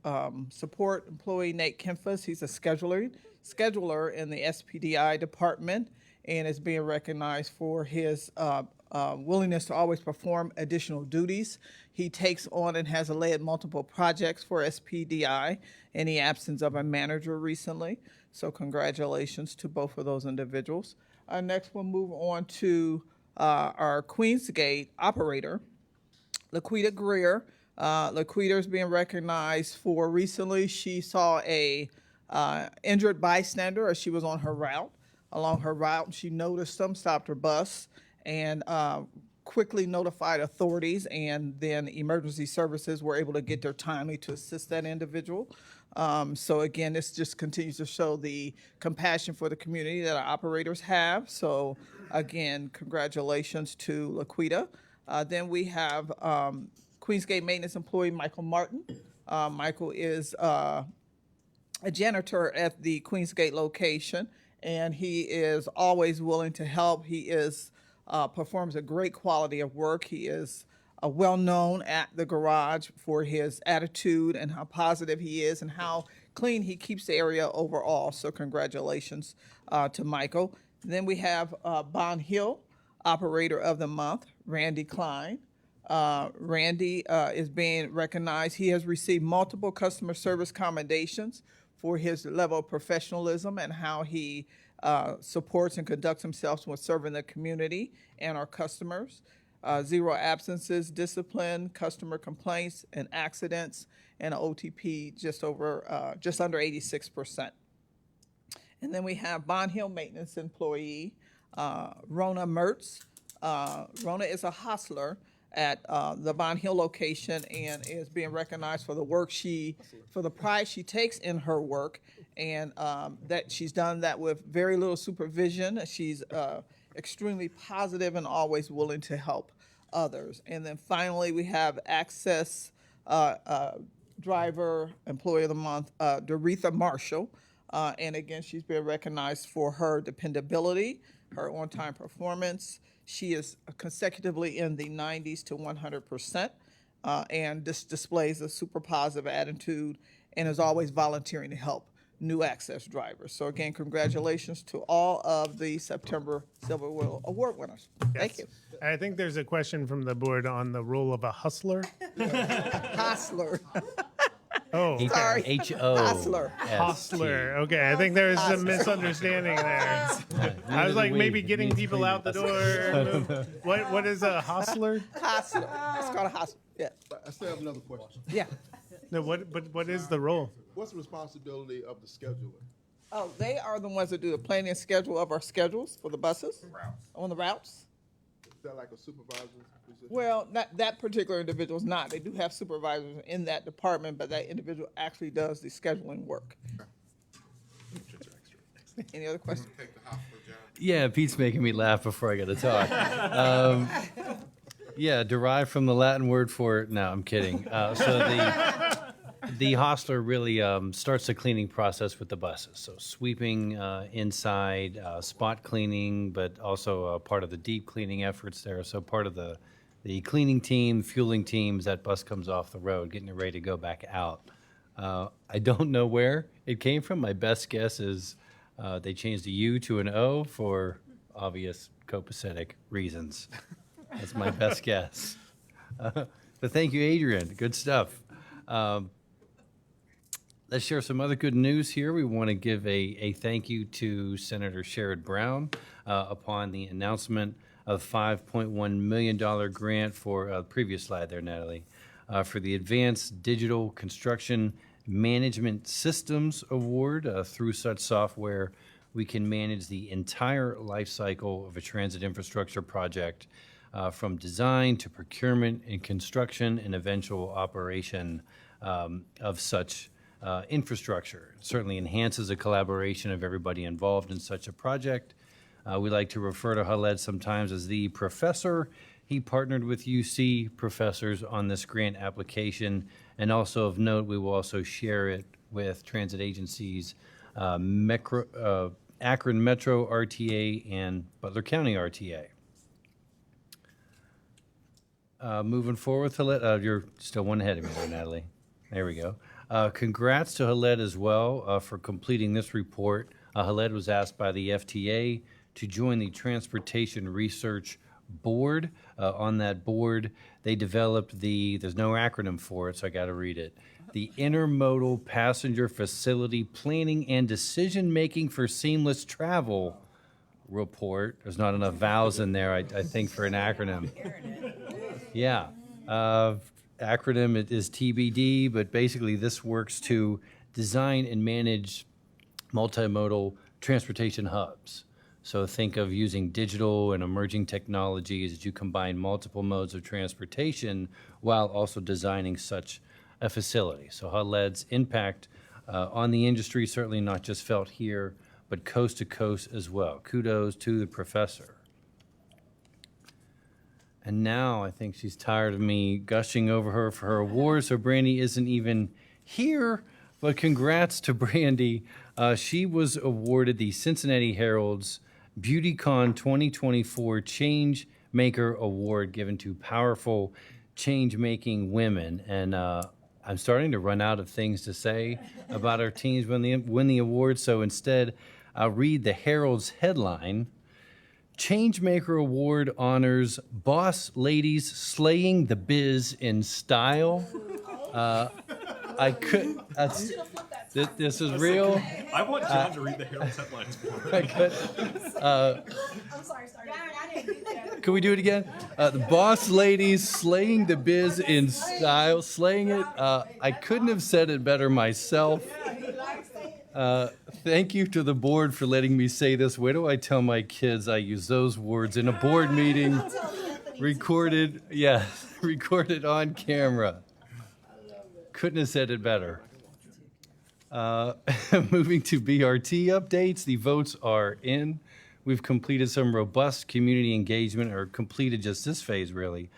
support employee Nate Kempfus. He's a scheduler in the SPDI department and is being recognized for his willingness to always perform additional duties. He takes on and has led multiple projects for SPDI in the absence of a manager recently. So congratulations to both of those individuals. Next, we'll move on to our Queensgate operator, Laquita Greer. Laquita is being recognized for recently. She saw a injured bystander as she was on her route. Along her route, she noticed them, stopped her bus, and quickly notified authorities, and then emergency services were able to get there timely to assist that individual. So again, this just continues to show the compassion for the community that our operators have. So again, congratulations to Laquita. Then we have Queensgate maintenance employee Michael Martin. Michael is a janitor at the Queensgate location, and he is always willing to help. He performs a great quality of work. He is well known at the garage for his attitude and how positive he is and how clean he keeps the area overall. So congratulations to Michael. Then we have Bond Hill Operator of the Month, Randy Klein. Randy is being recognized. He has received multiple customer service commendations for his level of professionalism and how he supports and conducts himself with serving the community and our customers. 0 absences, discipline, customer complaints, and accidents, and an OTP just under 86%. And then we have Bond Hill maintenance employee, Rona Mertz. Rona is a hostler at the Bond Hill location and is being recognized for the work for the pride she takes in her work, and that she's done that with very little supervision. She's extremely positive and always willing to help others. And then finally, we have Access Driver Employee of the Month, Doretha Marshall. And again, she's been recognized for her dependability, her on-time performance. She is consecutively in the 90s to 100%, and this displays a super positive attitude and is always volunteering to help new access drivers. So again, congratulations to all of the September Silver Wheel Award winners. Thank you. I think there's a question from the board on the role of a hustler. Hostler. Oh, Sorry. H-O. Hostler. hostler. Okay, I think there's a misunderstanding there. I was like maybe getting people out the door. What is a hostler? Hostler. It's called a hostler. Yeah. I still have another question. Yeah. No, what is the role? What's the responsibility of the scheduler? Oh, they are the ones that do the planning and schedule of our schedules for the buses on the routes. Is that like a supervisor position? Well, that particular individual is not. They do have supervisors in that department, but that individual actually does the scheduling work. Any other questions? Yeah, Pete's making me laugh before I get to talk. Yeah, derived from the Latin word for, no, I'm kidding. So the hostler really starts the cleaning process with the buses. So sweeping inside, spot cleaning, but also part of the deep cleaning efforts there. So part of the cleaning team, fueling teams, that bus comes off the road, getting it ready to go back out. I don't know where it came from. My best guess is they changed a U to an O for obvious copacetic reasons. That's my best guess. But thank you, Adrian. Good stuff. Let's share some other good news here. We want to give a thank you to Senator Sherrod Brown upon the announcement of $5.1 million grant for, previous slide there, Natalie, for the Advanced Digital Construction Management Systems Award. Through such software, we can manage the entire life cycle of a transit infrastructure project, from design to procurement and construction and eventual operation of such infrastructure. It certainly enhances the collaboration of everybody involved in such a project. We like to refer to HULED sometimes as the professor. He partnered with UC professors on this grant application. And also of note, we will also share it with transit agencies, Akron Metro RTA and Butler County RTA. Moving forward, HULED, you're still one ahead of me there, Natalie. There we go. Congrats to HULED as well for completing this report. HULED was asked by the FTA to join the Transportation Research Board. On that board, they developed there's no acronym for it, so I got to read it, the Intermodal Passenger Facility Planning and Decision-Making for Seamless Travel report. There's not enough vowels in there, I think, for an acronym. Yeah. Acronym it is TBD, but basically this works to design and manage multimodal transportation hubs. So think of using digital and emerging technologies as you combine multiple modes of transportation while also designing such a facility. So HULED's impact on the industry, certainly not just felt here, but coast to coast as well. Kudos to the professor. And now I think she's tired of me gushing over her for her awards, so Brandy isn't even here. But congrats to Brandy. She was awarded the Cincinnati Herald's BeautyCon 2024 Change Maker Award, given to powerful change-making women. And I'm starting to run out of things to say about our teams when they win the award, so instead I'll read the Herald's headline. Changemaker Award honors boss ladies slaying the biz in style. I could. This is real. I want John to read the Herald's headlines for me. I could. I'm sorry. I didn't do that. Can we do it again? The boss ladies slaying the biz in style, slaying it. I couldn't have said it better myself. Thank you to the board for letting me say this. Where do I tell my kids I use those words in a board meeting? Recorded, yes, recorded on camera. Couldn't have said it better. Moving to BRT updates, the votes are in. We've completed some robust community engagement, or completed just this phase really,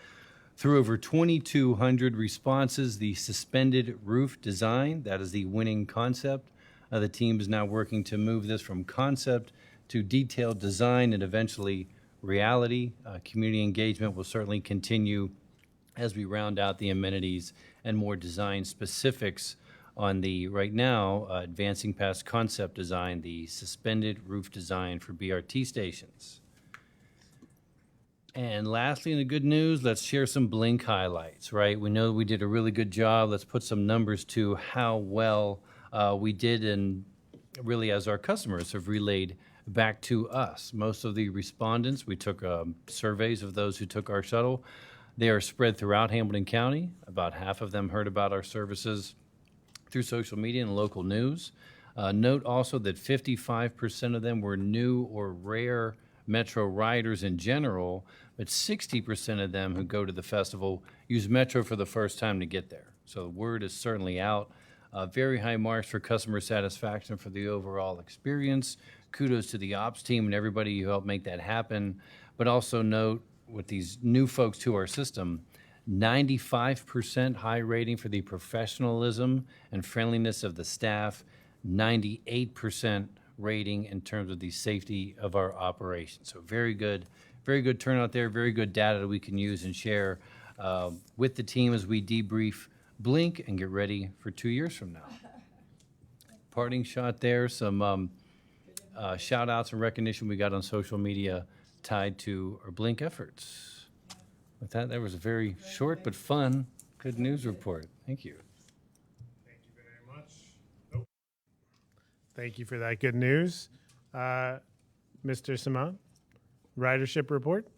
through over 2,200 responses. The suspended roof design, that is the winning concept. The team is now working to move this from concept to detailed design and eventually reality. Community engagement will certainly continue as we round out the amenities and more design specifics on the, right now, advancing past concept design, the suspended roof design for BRT stations. And lastly, in the good news, let's share some Blink highlights, right? We know we did a really good job. Let's put some numbers to how well we did, and really as our customers have relayed back to us. Most of the respondents, we took surveys of those who took our shuttle. They are spread throughout Hamilton County. About half of them heard about our services through social media and local news. Note also that 55% of them were new or rare Metro riders in general, but 60% of them who go to the festival use Metro for the first time to get there. So the word is certainly out. Very high marks for customer satisfaction for the overall experience. Kudos to the ops team and everybody who helped make that happen. But also note, with these new folks to our system, 95% high rating for the professionalism and friendliness of the staff, 98% rating in terms of the safety of our operations. So very good turnout there, very good data that we can use and share with the team as we debrief Blink and get ready for 2 years from now. Parting shot there, some shout outs and recognition we got on social media tied to our Blink efforts. With that, that was a very short but fun, good news report. Thank you. Thank you very much. Thank you for that good news. Mr. Simon, ridership report.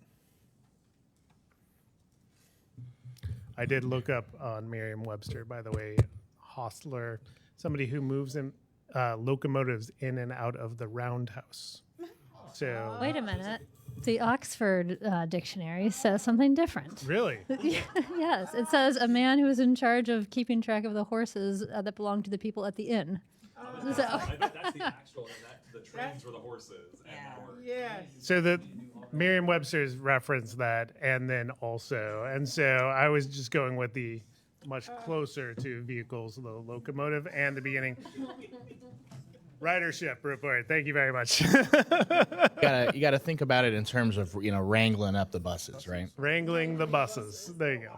I did look up on Merriam-Webster, by the way, hostler, somebody who moves in locomotives in and out of the roundhouse. So Wait a minute. The Oxford Dictionary says something different. Really? Yes, it says a man who is in charge of keeping track of the horses that belong to the people at the inn. So I bet that's the actual, the trains for the horses. Yes. So the Merriam-Webster's referenced that, and then also, and so I was just going with the much closer to vehicles, the locomotive, and the beginning. Ridership report. Thank you very much. You gotta think about it in terms of wrangling up the buses, right? Wrangling the buses. There you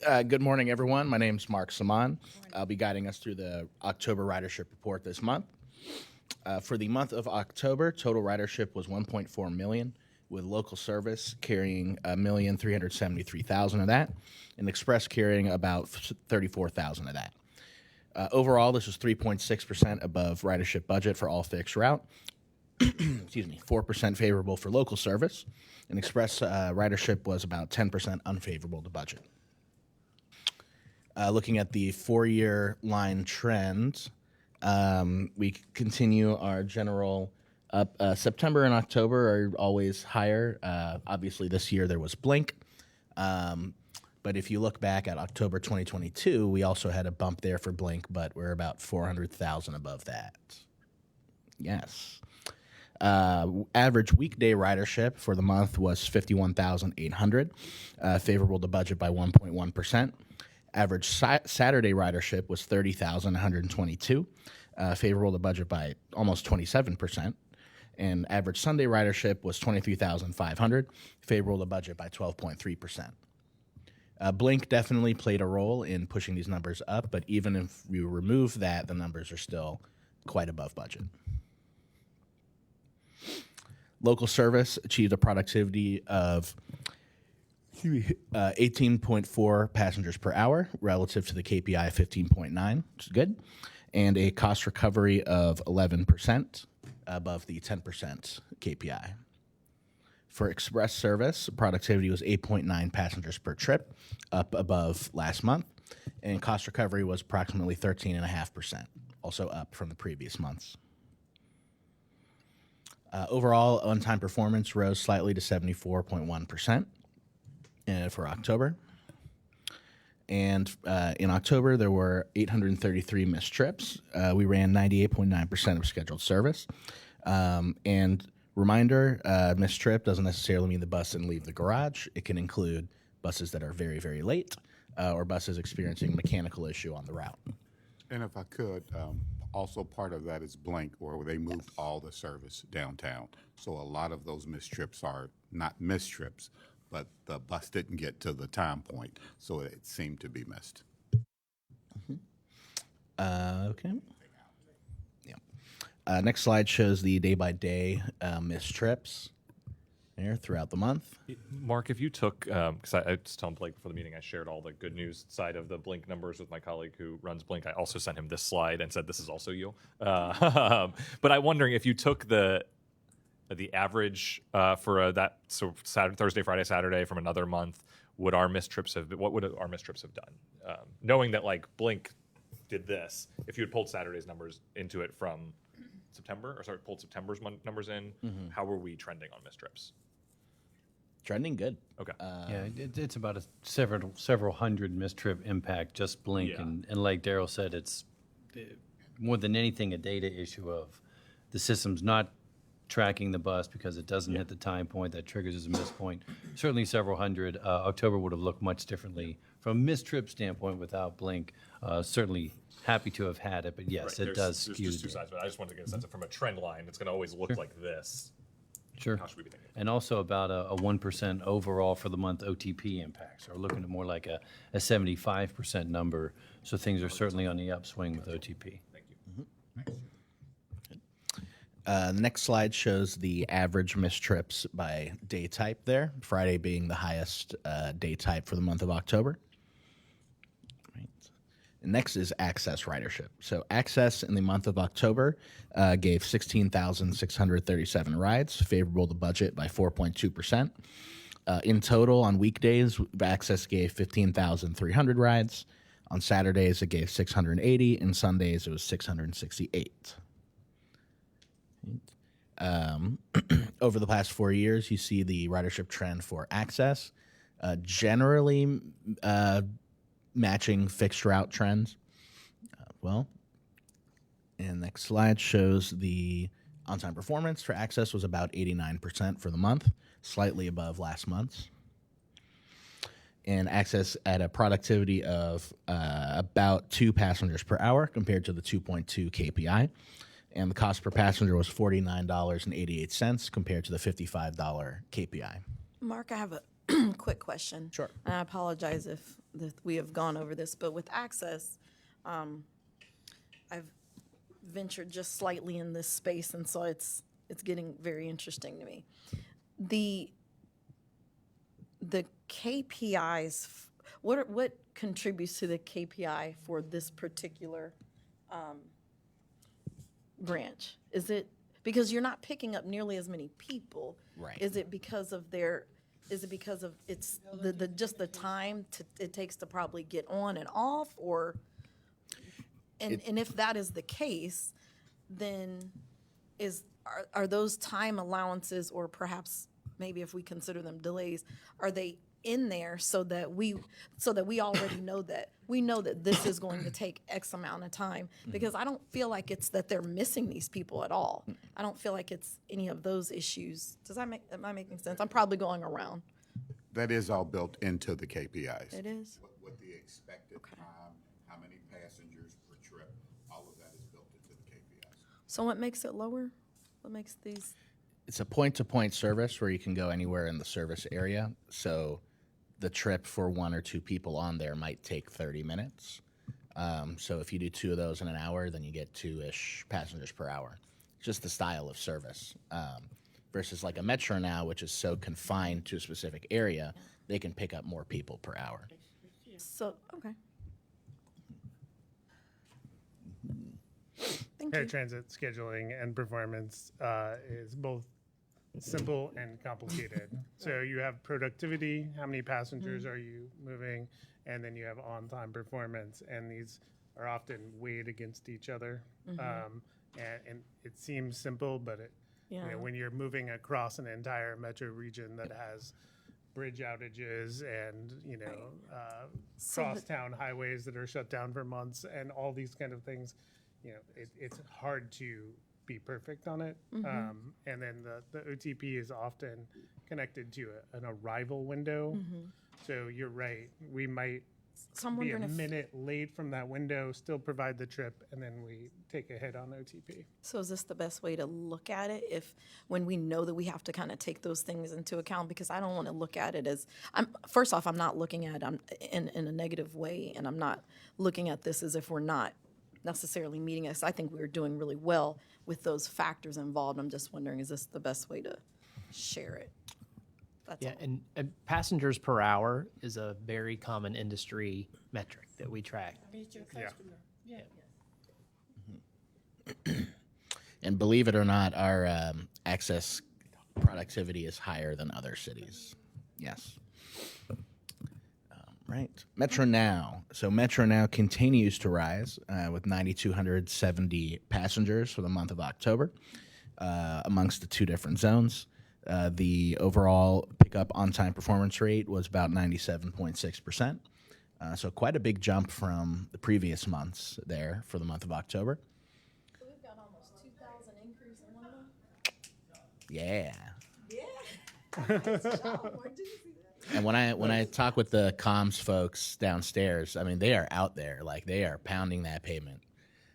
go. Good morning, everyone. My name's Mark Saman. I'll be guiding us through the October ridership report this month. For the month of October, total ridership was 1.4 million, with local service carrying 1,373,000 of that, and express carrying about 34,000 of that. Overall, this was 3.6% above ridership budget for all fixed route. Excuse me, 4% favorable for local service, and express ridership was about 10% unfavorable to budget. Looking at the 4-year line trend, we continue our general up. September and October are always higher. Obviously, this year there was Blink. But if you look back at October 2022, we also had a bump there for Blink, but we're about 400,000 above that. Yes. Average weekday ridership for the month was 51,800, favorable to budget by 1.1%. Average Saturday ridership was 30,122, favorable to budget by almost 27%. And average Sunday ridership was 23,500, favorable to budget by 12.3%. Blink definitely played a role in pushing these numbers up, but even if you remove that, the numbers are still quite above budget. Local service achieved a productivity of 18.4 passengers per hour relative to the KPI of 15.9, which is good, and a cost recovery of 11% above the 10% KPI. For express service, productivity was 8.9 passengers per trip, up above last month, and cost recovery was approximately 13.5%, also up from the previous months. Overall, on-time performance rose slightly to 74.1% for October. And in October, there were 833 missed trips. We ran 98.9% of scheduled service. And reminder, missed trip doesn't necessarily mean the bus didn't leave the garage. It can include buses that are very, very late or buses experiencing a mechanical issue on the route. And if I could, also part of that is Blink, where they moved all the service downtown. So a lot of those missed trips are not missed trips, but the bus didn't get to the time point, so it seemed to be missed. Okay. Yeah. Next slide shows the day-by-day missed trips there throughout the month. Mark, if you took, because I was telling Blake before the meeting, I shared all the good news side of the Blink numbers with my colleague who runs Blink. I also sent him this slide and said, this is also you. But I'm wondering if you took the average for that, so Saturday, Thursday, Friday, Saturday from another month, what would our missed trips have done? Knowing that like Blink did this, if you had pulled Saturday's numbers into it from pulled September's numbers in, how were we trending on missed trips? Trending good. Okay. Yeah, it's about a several hundred missed trip impact, just Blink. Yeah. And like Daryl said, it's more than anything a data issue of the system's not tracking the bus because it doesn't hit the time point that triggers as a missed point. Certainly several hundred. October would have looked much differently from a missed trip standpoint without Blink. Certainly happy to have had it, but yes, it does skew. There's just two sides, but I just wanted to get a sense of from a trend line, it's going to always look like this. Sure. How should we be thinking? And also about a 1% overall for the month OTP impact. So we're looking at more like a 75% number. So things are certainly on the upswing with OTP. Thank you. The next slide shows the average missed trips by day type there, Friday being the highest day type for the month of October. Right. Next is Access ridership. So Access in the month of October gave 16,637 rides, favorable to budget by 4.2%. In total, on weekdays, Access gave 15,300 rides. On Saturdays, it gave 680, and Sundays, it was 668. Over the past 4 years, you see the ridership trend for Access generally matching fixed route trends. And next slide shows the on-time performance for Access was about 89% for the month, slightly above last month's. And Access at a productivity of about 2 passengers per hour compared to the 2.2 KPI. And the cost per passenger was $49.88 compared to the $55 KPI. Mark, I have a quick question. Sure. And I apologize if we have gone over this, but with Access, I've ventured just slightly in this space, and so it's getting very interesting to me. The KPIs, what contributes to the KPI for this particular branch? Is it because you're not picking up nearly as many people? Right. Is it because of it's the just the time it takes to probably get on and off, or and if that is the case, then are those time allowances, or perhaps maybe if we consider them delays, are they in there so that we already know that this is going to take X amount of time? Because I don't feel like it's that they're missing these people at all. I don't feel like it's any of those issues. Am I making sense? I'm probably going around. That is all built into the KPIs. It is? What the expected time, how many passengers per trip, all of that is built into the KPIs. So what makes it lower? What makes these? It's a point-to-point service where you can go anywhere in the service area. So the trip for 1 or 2 people on there might take 30 minutes. So if you do 2 of those in an hour, then you get 2-ish passengers per hour. Just the style of service. Versus like a Metro now, which is so confined to a specific area, they can pick up more people per hour. So, okay. Thank you. Paratransit scheduling and performance is both simple and complicated. So you have productivity, how many passengers are you moving, and then you have on-time performance, and these are often weighed against each other. And it seems simple, but when you're moving across an entire metro region that has bridge outages and crosstown highways that are shut down for months and all these kind of things, it's hard to be perfect on it. And then the OTP is often connected to an arrival window. So you're right, we might be a minute late from that window, still provide the trip, and then we take a hit on OTP. So is this the best way to look at it when we know that we have to kind of take those things into account? Because I don't want to look at it as, first off, I'm not looking at it in a negative way, and I'm not looking at this as if we're not necessarily meeting us. I think we were doing really well with those factors involved. I'm just wondering, is this the best way to share it? That's Yeah, all. and passengers per hour is a very common industry metric that we track. Meet your customer. Yeah. And believe it or not, our access productivity is higher than other cities. Yes. Right. Metro Now. So Metro Now continues to rise with 9,270 passengers for the month of October amongst the two different zones. The overall pickup on-time performance rate was about 97.6%. So quite a big jump from the previous months there for the month of October. So we've got almost 2,000 increase in 1 month? Yeah. Yeah. And when I talk with the comms folks downstairs, I mean, they are out there, like they are pounding that pavement.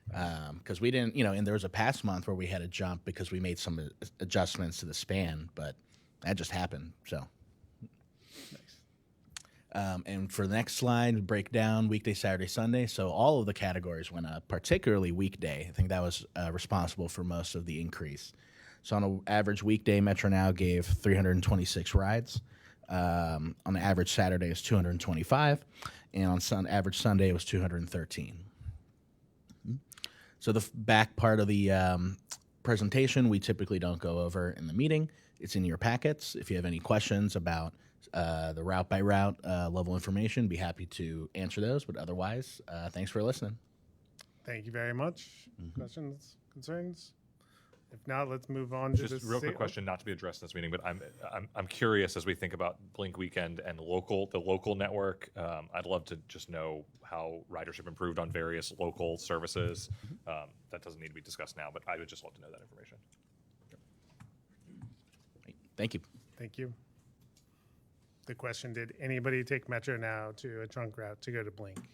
Because we didn't, and there was a past month where we had a jump because we made some adjustments to the span, but that just happened. So, and for the next slide, break down weekday, Saturday, Sunday. So all of the categories went up, particularly weekday. I think that was responsible for most of the increase. So on an average weekday, Metro Now gave 326 rides. On the average Saturday, it was 225, and on average Sunday, it was 213. So the back part of the presentation, we typically don't go over in the meeting. It's in your packets. If you have any questions about the route by route level information, be happy to answer those. But otherwise, thanks for listening. Thank you very much. Questions, concerns? If not, let's move on to Just the real quick question, not to be addressed in this meeting, but I'm curious as we think about Blink Weekend and the local network. I'd love to just know how ridership improved on various local services. That doesn't need to be discussed now, but I would just love to know that information. Thank you. Thank you. The question, did anybody take Metro Now to a trunk route to go to Blink?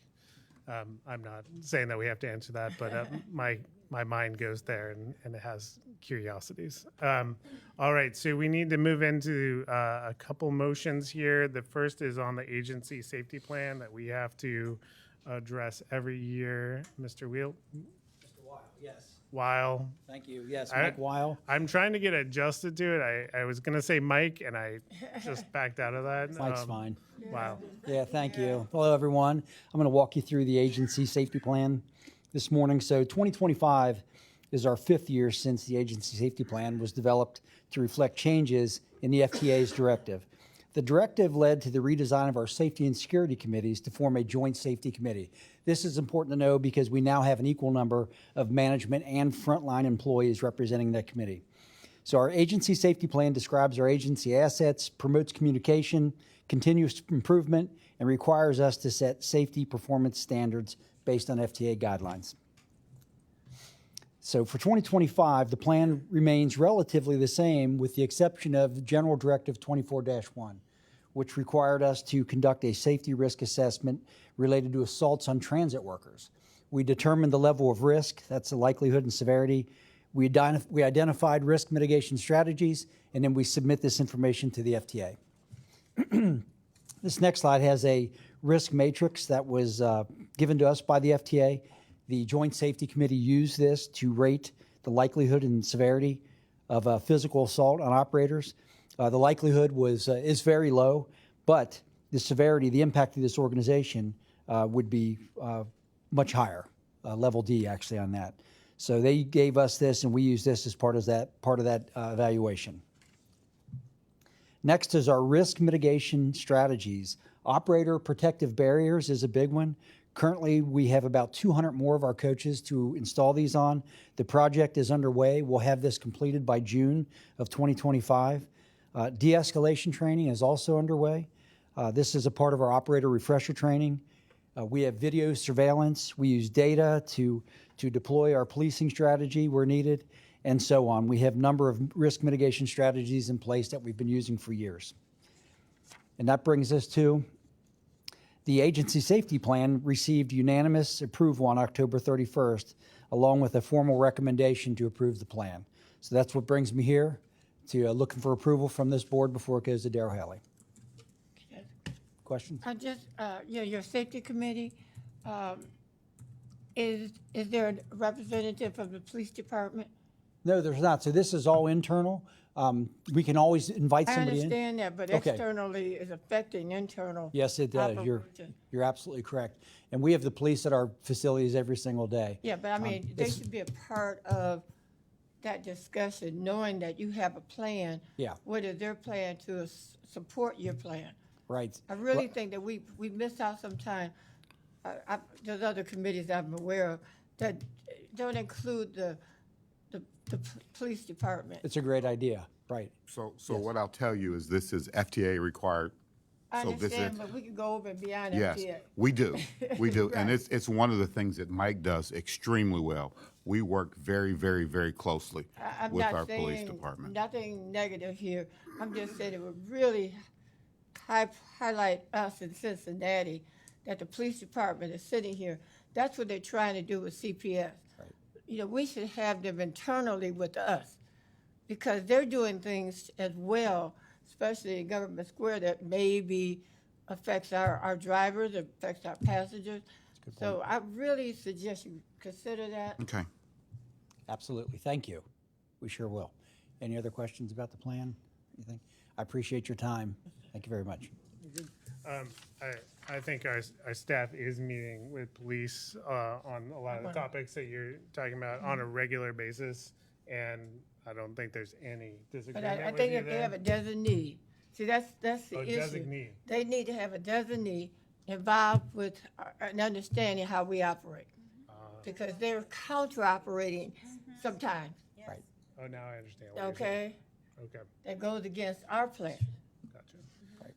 I'm not saying that we have to answer that, but my mind goes there and it has curiosities. All right, so we need to move into a couple motions here. The first is on the agency safety plan that we have to address every year. Mr. Weil? Mr. Weil, yes. Weil. Thank you. Yes, Mike Weil. I'm trying to get adjusted to it. I was going to say Mike, and I just backed out of that. Mike's fine. Wow. Yeah, thank you. Hello, everyone. I'm going to walk you through the agency safety plan this morning. So 2025 is our 5th year since the agency safety plan was developed to reflect changes in the FTA's directive. The directive led to the redesign of our safety and security committees to form a joint safety committee. This is important to know because we now have an equal number of management and frontline employees representing that committee. So our agency safety plan describes our agency assets, promotes communication, continuous improvement, and requires us to set safety performance standards based on FTA guidelines. So for 2025, the plan remains relatively the same with the exception of General Directive 24-1, which required us to conduct a safety risk assessment related to assaults on transit workers. We determined the level of risk, that's the likelihood and severity. We identified risk mitigation strategies, and then we submit this information to the FTA. This next slide has a risk matrix that was given to us by the FTA. The Joint Safety Committee used this to rate the likelihood and severity of physical assault on operators. The likelihood is very low, but the severity, the impact of this organization would be much higher, level D actually on that. So they gave us this, and we use this as part of that evaluation. Next is our risk mitigation strategies. Operator protective barriers is a big one. Currently, we have about 200 more of our coaches to install these on. The project is underway. We'll have this completed by June of 2025. De-escalation training is also underway. This is a part of our operator refresher training. We have video surveillance. We use data to deploy our policing strategy where needed, and so on. We have a number of risk mitigation strategies in place that we've been using for years. And that brings us to the agency safety plan received unanimous approval on October 31st, along with a formal recommendation to approve the plan. So that's what brings me here to looking for approval from this board before it goes to Darrell Haley. Questions? Your safety committee, Is there a representative from the police department? No, there's not. So this is all internal. We can always invite I somebody in. understand that, but Okay. externally is affecting internal. Yes, it does. operation. You're absolutely correct. And we have the police at our facilities every single day. Yeah, but I mean, they it's- should be a part of that discussion, knowing that you have a plan. Yeah. What is their plan to support your plan? Right. I really think that we miss out some time. There's other committees I'm aware of that don't include the police department. It's a great idea. Right. So what I'll tell you is this is FTA required. I So this understand, is- but we can go over and beyond Yes, FTA. we do. We do. And Right. it's one of the things that Mike does extremely well. We work very, very, very closely I'm with not our police saying department. nothing negative here. I'm just saying it would really highlight us in Cincinnati that the police department is sitting here. That's what they're trying to do with CPS. You know, we should have them internally with us because they're doing things as well, especially in Government Square, that maybe affects our drivers, affects our passengers. So I really suggest you consider that. Okay. Absolutely. Thank you. We sure will. Any other questions about the plan? Anything? I appreciate your time. Thank you very much. I think our staff is meeting with police on a lot of the topics that you're talking about on a regular basis, and I don't think there's any But disagreement I with think you if they there. have a designee, see, that's the Oh, issue. designee. They need to have a designee involved with an understanding how we operate. Because they're counter-operating sometimes, Right. Oh, now I understand. What you're saying. okay? Okay. That goes against our plan. Gotcha.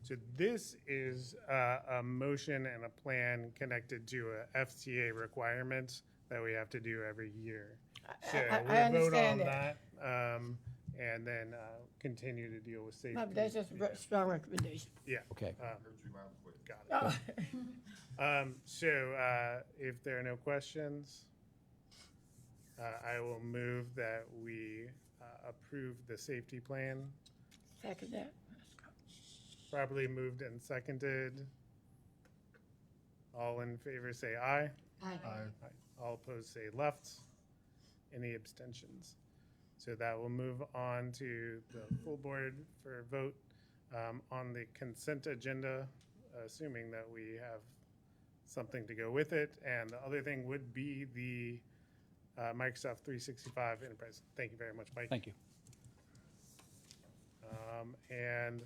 So this is a motion and a plan connected to a FTA requirements that we have to do every year. So I we'll vote on understand that, and then continue to deal with safety. That's just a strong recommendation. Yeah. Okay. Got it. So if there are no questions, I will move that we approve the safety plan. Second that. Properly moved and seconded. All in favor say aye. Aye. Aye. All opposed say left. Any abstentions? So that will move on to the full board for a vote on the consent agenda, assuming that we have something to go with it. And the other thing would be the Microsoft 365 Enterprise. Thank you very much, Mike. Thank you. And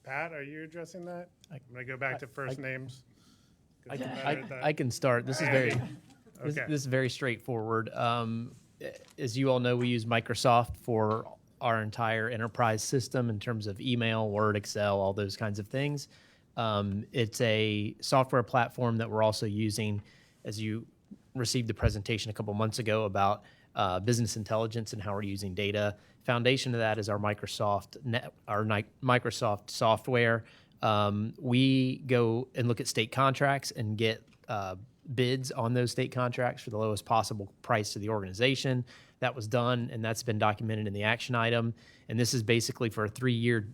Pat, are you addressing that? I'm going to go back to first names. 'cause I'm better at that. I can start. This is very, this Okay. is very straightforward. As you all know, we use Microsoft for our entire enterprise system in terms of email, Word, Excel, all those kinds of things. It's a software platform that we're also using, as you received the presentation a couple months ago about business intelligence and how we're using data. Foundation of that is our Microsoft Microsoft software. We go and look at state contracts and get bids on those state contracts for the lowest possible price to the organization. That was done, and that's been documented in the action item. And this is basically for a 3-year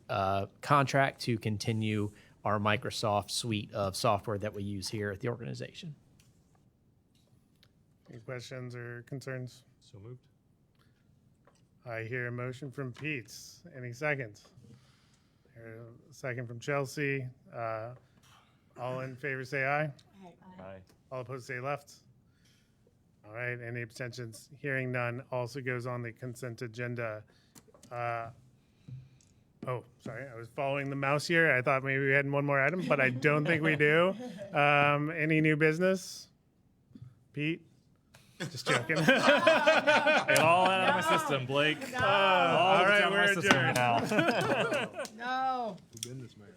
contract to continue our Microsoft suite of software that we use here at the organization. Any questions or concerns? So moved. I hear a motion from Pete. Any seconds? A second from Chelsea. All in favor say aye. Aye. All opposed say left. All right, any abstentions? Hearing none also goes on the consent agenda. Oh, sorry, I was following the mouse here. I thought maybe we had one more item, but I don't think we do. Any new business? Pete? Just joking. Get all out of my system, Blake. All right, out of my we're system adjourned. now. No. Business man.